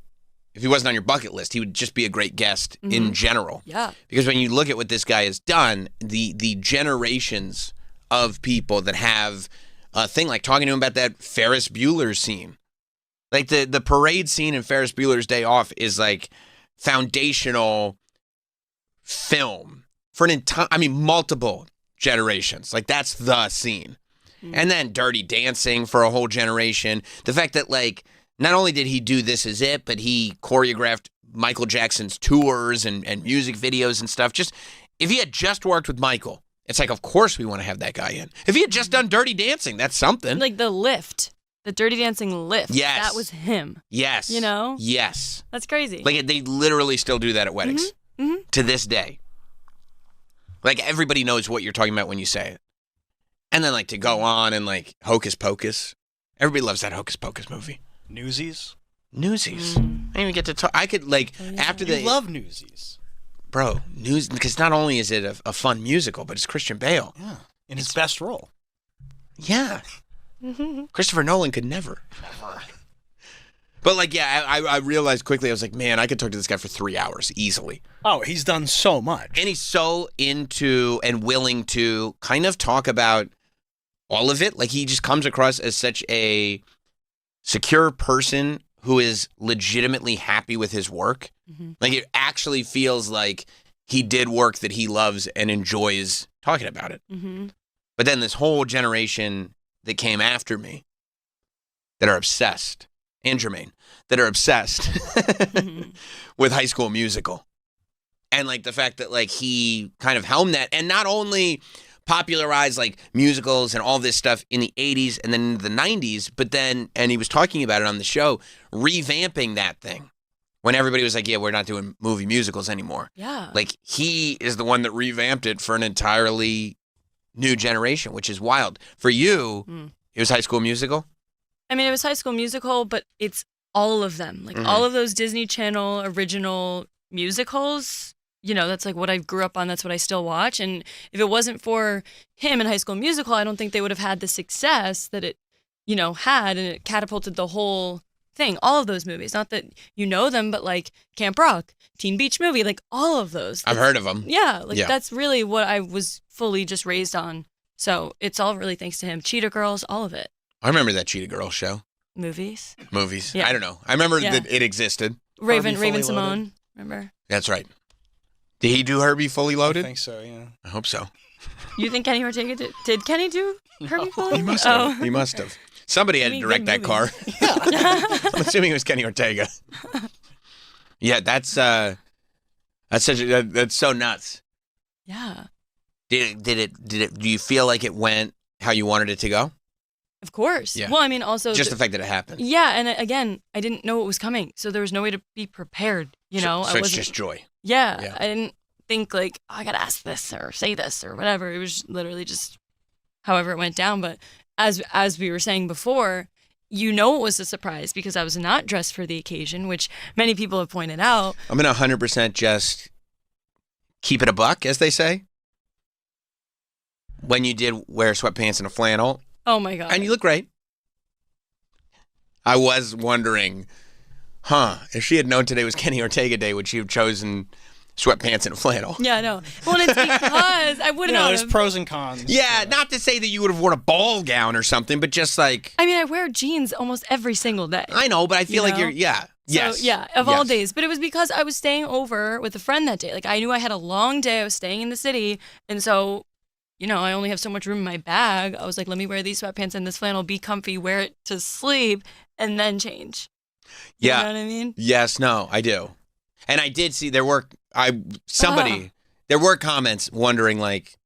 on your bucket list, he would just be a great guest in general. Yeah. Because when you look at what this guy has done, the generations of people that have a thing, like talking to him about that Ferris Bueller scene. Like the parade scene in Ferris Bueller's Day Off is like foundational film for multiple generations. Like that's the scene. And then Dirty Dancing for a whole generation. The fact that like, not only did he do This Is It, but he choreographed Michael Jackson's tours and music videos and stuff. Just if he had just worked with Michael, it's like, of course we want to have that guy in. If he had just done Dirty Dancing, that's something. Like the lift, the Dirty Dancing lift. Yes. That was him. Yes. Yes. That's crazy. Like they literally still do that at weddings to this day. Like everybody knows what you're talking about when you say it. And then like to go on and like Hocus Pocus. Everybody loves that Hocus Pocus movie. Newsies. I didn't even get to talk. I could like after the. You love Newsies. Bro, because not only is it a fun musical, but it's Christian Bale. Yeah. In his best role. Yeah. Christopher Nolan could never. But like, yeah, I realized quickly, I was like, man, I could talk to this guy for 3 hours easily. Oh, he's done so much. And he's so into and willing to kind of talk about all of it. Like he just comes across as such a secure person who is legitimately happy with his work. Like it actually feels like he did work that he loves and enjoys talking about it. But then this whole generation that came after me that are obsessed, and Jermaine, that are obsessed with High School Musical. And like the fact that like he kind of helmed that and not only popularized like musicals and all this stuff in the 80s and then the 90s, but then, and he was talking about it on the show, revamping that thing when everybody was like, yeah, we're not doing movie musicals anymore. Yeah. Like he is the one that revamped it for an entirely new generation, which is wild. For you, it was High School Musical? I mean, it was High School Musical, but it's all of them. Like all of those Disney Channel original musicals. That's like what I grew up on. That's what I still watch. And if it wasn't for him in High School Musical, I don't think they would have had the success that it, had, and it catapulted the whole thing. All of those movies. Not that you know them, but like Camp Rock, Teen Beach Movie, like all of those. I've heard of them. Yeah. That's really what I was fully just raised on. So it's all really thanks to him. Cheetah Girls, all of it. I remember that Cheetah Girls show. Movies. I don't know. I remember Yeah. that it existed. Raven Fully Simone. Remember? That's right. Did he do Herbie Fully Loaded? I think so, yeah. I hope so. You think Kenny Ortega did Kenny do Herbie Fully? He must have. Oh. He must have. Somebody had to Any direct good that car. I'm assuming it was Kenny Ortega. Yeah, that's so nuts. Yeah. Did it? Do you feel like it went how you wanted it to go? Of course. Yeah. Well, I mean, also Just the fact that it happened. Yeah, and again, I didn't know it was coming, so there was no way to be prepared. You know, So I it's wasn't. just joy. Yeah, I didn't think like, oh, I gotta ask this or say this or whatever. It was literally just however it went down. But as we were saying before, you know, it was a surprise because I was not dressed for the occasion, which many people have pointed out. I'm gonna 100% just keep it a buck, as they say. When you did wear sweatpants and a flannel, Oh my god! and you look great. I was wondering, if she had known today was Kenny Ortega Day, would she have chosen sweatpants and a flannel? Yeah, no. Well, and it's because I would not there's have. pros and cons. Yeah, not to say that you would have worn a ball gown or something, but just like, I mean, I wear jeans almost every single day. I know, but I feel like know? you're, yes. So, yeah, of all Yes. days. But it was because I was staying over with a friend that day. Like, I knew I had a long day. I was staying in the city. And so, you know, I only have so much room in my bag. I was like, let me wear these sweatpants and this flannel, be comfy, wear it to sleep, and then change. You Yeah. know what I mean? Yes, no, I do. And I did see there were comments wondering, like,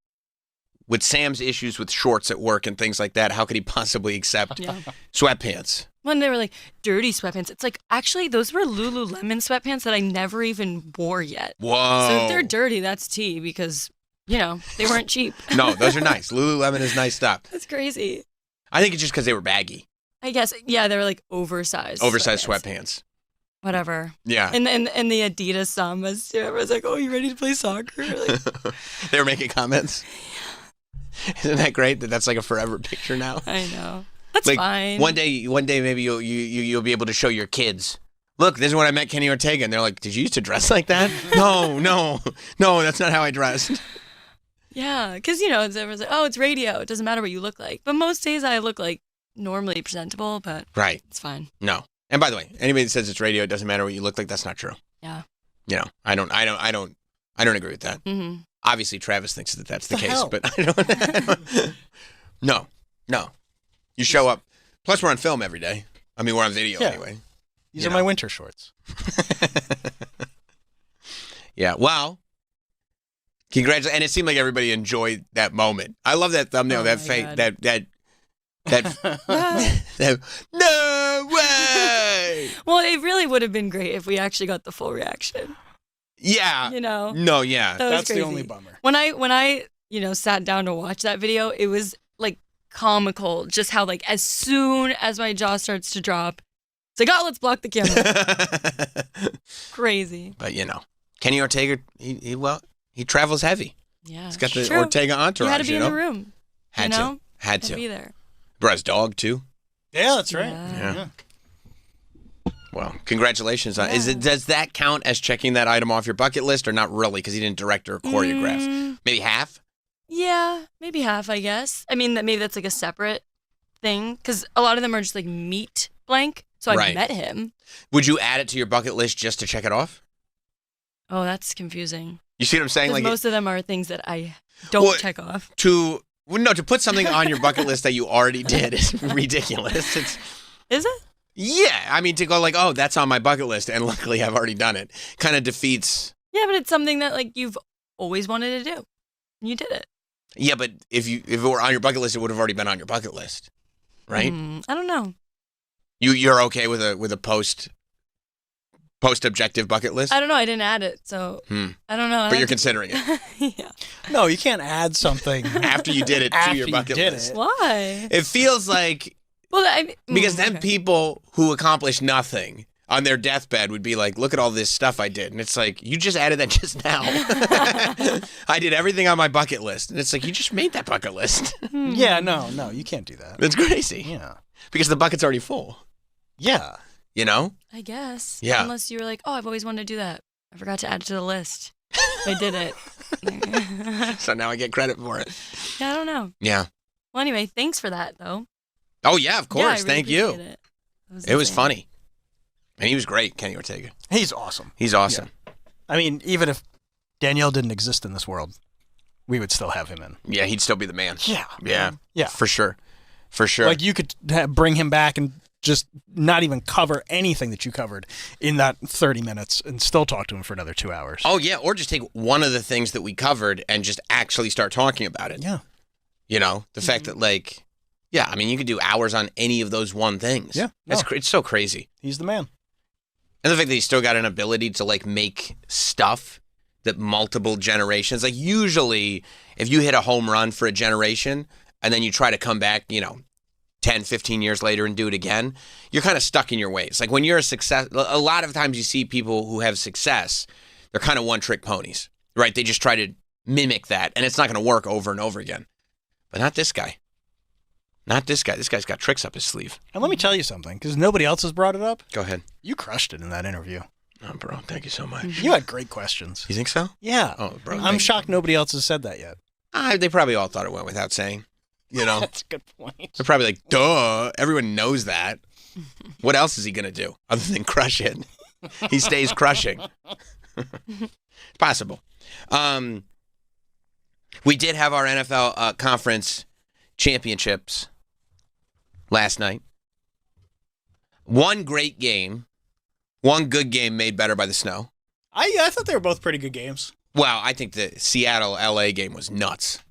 with Sam's issues with shorts at work and things like that, how could he possibly accept sweatpants? When they were like dirty sweatpants, it's like, actually, those were Lululemon sweatpants that I never even wore yet. Whoa. So if they're dirty, that's tea because, you know, they weren't cheap. No, those are nice. Lululemon is nice stuff. That's crazy. I think it's just because they were baggy. I guess, yeah, they were like oversized. Sweatpants. Whatever. Yeah. And the Adidas Sambas too. Everyone's like, "Oh, you ready to play soccer?" Like, They were making comments. Isn't that great that that's like a forever picture now? I know. That's like, fine. One day maybe you'll be able to show your kids. Look, this is when I met Kenny Ortega, and they're like, "Did you used to dress like that?" No, that's not how I dressed. Yeah, because you know, everyone's like, "Oh, it's radio. It doesn't matter what you look like." But most days I look like normally presentable, but Right. it's fine. No. And by the way, anybody that says it's radio, it doesn't matter what you look like, that's not true. Yeah. You know, I don't agree with that. Mm-hmm. Obviously, Travis thinks that that's the case, hell? but I don't. No. You show up. Plus, we're on film every day. I mean, we're on video Yeah. anyway. These are my winter shorts. Yeah. Well, congratulations. And it seemed like everybody enjoyed that moment. I love that thumbnail. Oh that my fake. God. That. No way. Well, it really would have been great if we actually got the full reaction. Yeah. You know. No. Yeah. That was That's the crazy. only bummer. When I sat down to watch that video, it was like comical. Just how like as soon as my jaw starts to drop, it's like, oh, let's block the camera. Crazy. But Kenny Ortega, he travels heavy. Yeah. He's got the True. Ortega entourage. You had to be in the room. Had you to. know? Had to. be there. Brought his dog too. Yeah, that's right. Yeah. Well, congratulations on. Does that count as checking that item off your bucket list, or not really? Because he didn't direct or choreograph. Maybe half. Yeah, maybe half, I guess. I mean, maybe that's like a separate thing because a lot of them are just like meet blank. So I Right. met him. Would you add it to your bucket list just to check it off? Oh, that's confusing. You see what I'm saying? 'Cause Like most of them are things that I don't Well, check off. to put something on your bucket list that you already did is ridiculous. Is it? Yeah, I mean to go like, oh, that's on my bucket list, and luckily I've already done it. Kind of defeats. Yeah, but it's something that like you've always wanted to do. And you did it. Yeah, but if it were on your bucket list, it would have already been on your bucket list, right? I don't know. You're okay with a post objective bucket list? I don't know. I didn't add it, so I don't know. But you're considering it Yeah. No, you can't add something after you did it to after your you bucket did list. it. Why? It feels like Well, because then people who accomplish nothing on their deathbed would be like, look at all this stuff I did. And it's like, you just added that just now. I did everything on my bucket list. And it's like, you just made that bucket list. Yeah, no, you can't do that. That's crazy. Yeah. Because the bucket's already full. Yeah. You know? I guess. Yeah. Unless you were like, oh, I've always wanted to do that. I forgot to add it to the list. I did it. So now I get credit for it. Yeah, I don't know. Yeah. Well, anyway, thanks for that, though. Oh, yeah, of Yeah, I course. really Thank you. appreciate it. It was funny. And he was great, Kenny Ortega. He's awesome. He's awesome. Yeah. I mean, even if Danielle didn't exist in this world, we would still have him in. Yeah, he'd still be the man. Yeah. Yeah. Yeah. For sure. For sure. Like, you could bring him back and just not even cover anything that you covered in that 30 minutes and still talk to him for another 2 hours. Oh, yeah. Or just take one of the things that we covered and just actually start talking about it. Yeah. You know, the fact that, like, yeah, I mean, you could do hours on any of those one things. Yeah. It's so crazy. He's the man. And the fact that he's still got an ability to, like, make stuff that multiple generations, like, usually if you hit a home run for a generation and then you try to come back, 10, 15 years later and do it again, you're kind of stuck in your ways. Like, when you're a success, a lot of times you see people who have success, they're kind of one-trick ponies, right? They just try to mimic that, and it's not going to work over and over again. But not this guy. Not this guy. This guy's got tricks up his sleeve. And let me tell you something, because nobody else has brought it up. Go ahead. You crushed it in that interview. Oh, bro, thank you so much. You had great questions. You think so? Yeah. Oh, bro. I'm shocked nobody else has said that yet. They probably all thought it went without saying. That's a good point. They're probably like, duh, everyone knows that. What else is he going to do other than crush it? He stays crushing. Possible. We did have our NFL conference championships last night. One great game. One good game made better by the snow. I thought they were both pretty good games. Well, I think the Seattle-LA game was nuts.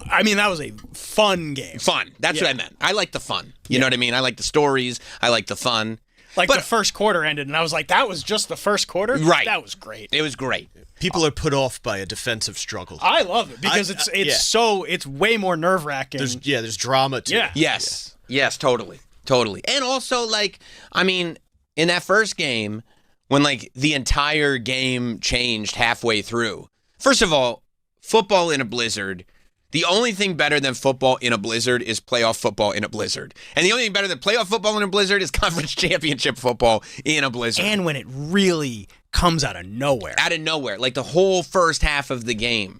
I mean, that was a fun game. Fun. That's what I meant. I like the fun. You know what I mean? I like the stories. I like the fun. Like, the first quarter ended, and I was like, that was just the first quarter? Right. That was great. It was great. People are put off by a defensive struggle. I love it because it's way more nerve-wracking. There's drama to it. Yes. Yes, totally. Totally. And also, like, I mean, in that first game, when, like, the entire game changed halfway through. First of all, football in a blizzard, the only thing better than football in a blizzard is playoff football in a blizzard. And the only thing better than playoff football in a blizzard is conference championship football in a blizzard. And when it really comes out of nowhere. Out of nowhere. Like, the whole first half of the game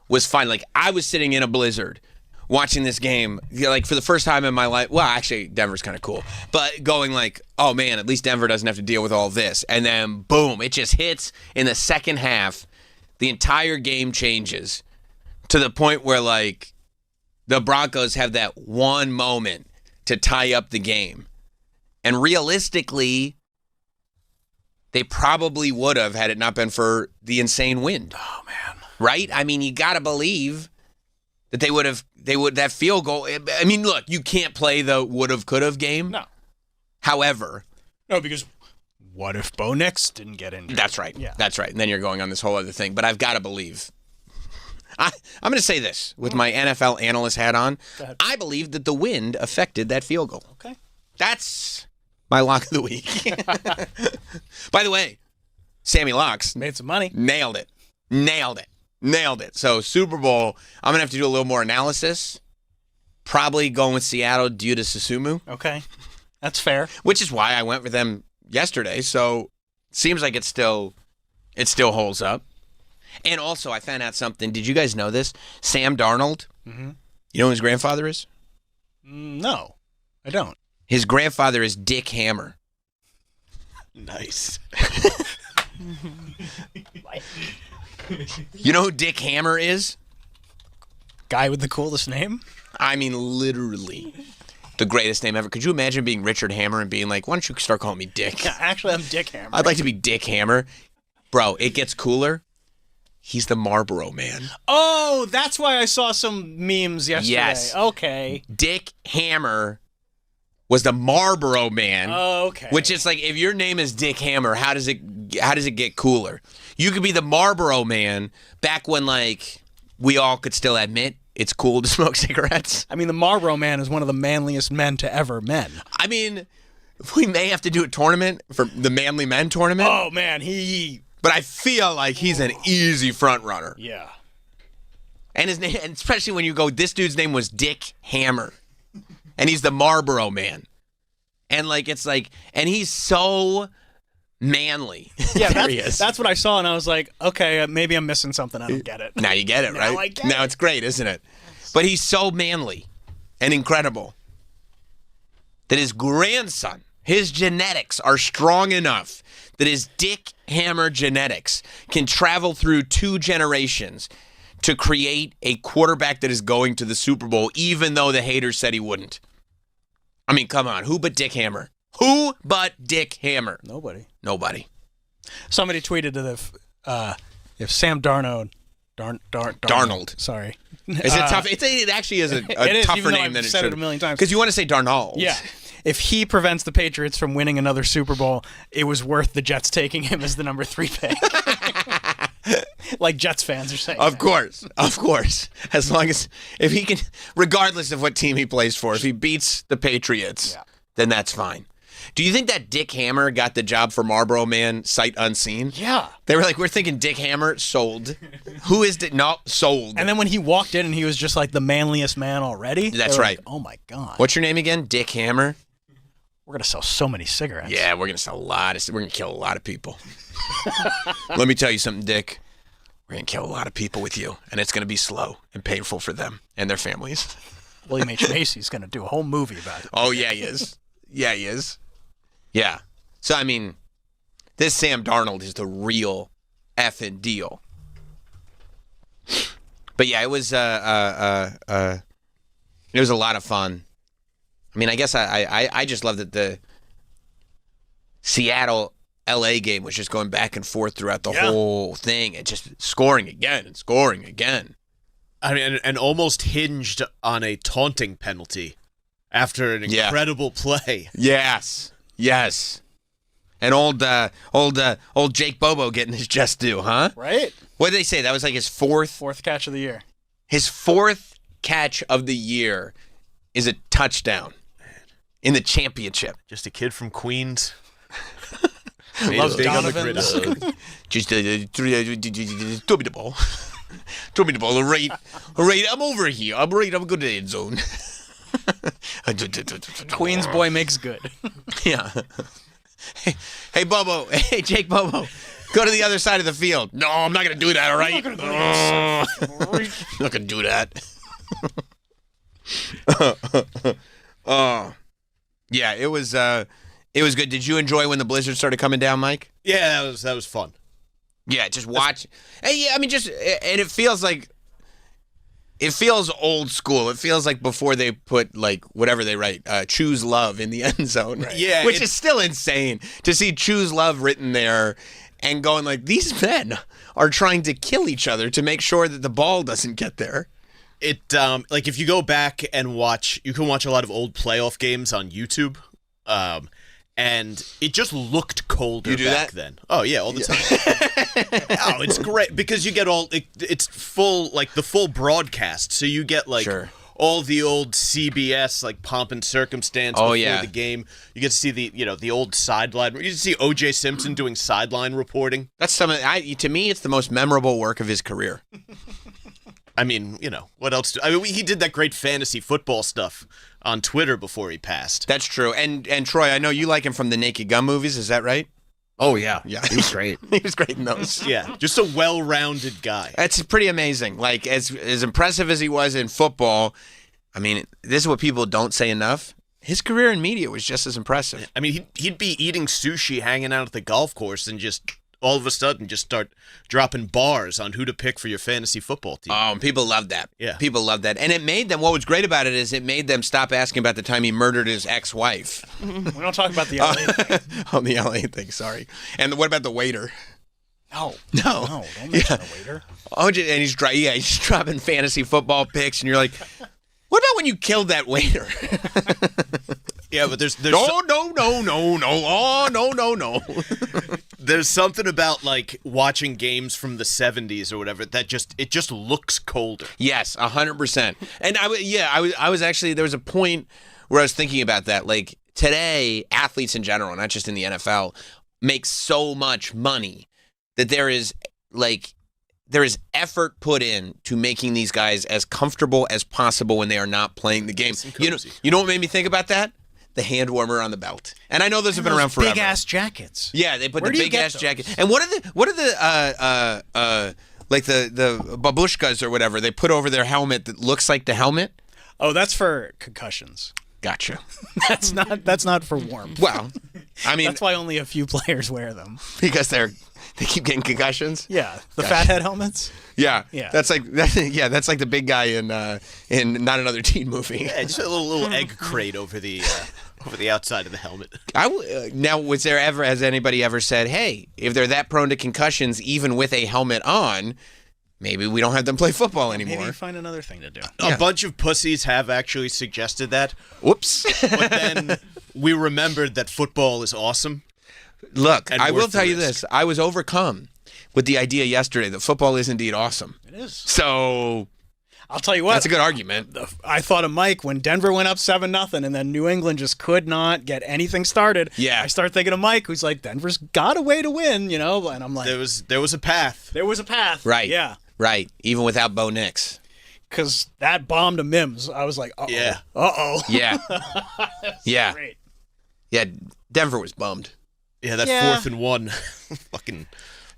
was fine. Like, I was sitting in a blizzard watching this game, like, for the first time in my life. Well, actually, Denver's kind of cool. But going like, oh, man, at least Denver doesn't have to deal with all this. And then, boom, it just hits in the second half. The entire game changes to the point where, like, the Broncos have that one moment to tie up the game. And realistically, they probably would have had it not been for the insane wind. Oh, man. Right? I mean, you got to believe that that field goal. I mean, look, you can't play the would have, could have game. No. However. No, because what if Bo Nix didn't get injured? That's right. Yeah. That's right. And then you're going on this whole other thing. But I've got to believe. I'm going to say this with my NFL analyst hat on. I believe that the wind affected that field goal. Okay. That's my lock of the week. By the way, Sammy Locks made some money. Nailed it. So Super Bowl, I'm going to have to do a little more analysis. Probably going with Seattle due to Susumu. Okay. That's fair. Which is why I went with them yesterday. So seems like it still holds up. And also, I found out something. Did you guys know this? Sam Darnold, you know who his grandfather is? No, I don't. His grandfather is Dick Hammer. Nice. You know who Dick Hammer is? Guy with the coolest name? I mean, literally. The greatest name ever. Could you imagine being Richard Hammer and being like, why don't you start calling me Dick? Yeah, actually, I'm Dick Hammer. I'd like to be Dick Hammer. Bro, it gets cooler. He's the Marlboro Man. Oh, that's why I saw some memes yesterday. Yes. Okay. Dick Hammer was the Marlboro Man. Oh, okay. Which is like, if your name is Dick Hammer, how does it get cooler? You could be the Marlboro Man back when, like, we all could still admit it's cool to smoke cigarettes. I mean, the Marlboro Man is one of the manliest men to ever men. I mean, we may have to do a tournament for the Manly Men tournament. Oh, man, But I feel like he's an easy front runner. Yeah. And his name, and especially when you go, this dude's name was Dick Hammer. And he's the Marlboro Man. And like, it's like, and he's so manly. Yeah, that's what I saw, and I was like, okay, maybe I'm missing something. I don't get it. Now you get it, right? Now I get now it. It's great, isn't it? But he's so manly and incredible that his grandson His genetics are strong enough that his Dick Hammer genetics can travel through 2 generations to create a quarterback that is going to the Super Bowl, even though the haters said he wouldn't. I mean, come on. Who but Dick Hammer? Who but Dick Hammer? Nobody. Somebody tweeted that if Sam Darnold. Sorry. Is it tough? It actually is a tougher name than it should. Said it a million times. Because you want to say Darnold. Yeah. If he prevents the Patriots from winning another Super Bowl, it was worth the Jets taking him as the number 3 pick. Like Jets fans are saying. Of course. As long as, if he can, regardless of what team he plays for, if he beats the Patriots, then that's fine. Do you think that Dick Hammer got the job for Marlboro Man sight unseen? Yeah. They were like, we're thinking Dick Hammer, sold. Who is Dick? No, sold. And then when he walked in and he was just like the manliest man already. That's right. Like, oh my God. What's your name again? Dick Hammer? We're going to sell so many cigarettes. Yeah, we're going to sell we're going to kill a lot of people. Let me tell you something, Dick. We're going to kill a lot of people with you, and it's going to be slow and painful for them and their families. William H. Macy's going to do a whole movie about it. Oh, yeah, he is. Yeah, he is. Yeah. So, I mean, this Sam Darnold is the real effing deal. But, yeah, it was a lot of fun. I mean, I guess I just love that the Seattle-LA game was just going back and forth throughout the whole thing and just scoring again and scoring again. I mean, and almost hinged on a taunting penalty after an incredible play. Yes. And old Jake Bobo getting his just due, huh? Right. What did they say? That was like his fourth catch of the year. His 4th catch of the year is a touchdown in the championship. Just a kid from Queens. Loves Donovan. Just throw me the ball. Throw me the ball. All right. I'm over here. I'm going to the end zone. Queens boy makes good. Yeah. Hey, Bobo. Hey, Jake Bobo. Go to the other side of the field. No, I'm not going to do that, all right? I'm not going to do that. Yeah, it was good. Did you enjoy when the blizzard started coming down, Mike? Yeah, that was fun. Yeah, just watch. Hey, yeah, I mean, and it feels old school. It feels like before they put, like, whatever they write, choose love in the end zone. Right. Yeah. Which is still insane to see choose love written there and going like, these men are trying to kill each other to make sure that the ball doesn't get there. It, like, if you go back and you can watch a lot of old playoff games on YouTube, and it just looked colder back then. Oh, yeah, all the time. Oh, it's great because you get it's full, like the full broadcast. So you get like all the old CBS, like pomp and circumstance before the game. You get to see the old sideline. You get to see O.J. Simpson doing sideline reporting. That's to me, it's the most memorable work of his career. I mean, what else? He did that great fantasy football stuff on Twitter before he passed. That's true. And Troy, I know you like him from the Naked Gun movies. Is that right? Oh, yeah. Yeah. He was great. He was great in those. Yeah. Just a well-rounded guy. That's pretty amazing. Like, as impressive as he was in football, I mean, this is what people don't say enough. His career in media was just as impressive. I mean, he'd be eating sushi, hanging out at the golf course, and just all of a sudden just start dropping bars on who to pick for your fantasy football team. Oh, and people loved that. Yeah. People loved that. And it made them, what was great about it is it made them stop asking about the time he murdered his ex-wife. We don't talk about the LA thing. Oh, the LA thing, sorry. And what about the waiter? No, don't mention the waiter. Oh, and he's dropping fantasy football picks, and you're like, what about when you killed that waiter? Yeah, but there's no. Oh, no. There's something about like watching games from the 70s or whatever that just looks colder. Yes, 100%. And I was actually, there was a point where I was thinking about that. Like today, athletes in general, not just in the NFL, make so much money that there is effort put in to making these guys as comfortable as possible when they are not playing the game. You know what made me think about that? The hand warmer on the belt. And I know those have been around forever. Big ass jackets. Yeah, they put the big ass jacket. And what are the like the babushkas or whatever they put over their helmet that looks like the helmet? Oh, that's for concussions. Gotcha. That's not for warmth. Well, I mean, that's why only a few players wear them. Because they keep getting concussions. Yeah, the fathead helmets. Yeah, Yeah. That's like the big guy in Not Another Teen Movie. Yeah, just a little egg crate over the outside of the helmet. Now, has anybody ever said, hey, if they're that prone to concussions, even with a helmet on, maybe we don't have them play football anymore? Maybe find another thing to do. A bunch of pussies have actually suggested that. Whoops. But then we remembered that football is awesome. Look, and I will worth the tell you risk. this. I was overcome with the idea yesterday that football is indeed awesome. It is. So I'll tell you what. that's a good argument. I thought of Mike when Denver went up 7-0, and then New England just could not get anything started. Yeah. I start thinking of Mike, who's like, Denver's got a way to win, and I'm like, There was a path. There was a path. Right. Yeah. Right. Even without Bo Nix. Because that bomb to Mims, I was like, uh-oh. Yeah. Uh-oh. Yeah. Yeah. Great. Yeah. Denver was bummed. Yeah, that 4th and 1 fucking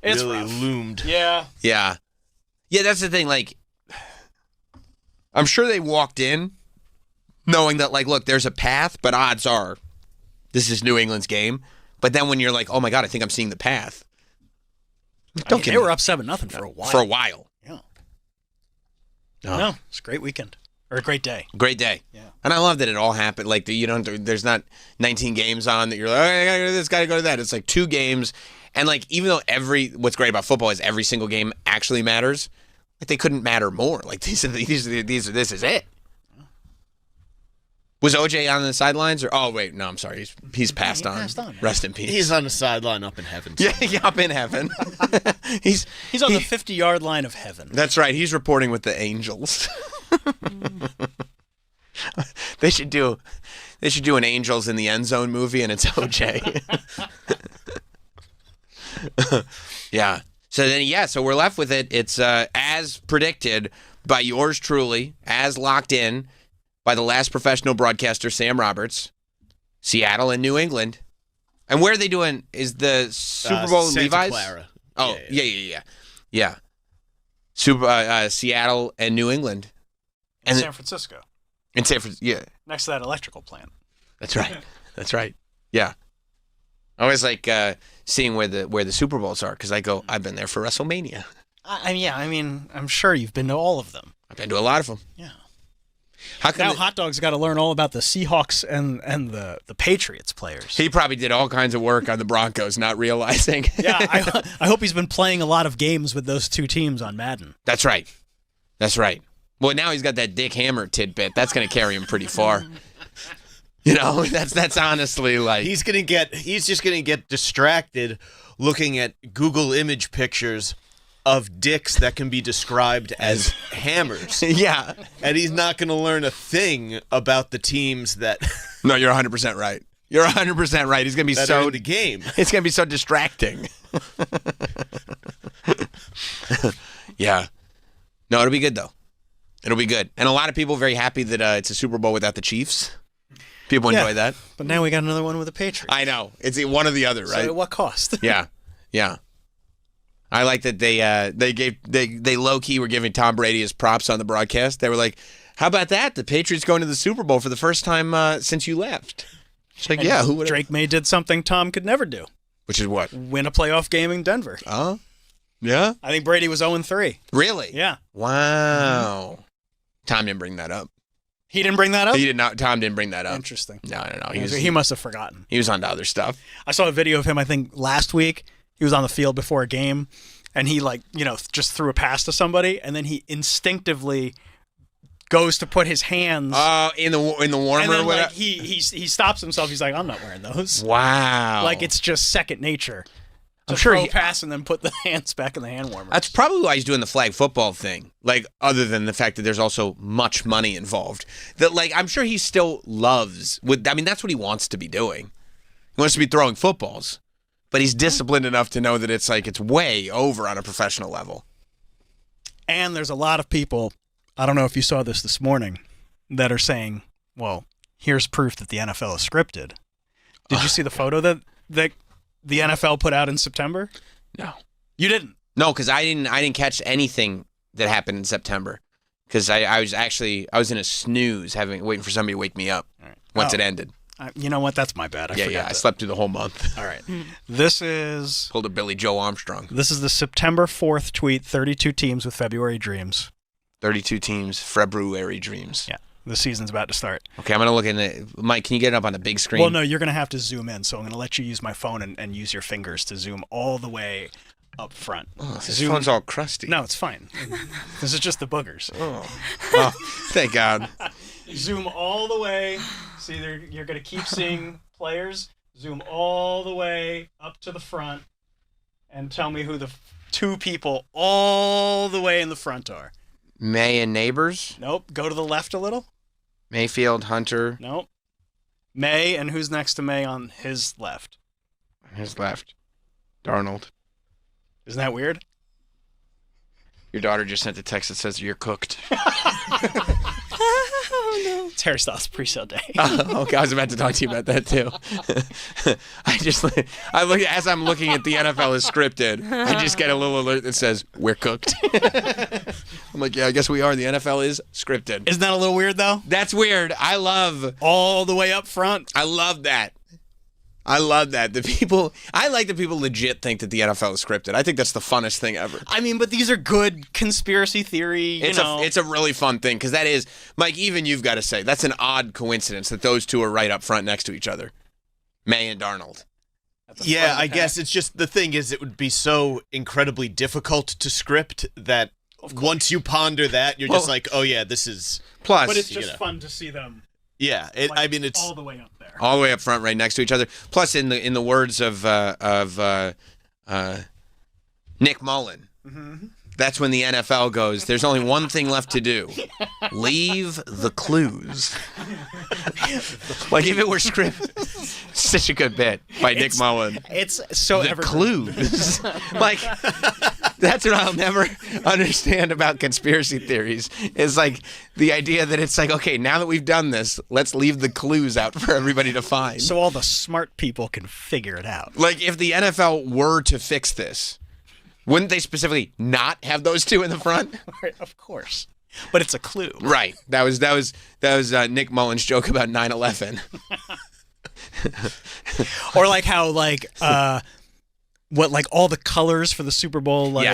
It's really rough. loomed. Yeah. Yeah. Yeah, that's the thing. Like, I'm sure they walked in knowing that, like, look, there's a path, but odds are this is New England's game. But then when you're like, oh my God, I think I'm seeing the path. They were up 7-0 for a while. For a while. Yeah. Oh. No, it's a great weekend. Or a great day. Great day. Yeah. And I love that it all happened. Like, there's not 19 games on that you're like, oh, I gotta go to this, gotta go to that. It's like 2 games. And, like, even though what's great about football is every single game actually matters, like, they couldn't matter more. Like, this is it. Was OJ on the sidelines? Or oh wait, no, I'm sorry, he's passed on. Passed on, man. Rest in peace. He's on the sideline up in heaven. Yeah, up in heaven. he's on the 50-yard line of heaven. That's right. He's reporting with the Angels. They should do an Angels in the End Zone movie, and it's OJ. Yeah. So then, so we're left with it. It's as predicted by yours truly, as locked in by the last professional broadcaster, Sam Roberts. Seattle and New England. And where are they doing? Is the Super Bowl in Santa Levi's? Clara. Oh, yeah. Seattle and New England. In San Francisco. In San Francisco, yeah. Next to that electrical plant. That's right. That's right. Yeah. I always like seeing where the Super Bowls are because I've been there for WrestleMania. I mean, I'm sure you've been to all of them. I've been to a lot of them. Yeah. Now Hot Dog's got to learn all about the Seahawks and the Patriots players. He probably did all kinds of work on the Broncos, not realizing. Yeah, I hope he's been playing a lot of games with those two teams on Madden. That's right. That's right. Well, now he's got that Dick Hammer tidbit. That's going to carry him pretty far. You know, that's honestly like he's just gonna get distracted looking at Google image pictures of dicks that can be described as hammers. Yeah. And he's not gonna learn a thing about the teams that No, you're 100% right. You're 100% right. He's gonna be that so are in the game. It's gonna be so distracting. Yeah. No, it'll be good though. It'll be good. And a lot of people are very happy that it's a Super Bowl without the Chiefs. People enjoy that. But now we got another one with the Patriots. I know. It's one or the other, right? So at what cost? Yeah. Yeah. I like that they low key were giving Tom Brady his props on the broadcast. They were like, "How about that? The Patriots going to the Super Bowl for the first time since you left." It's like, And who would Drake May did something Tom could never do. Which is what? Win a playoff game in Denver. Oh. Yeah. I think Brady was 0-3. Really? Yeah. Wow. Tom didn't bring that up. He didn't bring that up? He did not. Tom didn't bring that up. Interesting. No. He must have forgotten. He was on to other stuff. I saw a video of him, I think, last week. He was on the field before a game, and he, just threw a pass to somebody, and then he instinctively goes to put his hands in the warmer. And then, or whatever. he stops himself. He's like, I'm not wearing those. Wow. Like, it's just second nature. I'm sure he pass and then put the hands back in the hand warmers. That's probably why he's doing the flag football thing. Like, other than the fact that there's also much money involved. That, I'm sure he still loves. That's what he wants to be doing. He wants to be throwing footballs, but he's disciplined enough to know that it's way over on a professional level. And there's a lot of people. I don't know if you saw this morning that are saying, "Well, here's proof that the NFL is scripted." Did you see the photo that the NFL put out in September? No. You didn't? No, because I didn't catch anything that happened in September. Because I was in a snooze waiting for somebody to wake me up. All right. once it ended. You know what? That's my bad. I slept through the whole month. All right. This is... Pulled a Billy Joe Armstrong. This is the September 4th tweet, 32 teams with February dreams. 32 teams, February dreams. Yeah. The season's about to start. Okay, I'm going to look in it. Mike, can you get it up on the big screen? Well, no, you're going to have to zoom in, so I'm going to let you use my phone and use your fingers to zoom all the way up front. Oh, this phone's all crusty. No, it's fine. This is just the boogers. Oh, thank God. Zoom all the way. See, you're going to keep seeing players. Zoom all the way up to the front and tell me who the two people all the way in the front are. May and Neighbors? Nope. Go to the left a little. Mayfield, Hunter. Nope. May, and who's next to May on his left? On his left. Darnold. Isn't that weird? Your daughter just sent a text that says you're cooked. Oh, no. It's Harry Styles pre-sale day. Okay, I was about to talk to you about that, too. I look as I'm looking at the NFL is scripted, I just get a little alert that says, we're cooked. I'm like, yeah, I guess we are. The NFL is scripted. Isn't that a little weird, though? That's weird. I love... All the way up front. I love that. I love that. I like that people legit think that the NFL is scripted. I think that's the funnest thing ever. I mean, but these are good conspiracy theory, It's a really fun thing, because that is, Mike, even you've got to say, that's an odd coincidence that those two are right up front next to each other. May and Darnold. Yeah, I guess it's just, the thing is, it would be so incredibly difficult to script that once you ponder that, you're just like, oh yeah, this is... Plus, but it's just fun to see them. Yeah, it's all the way up there. All the way up front, right next to each other. Plus, in the words of Nick Mullen, that's when the NFL goes, there's only one thing left to do. Leave the clues. Like, if it were scripted, such a good bit by Nick Mullen. It's so the clues. Like, that's what I'll never understand about conspiracy theories, is like the idea that it's like, okay, now that we've done this, let's leave the clues out for everybody to find. So all the smart people can figure it out. Like, if the NFL were to fix this, wouldn't they specifically not have those two in the front? Of course. But it's a clue. Right. That was Nick Mullen's joke about 9/11. Or like how what all the colors for the Super Bowl like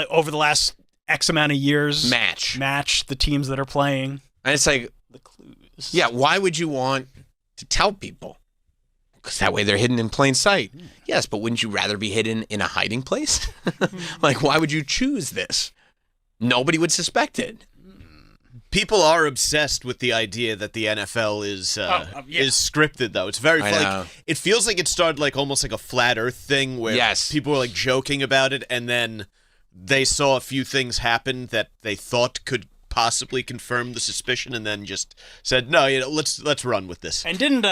over the last X amount of years match the teams that are playing. And it's like the clues. Yeah, why would you want to tell people? Because that way they're hidden in plain sight. Yes, but wouldn't you rather be hidden in a hiding place? Like, why would you choose this? Nobody would suspect it. People are obsessed with the idea that the NFL is scripted, though. It's very like, it feels like it started like almost like a flat Earth thing where people were like joking about it, and then they saw a few things happen that they thought could possibly confirm the suspicion, and then just said, "No, let's run with this." And didn't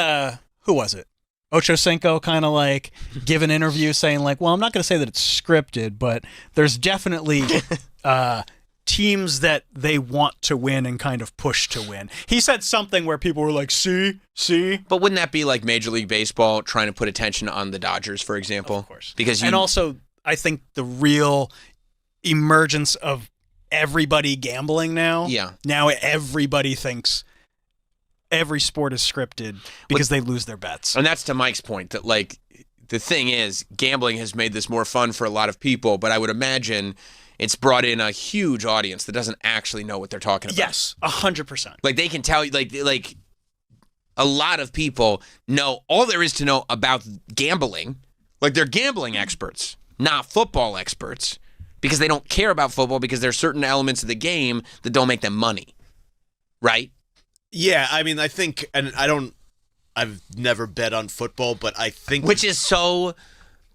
who was it? Ocho Cinco kind of like give an interview saying like, well, I'm not going to say that it's scripted, but there's definitely teams that they want to win and kind of push to win. He said something where people were like, see? But wouldn't that be like Major League Baseball trying to put attention on the Dodgers, for example? Of course. And also, I think the real emergence of everybody gambling now. Yeah. Now everybody thinks every sport is scripted because they lose their bets. And that's to Mike's point that, like, the thing is, gambling has made this more fun for a lot of people, but I would imagine it's brought in a huge audience that doesn't actually know what they're talking about. Yes, 100%. Like, they can tell you, like a lot of people know all there is to know about gambling. Like, they're gambling experts, not football experts, because they don't care about football because there's certain elements of the game that don't make them money. Right? Yeah, I mean, I think, and I've never bet on football, but I think... Which is so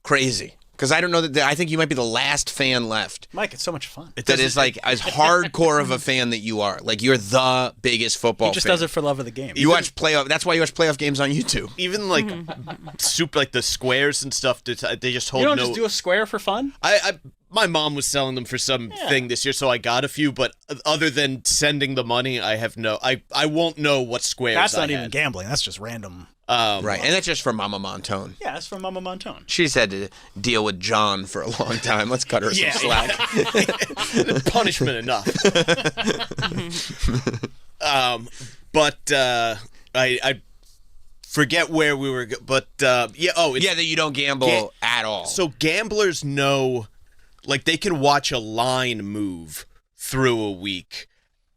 crazy. Because I don't know I think you might be the last fan left. Mike, it's so much fun. That is like as hardcore of a fan that you are. Like, you're the biggest football fan. He just does it for love of the game. You watch that's why you watch playoff games on YouTube. Even like like the squares and stuff, they just hold You don't just do a square for fun? My mom was selling them for something this year, so I got a few, but other than sending the money, I have I won't know what squares That's not even gambling. That's just random. Right, and that's just from Mama Montone. Yeah, that's from Mama Montone. She's had to deal with John for a long time. Let's cut her some slack. Punishment enough. But I forget where we were, but that you don't gamble at all. So gamblers know, like, they can watch a line move through a week,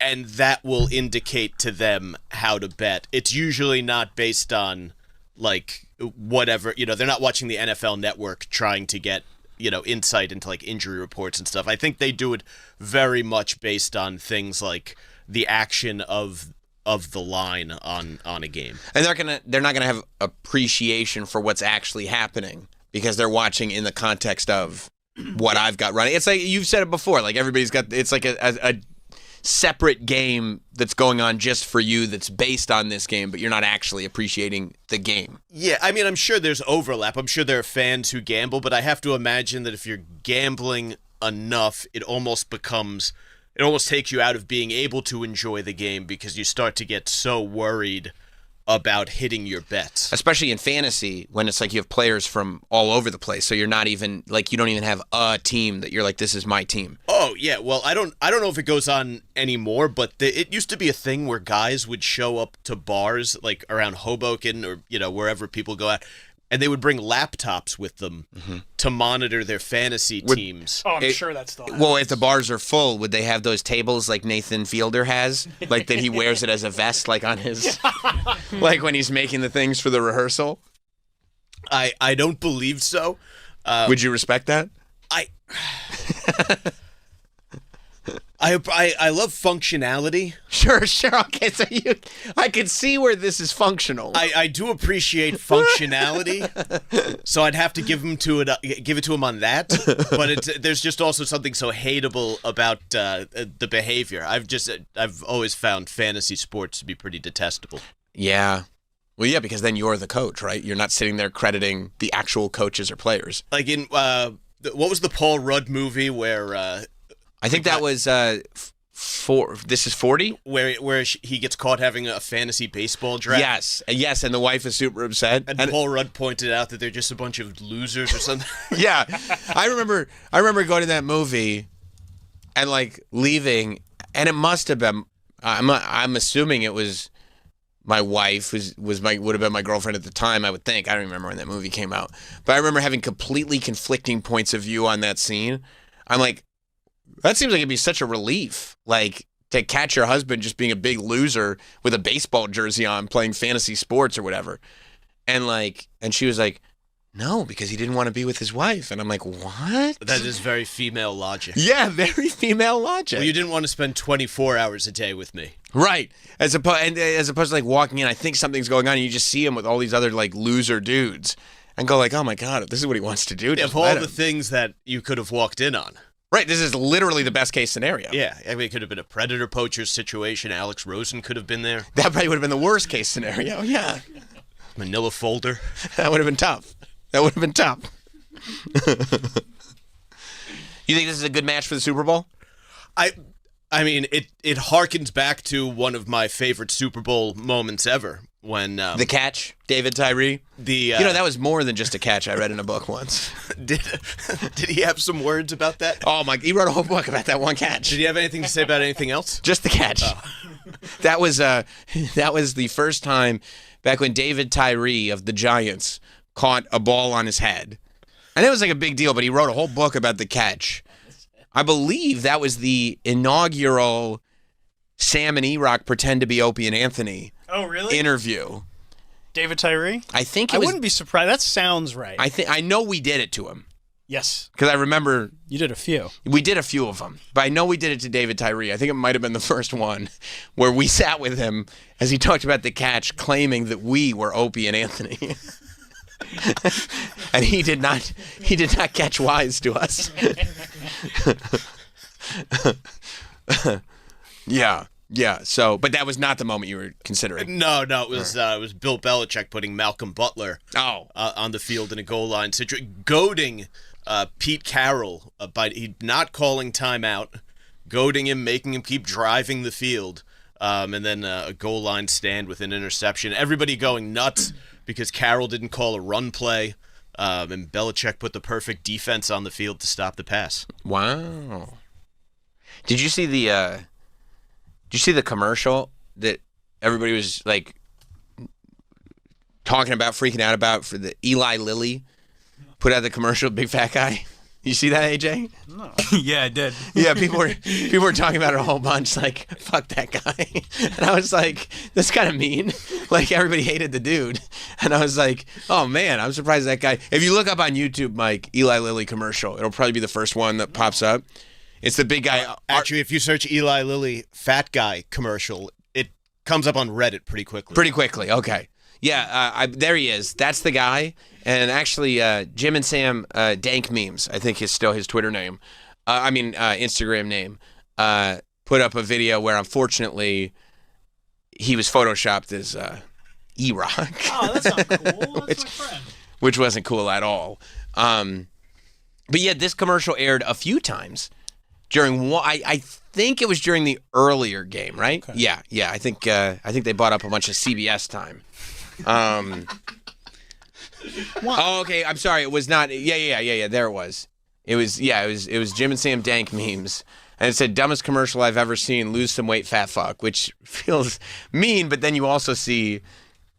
and that will indicate to them how to bet. It's usually not based on, like, whatever, they're not watching the NFL Network trying to get, insight into, like, injury reports and stuff. I think they do it very much based on things like the action of the line on a game. And they're not gonna have appreciation for what's actually happening because they're watching in the context of what I've got running. It's like you've said it before, like everybody's got, it's like a separate game that's going on just for you that's based on this game, but you're not actually appreciating the game. Yeah, I mean, I'm sure there's overlap. I'm sure there are fans who gamble, but I have to imagine that if you're gambling enough, it almost takes you out of being able to enjoy the game because you start to get so worried about hitting your bets. Especially in fantasy, when it's like you have players from all over the place, so you're not even, like, you don't even have a team that you're like, this is my team. Oh, yeah, well, I don't know if it goes on anymore, but it used to be a thing where guys would show up to bars, like, around Hoboken or, wherever people go out, and they would bring laptops with them to monitor their fantasy teams. Oh, I'm sure that's still Well, if the bars are full, would they have those tables like Nathan Fielder has? Like that he wears it as a vest, like on his... like when he's making the things for the rehearsal? I don't believe so. Would you respect that? I love functionality. Sure. Okay, so I can see where this is functional. I do appreciate functionality, so I'd have to give it to him on that. But there's just also something so hateable about the behavior. I've always found fantasy sports to be pretty detestable. Yeah. Well, yeah, because then you're the coach, right? You're not sitting there crediting the actual coaches or players. Like in what was the Paul Rudd movie where? I think that was This is 40? Where he gets caught having a fantasy baseball draft. Yes, and the wife is super upset. And Paul Rudd pointed out that they're just a bunch of losers or something. Yeah, I remember going to that movie and like leaving, and it must have been. I'm assuming it was my wife, would have been my girlfriend at the time. I would think. I don't remember when that movie came out, but I remember having completely conflicting points of view on that scene. I'm like, that seems like it'd be such a relief, like to catch your husband just being a big loser with a baseball jersey on, playing fantasy sports or whatever, and she was like, no, because he didn't want to be with his wife. And I'm like, what? That is very female logic. Yeah, very female logic. Well, you didn't want to spend 24 hours a day with me. Right. As opposed to like walking in, I think something's going on, and you just see him with all these other like loser dudes and go like, oh my God, this is what he wants to do. Of all the things that you could have walked in on. Right, this is literally the best case scenario. Yeah, I mean, it could have been a predator-poacher situation. Alex Rosen could have been there. That probably would have been the worst case scenario, yeah. Manila folder. That would have been tough. You think this is a good match for the Super Bowl? I mean, it harkens back to one of my favorite Super Bowl moments ever. When the catch, David Tyree. That was more than just a catch. I read in a book once. Did he have some words about that? Oh my! He wrote a whole book about that one catch. Did he have anything to say about anything else? Just the catch. Oh. That was the first time back when David Tyree of the Giants caught a ball on his head, and it was like a big deal. But he wrote a whole book about the catch. I believe that was the inaugural Sam and E-Rock pretend to be Opie and Anthony. Oh, really? Interview. David Tyree? I think I wouldn't be surprised. That sounds right. I know we did it to him. Yes. Because I remember... You did a few. We did a few of them. But I know we did it to David Tyree. I think it might have been the first one where we sat with him as he talked about the catch, claiming that we were Opie and Anthony. And he did not catch wise to us. Yeah. So, but that was not the moment you were considering. No, it was Bill Belichick putting Malcolm Butler on the field in a goal line situation, goading Pete Carroll by not calling timeout, goading him, making him keep driving the field, and then a goal line stand with an interception. Everybody going nuts because Carroll didn't call a run play, and Belichick put the perfect defense on the field to stop the pass. Wow. Did you see the commercial that everybody was like freaking out about for the Eli Lilly put out the commercial, big fat guy. You see that, AJ? No. Yeah, I did. Yeah, people were talking about it a whole bunch, like, fuck that guy. And I was like, that's kind of mean. Like, everybody hated the dude. And I was like, oh, man, I'm surprised that guy. If you look up on YouTube, Mike, Eli Lilly commercial, it'll probably be the first one that pops up. It's the big guy. Actually, if you search Eli Lilly fat guy commercial, it comes up on Reddit pretty quickly. Pretty quickly, okay. Yeah, there he is. That's the guy. And actually, Jim and Sam Dank Memes, I think is still his Twitter name. Instagram name. Put up a video where, unfortunately, he was photoshopped as E-Rock. Oh, that's not cool. That's my friend. Which wasn't cool at all. But yeah, this commercial aired a few times during one. I think it was during the earlier game, right? Okay. Yeah. I think they bought up a bunch of CBS time. Oh, okay. I'm sorry. It was not. Yeah. There it was. It was Jim and Sam Dank Memes, and it said dumbest commercial I've ever seen. Lose some weight, fat fuck, which feels mean. But then you also see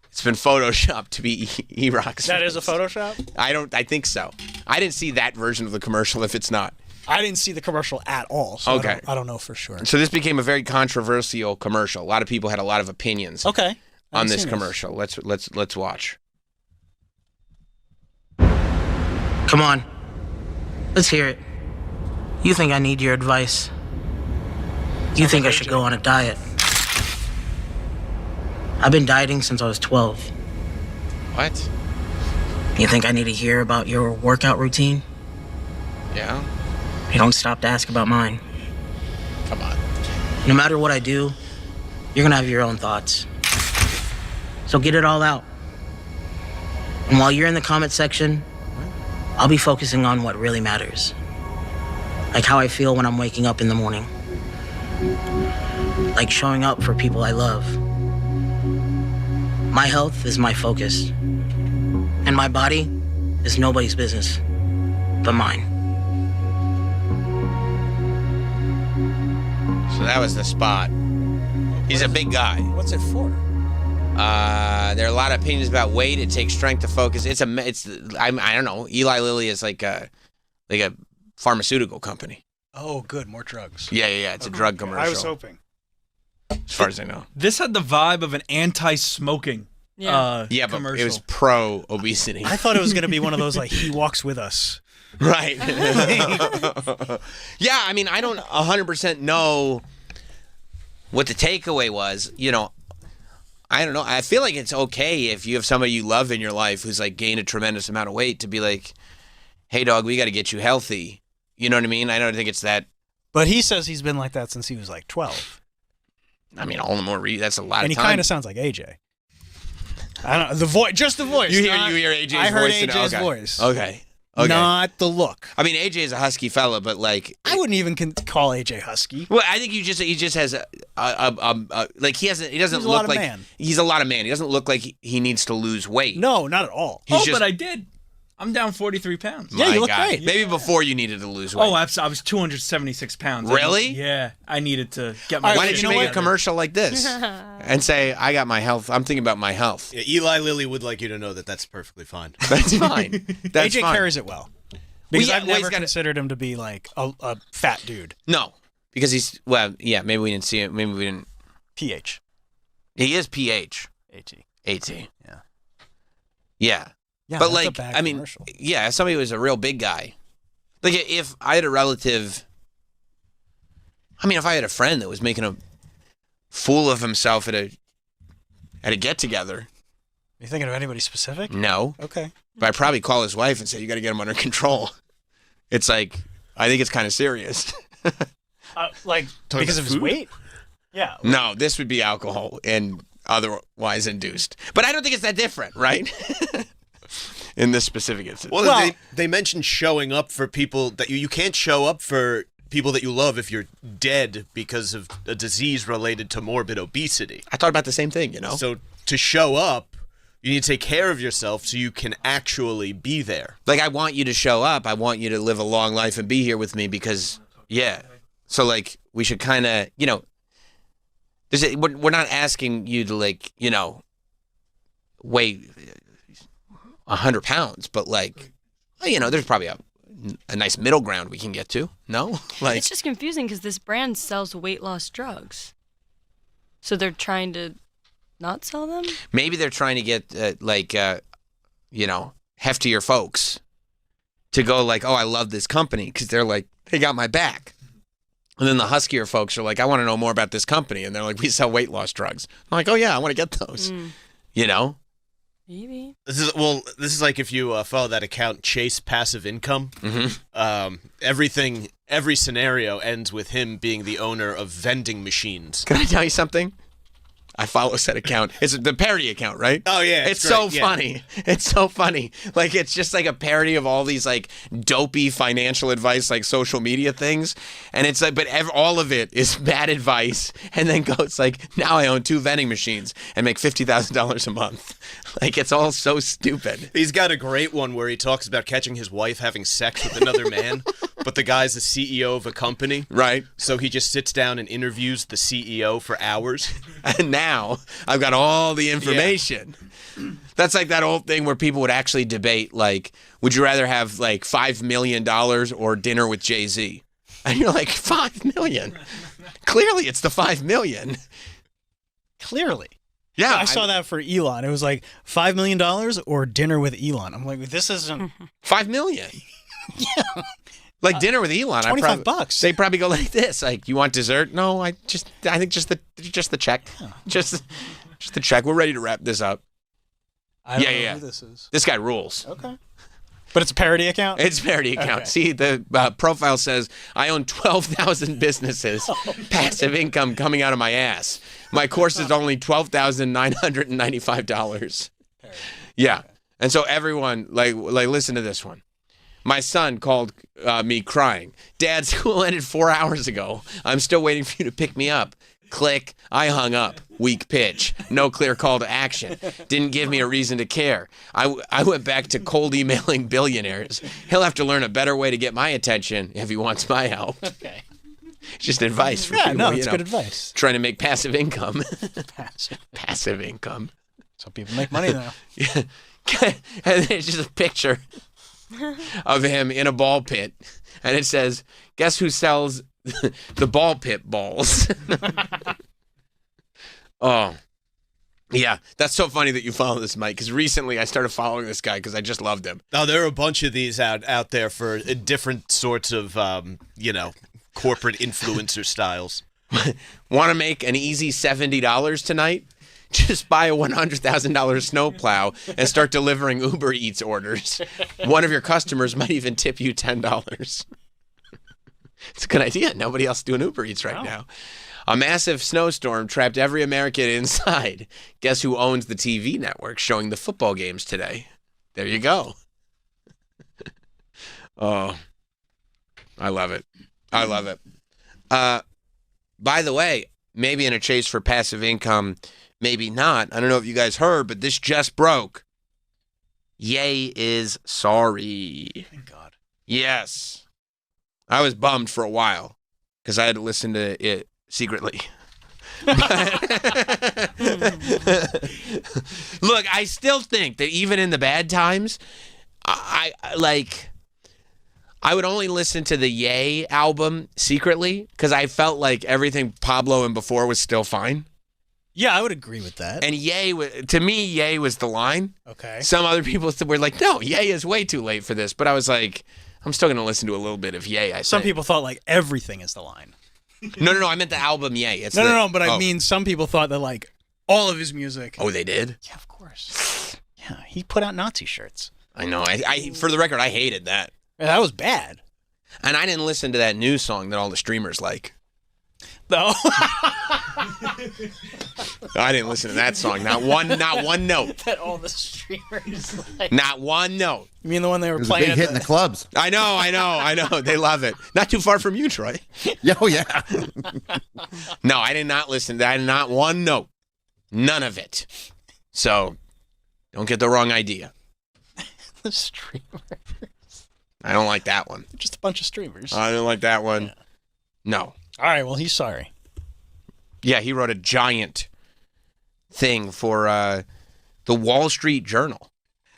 it's been photoshopped to be E-Rock's. That is a Photoshop? I think so. I didn't see that version of the commercial. If it's not, I didn't see the commercial at all. So okay. I don't know for sure. So this became a very controversial commercial. A lot of people had a lot of opinions. Okay. On this commercial. Let's watch. Come on. Let's hear it. You think I need your advice? You think I should go on a diet? I've been dieting since I was 12. What? You think I need to hear about your workout routine? Yeah. You don't stop to ask about mine. Come on. No matter what I do, you're gonna have your own thoughts. So get it all out. And while you're in the comment section, I'll be focusing on what really matters. Like how I feel when I'm waking up in the morning. Like showing up for people I love. My health is my focus. And my body is nobody's business but mine. So that was the spot. He's a big guy. What's it for? There are a lot of opinions about weight. It takes strength to focus. I don't know. Eli Lilly is like a pharmaceutical company. Oh, good. More drugs. Yeah. It's a drug commercial. I was hoping. As far as I know. This had the vibe of an anti-smoking but commercial. it was pro-obesity. I thought it was going to be one of those, like, he walks with us. Right. Yeah, I mean, I don't 100% know what the takeaway was. You know, I don't know. I feel like it's okay if you have somebody you love in your life who's, like, gained a tremendous amount of weight to be like, hey, dog, we got to get you healthy. You know what I mean? I don't think it's that. But he says he's been like that since he was, like, 12. I mean, all the more that's a lot of time. And he kind of sounds like AJ. I don't know. The voice, just the voice. You hear AJ's voice? I heard AJ's voice. Okay. Not the look. I mean, AJ is a husky fella, but like I wouldn't even call AJ husky. Well, I think he just has like he doesn't he's look like man. He's a lot of man. He doesn't look like he needs to lose weight. No, not at all. But I did. I'm down 43 pounds. Yeah, you look great. Maybe before you needed to lose weight. Oh, I was 276 pounds. Really? I needed to get my. Why didn't you make a commercial like this and say, "I got my health. I'm thinking about my health." Yeah, Eli Lilly would like you to know that that's perfectly fine. That's fine. That's AJ fine. carries it well. Because I've never considered him to be like a fat dude. No, because he's maybe we didn't see it. Maybe we didn't. PH. He is PH. AT. Yeah. Yeah, but that's like, a bad I mean, commercial. yeah, if somebody was a real big guy, like if I had a relative, if I had a friend that was making a fool of himself at a get together. You thinking of anybody specific? No. Okay. But I'd probably call his wife and say, you got to get him under control. It's like, I think it's kind of serious. Because of his weight? Yeah. No, this would be alcohol and otherwise induced. But I don't think it's that different, right? In this specific instance. Well, they mentioned showing up for people that you can't show up for people that you love if you're dead because of a disease related to morbid obesity. I thought about the same thing, So to show up, you need to take care of yourself so you can actually be there. Like, I want you to show up. I want you to live a long life and be here with me because, So, like, we should kind of, we're not asking you to, like, weigh 100 pounds, but like, there's probably a nice middle ground we can get to. No, like it's just confusing because this brand sells weight loss drugs, so they're trying to not sell them. Maybe they're trying to get heftier folks to go like, oh, I love this company because they're like, they got my back. And then the huskier folks are like, I want to know more about this company, and they're like, we sell weight loss drugs. I'm like, oh yeah, I want to get those. Maybe. This is like if you follow that account, Chase Passive Income. Every scenario ends with him being the owner of vending machines. Can I tell you something? I follow said account. It's the parody account, right? Oh, yeah. It's so funny. It's so funny. Like, it's just like a parody of all these, like, dopey financial advice, like, social media things. And it's like, but all of it is bad advice. And then goes like, now I own 2 vending machines and make $50,000 a month. Like, it's all so stupid. He's got a great one where he talks about catching his wife having sex with another man, but the guy's the CEO of a company. Right. So he just sits down and interviews the CEO for hours. And now I've got all the information. Yeah. That's like that old thing where people would actually debate, like, would you rather have like $5 million or dinner with Jay-Z? And you're like, $5 million? Clearly it's the $5 million. Clearly. Yeah. I saw that for Elon. It was like $5 million or dinner with Elon. I'm like, this isn't $5 million. Yeah. Like dinner with Elon, $25. They probably go like this: like, you want dessert? No, I think just the check, just the check. We're ready to wrap this up. I don't know who this is. This guy rules. Okay, but it's a parody account. It's a parody account. Okay. See, the profile says I own 12,000 businesses, passive income coming out of my ass. My course is only $12,995. Yeah, and so everyone like listen to this one. My son called me crying. Dad, school ended 4 hours ago. I'm still waiting for you to pick me up. Click. I hung up. Weak pitch. No clear call to action. Didn't give me a reason to care. I went back to cold emailing billionaires. He'll have to learn a better way to get my attention if he wants my help. Okay. Just advice for people. It's good advice. Trying to make passive income. Passive income. So people make money now. Yeah. And it's just a picture of him in a ball pit, and it says, guess who sells the ball pit balls? Oh, yeah, that's so funny that you follow this, Mike, because recently I started following this guy because I just loved him. Oh, there are a bunch of these out there for different sorts of corporate influencer styles. Want to make an easy $70 tonight? Just buy a $100,000 snowplow and start delivering Uber Eats orders. One of your customers might even tip you $10. It's a good idea. Nobody else is doing Uber Eats right now. A massive snowstorm trapped every American inside. Guess who owns the TV network showing the football games today? There you go. Oh, I love it. I love it. By the way, maybe in a chase for passive income, maybe not. I don't know if you guys heard, but this just broke. Ye is sorry. Thank God. Yes. I was bummed for a while because I had to listen to it secretly. Look, I still think that even in the bad times, I would only listen to the Ye album secretly because I felt like everything Pablo and before was still fine. Yeah, I would agree with that. And Ye, to me, Ye was the line. Okay. Some other people were like, no, Ye is way too late for this. But I was like, I'm still going to listen to a little bit of Ye, Some people thought like everything is the line. No, I meant the album Ye. No, but I mean some people thought that like all of his music. Oh, they did? Yeah, of course. Yeah, he put out Nazi shirts. I know. I for the record, I hated that. Yeah, that was bad. And I didn't listen to that new song that all the streamers like. No. I didn't listen to that song. Not one note. That all the streamers like. Not one note. You mean the one they were It was playing? a big hit in the clubs. I know. They love it. Not too far from you, Troy. Oh, yeah. No, I did not listen to that. Not one note. None of it. So, don't get the wrong idea. The streamers. I don't like that one. Just a bunch of streamers. I don't like that one. Yeah. No. All right, well, he's sorry. Yeah, he wrote a giant thing for The Wall Street Journal.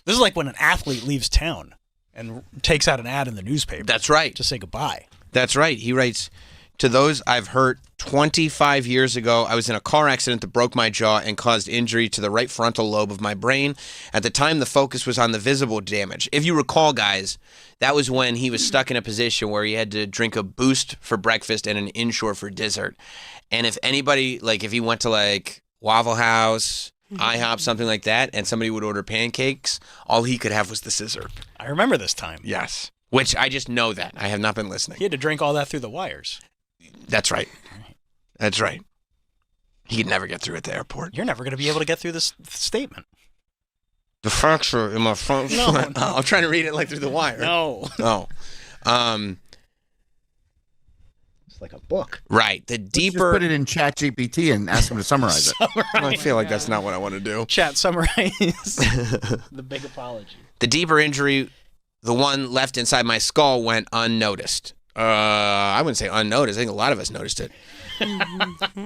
This is like when an athlete leaves town and takes out an ad in the newspaper. That's right. To say goodbye. That's right. He writes, to those I've hurt 25 years ago, I was in a car accident that broke my jaw and caused injury to the right frontal lobe of my brain. At the time, the focus was on the visible damage. If you recall, guys, that was when he was stuck in a position where he had to drink a Boost for breakfast and an Inshore for dessert. And if anybody, like if he went to like Waffle House, IHOP, something like that, and somebody would order pancakes, all he could have was the scissor. I remember this time. Yes. Which I just know that. I have not been listening. He had to drink all that through the wires. That's right. That's right. He could never get through at the airport. You're never going to be able to get through this statement. The fracture in my front. No. I'm trying to read it like through the wire. No. No. It's like a book. Right. The deeper. Just put it in ChatGPT and ask him to summarize it. I feel like that's not what I want to do. Chat, summarize the big apology. The deeper injury, the one left inside my skull, went unnoticed. I wouldn't say unnoticed. I think a lot of us noticed it.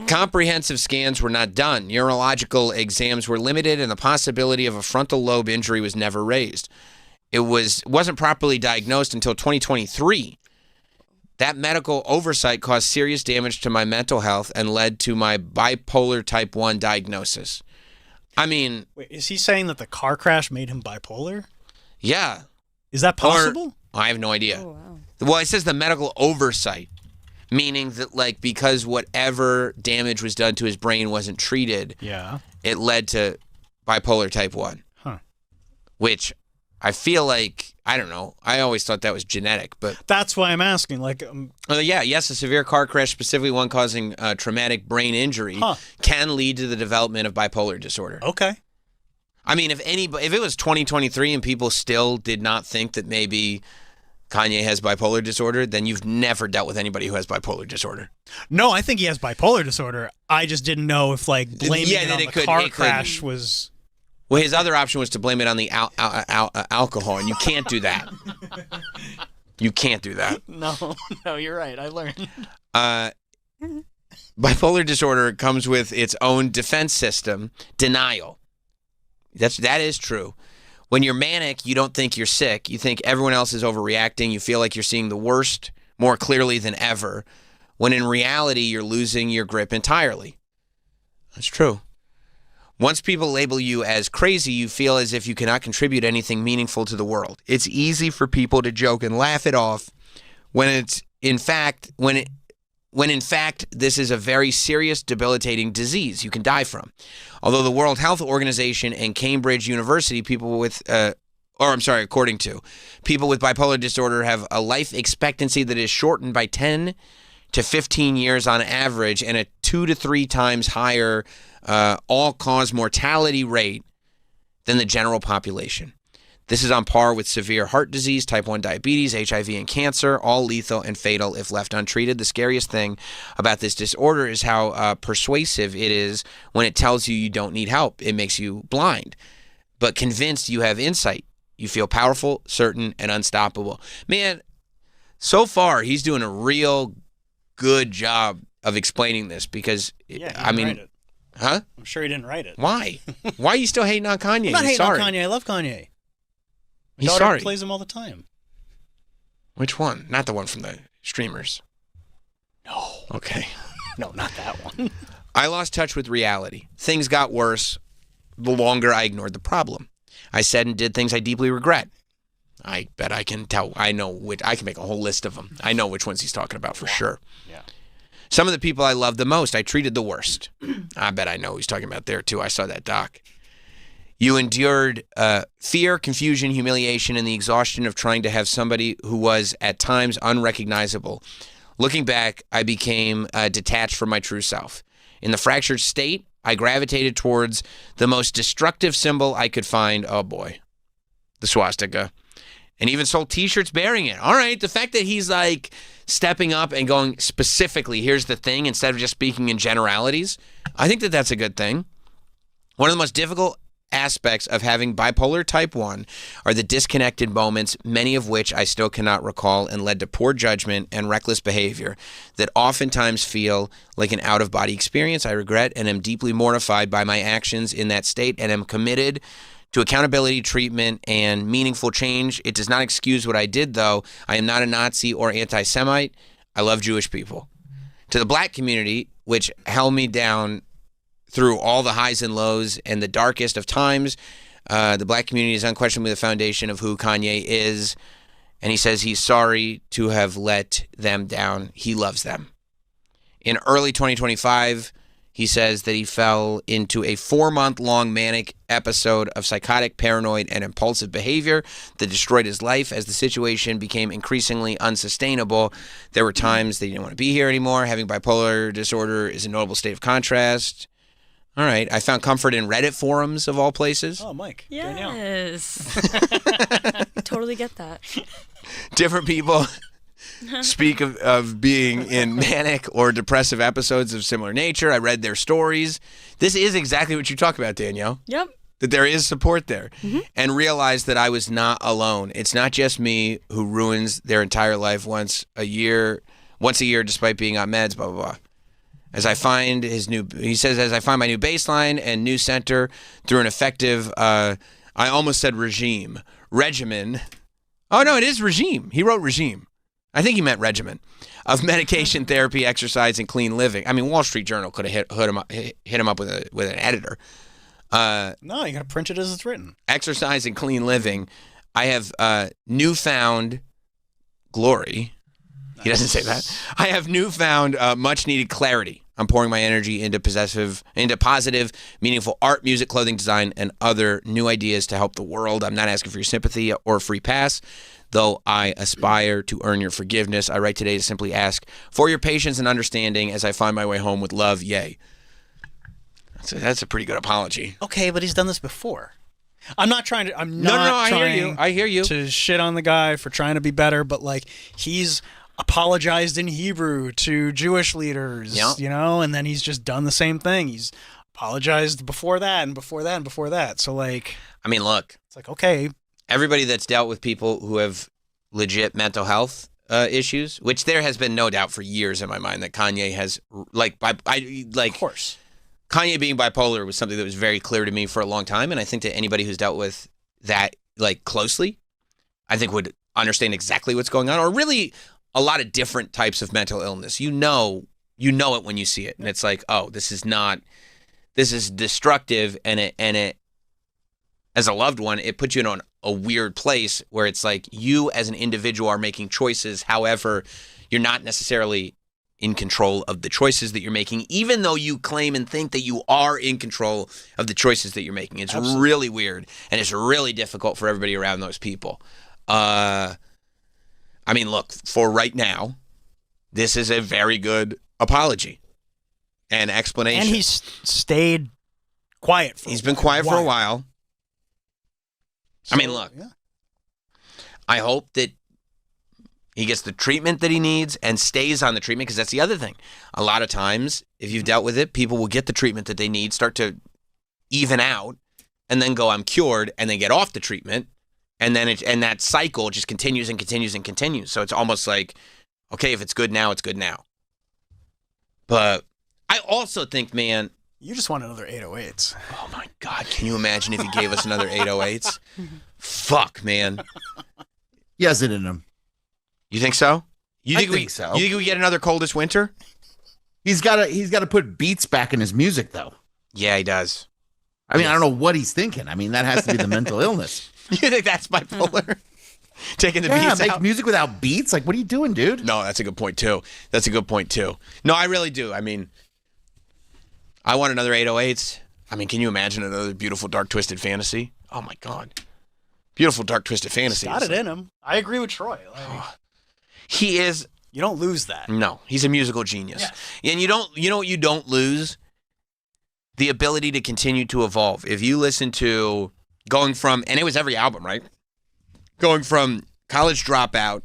Comprehensive scans were not done. Neurological exams were limited, and the possibility of a frontal lobe injury was never raised. It wasn't properly diagnosed until 2023. That medical oversight caused serious damage to my mental health and led to my bipolar type 1 diagnosis. I mean... Wait, is he saying that the car crash made him bipolar? Yeah. Is that possible? I have no idea. Oh, wow. Well, it says the medical oversight, meaning that, like, because whatever damage was done to his brain wasn't treated, it led to bipolar type 1. Huh. Which I feel like, I don't know, I always thought that was genetic, but... That's why I'm asking, like... yes, a severe car crash, specifically one causing traumatic brain injury, can lead to the development of bipolar disorder. Okay. I mean, if it was 2023 and people still did not think that maybe Kanye has bipolar disorder, then you've never dealt with anybody who has bipolar disorder. No, I think he has bipolar disorder. I just didn't know if, like, blaming it on the car crash was... Well, his other option was to blame it on the alcohol, and you can't do that. You can't do that. No, you're right. I learned. Bipolar disorder comes with its own defense system, denial. That is true. When you're manic, you don't think you're sick. You think everyone else is overreacting. You feel like you're seeing the worst more clearly than ever, when in reality, you're losing your grip entirely. That's true. Once people label you as crazy, you feel as if you cannot contribute anything meaningful to the world. It's easy for people to joke and laugh it off when in fact this is a very serious, debilitating disease you can die from. Although the World Health Organization and Cambridge University, according to people with bipolar disorder have a life expectancy that is shortened by 10 to 15 years on average, and a 2 to 3 times higher all-cause mortality rate than the general population. This is on par with severe heart disease, type 1 diabetes, HIV, and cancer, all lethal and fatal if left untreated. The scariest thing about this disorder is how persuasive it is when it tells you you don't need help. It makes you blind, but convinced you have insight. You feel powerful, certain, and unstoppable. Man, so far he's doing a real good job of explaining this because, I mean... Write it. Huh? I'm sure he didn't write it. Why? Why are you still hating on Kanye? I'm not hating sorry. on Kanye. I love Kanye. My He's daughter sorry. plays him all the time. Which one? Not the one from the streamers. No. Okay. No, not that one. I lost touch with reality. Things got worse the longer I ignored the problem. I said and did things I deeply regret. I bet I can tell. I can make a whole list of them. I know which ones he's talking about for sure. Yeah. Some of the people I loved the most, I treated the worst. I bet I know who he's talking about there, too. I saw that doc. You endured fear, confusion, humiliation, and the exhaustion of trying to have somebody who was, at times, unrecognizable. Looking back, I became detached from my true self. In the fractured state, I gravitated towards the most destructive symbol I could find. Oh, boy. The swastika. And even sold T-shirts bearing it. All right, the fact that he's, like, stepping up and going specifically, here's the thing, instead of just speaking in generalities, I think that that's a good thing. One of the most difficult aspects of having bipolar type 1 are the disconnected moments, many of which I still cannot recall and led to poor judgment and reckless behavior that oftentimes feel like an out-of-body experience. I regret and am deeply mortified by my actions in that state and am committed to accountability, treatment, and meaningful change. It does not excuse what I did, though. I am not a Nazi or anti-Semite. I love Jewish people. To the black community, which held me down through all the highs and lows and the darkest of times, the black community is unquestionably the foundation of who Kanye is. And he says he's sorry to have let them down. He loves them. In early 2025, he says that he fell into a 4-month-long manic episode of psychotic, paranoid, and impulsive behavior that destroyed his life. As the situation became increasingly unsustainable, there were times that he didn't want to be here anymore. Having bipolar disorder is a notable state of contrast. All right. I found comfort in Reddit forums, of all places. Oh, Mike. Yes. I totally get that. Different people speak of being in manic or depressive episodes of similar nature. I read their stories. This is exactly what you talk about, Danielle. Yep. That there is support there. And realized that I was not alone. It's not just me who ruins their entire life once a year despite being on meds, blah, blah, blah. As I find as I find my new baseline and new center through an effective, I almost said regimen. Oh, no, it is regime. He wrote regime. I think he meant regimen of medication, therapy, exercise, and clean living. I mean, Wall Street Journal could have hit him up with an editor. No, you got to print it as it's written. Exercise and clean living. I have newfound glory. Nice. He doesn't say that. I have newfound much needed clarity. I'm pouring my energy into positive, meaningful art, music, clothing, design, and other new ideas to help the world. I'm not asking for your sympathy or a free pass, though I aspire to earn your forgiveness. I write today to simply ask for your patience and understanding as I find my way home with love. Yay. That's a pretty good apology. Okay, but he's done this before. I'm not trying to. I hear you. To shit on the guy for trying to be better, but like he's apologized in Hebrew to Jewish leaders, and then he's just done the same thing. He's apologized before that and before that and before that. So like, I mean, look, it's like, okay. Everybody that's dealt with people who have legit mental health issues, which there has been no doubt for years in my mind that Kanye has, of course. Kanye being bipolar was something that was very clear to me for a long time, and I think that anybody who's dealt with that closely, I think would understand exactly what's going on, or really a lot of different types of mental illness. You know it when you see it, and it's like, oh, this is destructive, and it as a loved one, it puts you in a weird place where it's like you as an individual are making choices. However, you're not necessarily in control of the choices that you're making, even though you claim and think that you are in control of the choices that you're making. It's Absolutely. Really weird, and it's really difficult for everybody around those people. I mean, look, for right now, this is a very good apology and explanation. And he's stayed quiet for He's been quiet for a while. So, I mean, look, I hope that he gets the treatment that he needs and stays on the treatment, because that's the other thing. A lot of times, if you've dealt with it, people will get the treatment that they need, start to even out, and then go, I'm cured, and then get off the treatment, and then that cycle just continues and continues and continues. So it's almost like, okay, if it's good now, it's good now. But I also think, man, you just want another 808s. Oh my God, can you imagine if he gave us another 808s? Fuck, man. He has it in him. You think so? I think so. You think we get another Coldest Winter? He's got to put beats back in his music, though. Yeah, he does. I mean, I don't know what he's thinking. I mean, that has to be the mental illness. You think that's bipolar? Taking the beats out? Yeah, make music without beats? Like, what are you doing, dude? No, that's a good point, too. No, I really do. I mean, I want another 808s. I mean, can you imagine another beautiful, dark, twisted fantasy? Oh, my God. Beautiful, dark, twisted fantasy. He's got it in him. I agree with Troy. He is. You don't lose that. No, he's a musical genius. Yeah. And you know what you don't lose? The ability to continue to evolve. If you listen to going from, and it was every album, right? Going from College Dropout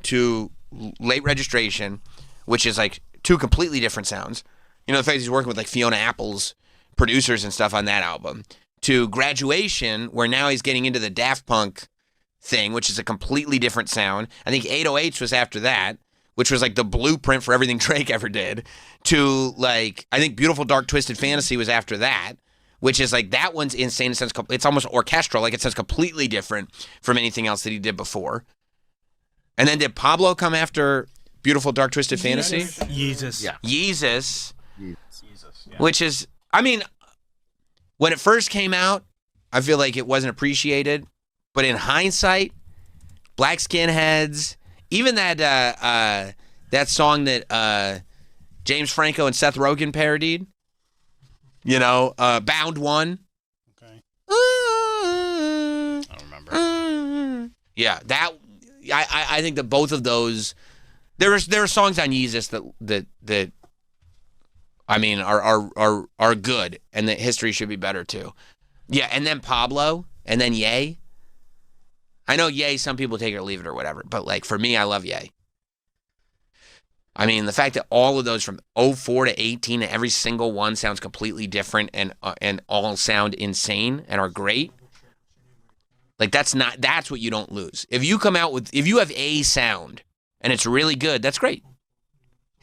to Late Registration, which is like two completely different sounds. You know, the fact he's working with like Fiona Apple's producers and stuff on that album, to Graduation, where now he's getting into the Daft Punk thing, which is a completely different sound. I think 808s was after that, which was like the blueprint for everything Drake ever did, to like, I think Beautiful Dark Twisted Fantasy was after that, which is like, that one's insane. It's almost orchestral. Like, it sounds completely different from anything else that he did before. And then did Pablo come after Beautiful Dark Twisted Fantasy? Yeezus. Yeah. Yeezus. Which is, I mean, when it first came out, I feel like it wasn't appreciated. But in hindsight, Black Skinheads, even that song that James Franco and Seth Rogen parodied, you know, Bound One. Okay. I don't remember. Yeah, that I think that both of those, there are songs on Yeezus that I mean are good, and that history should be better too. Yeah, and then Pablo, and then Ye. I know Ye, some people take it or leave it or whatever, but like for me, I love Ye. I mean, the fact that all of those from 04 to 18, every single one sounds completely different and all sound insane and are great. Like that's what you don't lose. If you have a sound and it's really good, that's great.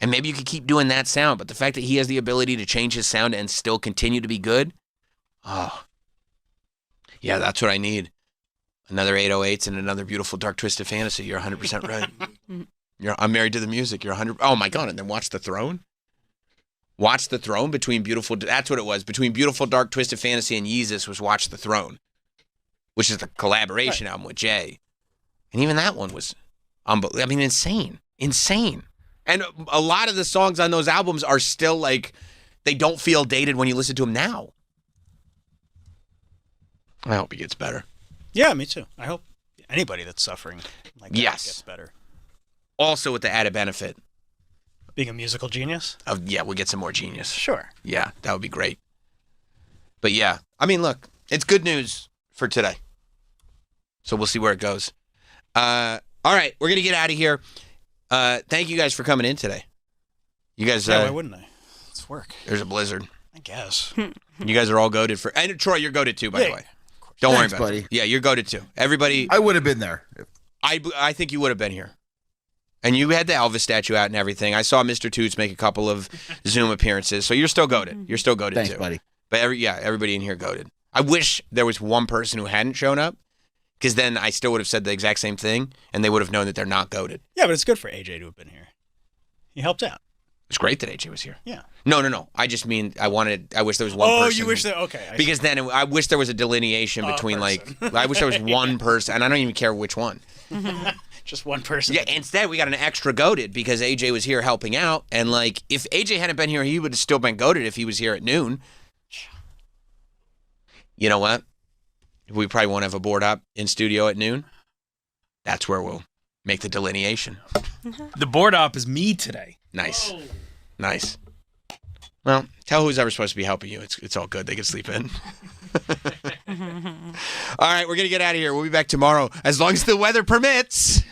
And maybe you could keep doing that sound, but the fact that he has the ability to change his sound and still continue to be good, oh, yeah, that's what I need. Another 808s and another Beautiful Dark Twisted Fantasy. You're 100% right. I'm married to the music. You're 100. Oh my God! And then Watch the Throne. Watch the Throne between Beautiful. That's what it was. Between Beautiful Dark Twisted Fantasy and Yeezus was Watch the Throne, which is the collaboration album with Jay. And even that one was, insane. And a lot of the songs on those albums are still like, they don't feel dated when you listen to them now. I hope he gets better. Yeah, me too. I hope anybody that's suffering like that gets better. Also with the added benefit. Being a musical genius? We'll get some more genius. Sure. Yeah, that would be great. But yeah, I mean, look, it's good news for today. So we'll see where it goes. All right, we're going to get out of here. Thank you guys for coming in today. You guys... why wouldn't I? It's work. There's a blizzard. I guess. You guys are all goated for... And Troy, you're goated too, by the way. Don't worry about buddy. it. Yeah, you're goated too. Everybody... I would have been there. I think you would have been here. And you had the Elvis statue out and everything. I saw Mr. Toots make a couple of Zoom appearances. So you're still goated. You're still goated Thanks, too. buddy. But everybody in here goated. I wish there was one person who hadn't shown up, because then I still would have said the exact same thing, and they would have known that they're not goated. Yeah, but it's good for AJ to have been here. He helped out. It's great that AJ was here. Yeah. No. I just mean I wish there was one person. Oh, you wish that? Okay. Because then I wish there was a delineation between I wish there was one person, and I don't even care which one. Just one person. Yeah, instead we got an extra goated because AJ was here helping out, and like if AJ hadn't been here, he would have still been goated if he was here at noon. You know what? We probably won't have a board up in studio at noon. That's where we'll make the delineation. The board op is me today. Nice. Whoa. Nice. Well, tell who's ever supposed to be helping you. It's all good. They can sleep in. All right, we're going to get out of here. We'll be back tomorrow as long as the weather permits.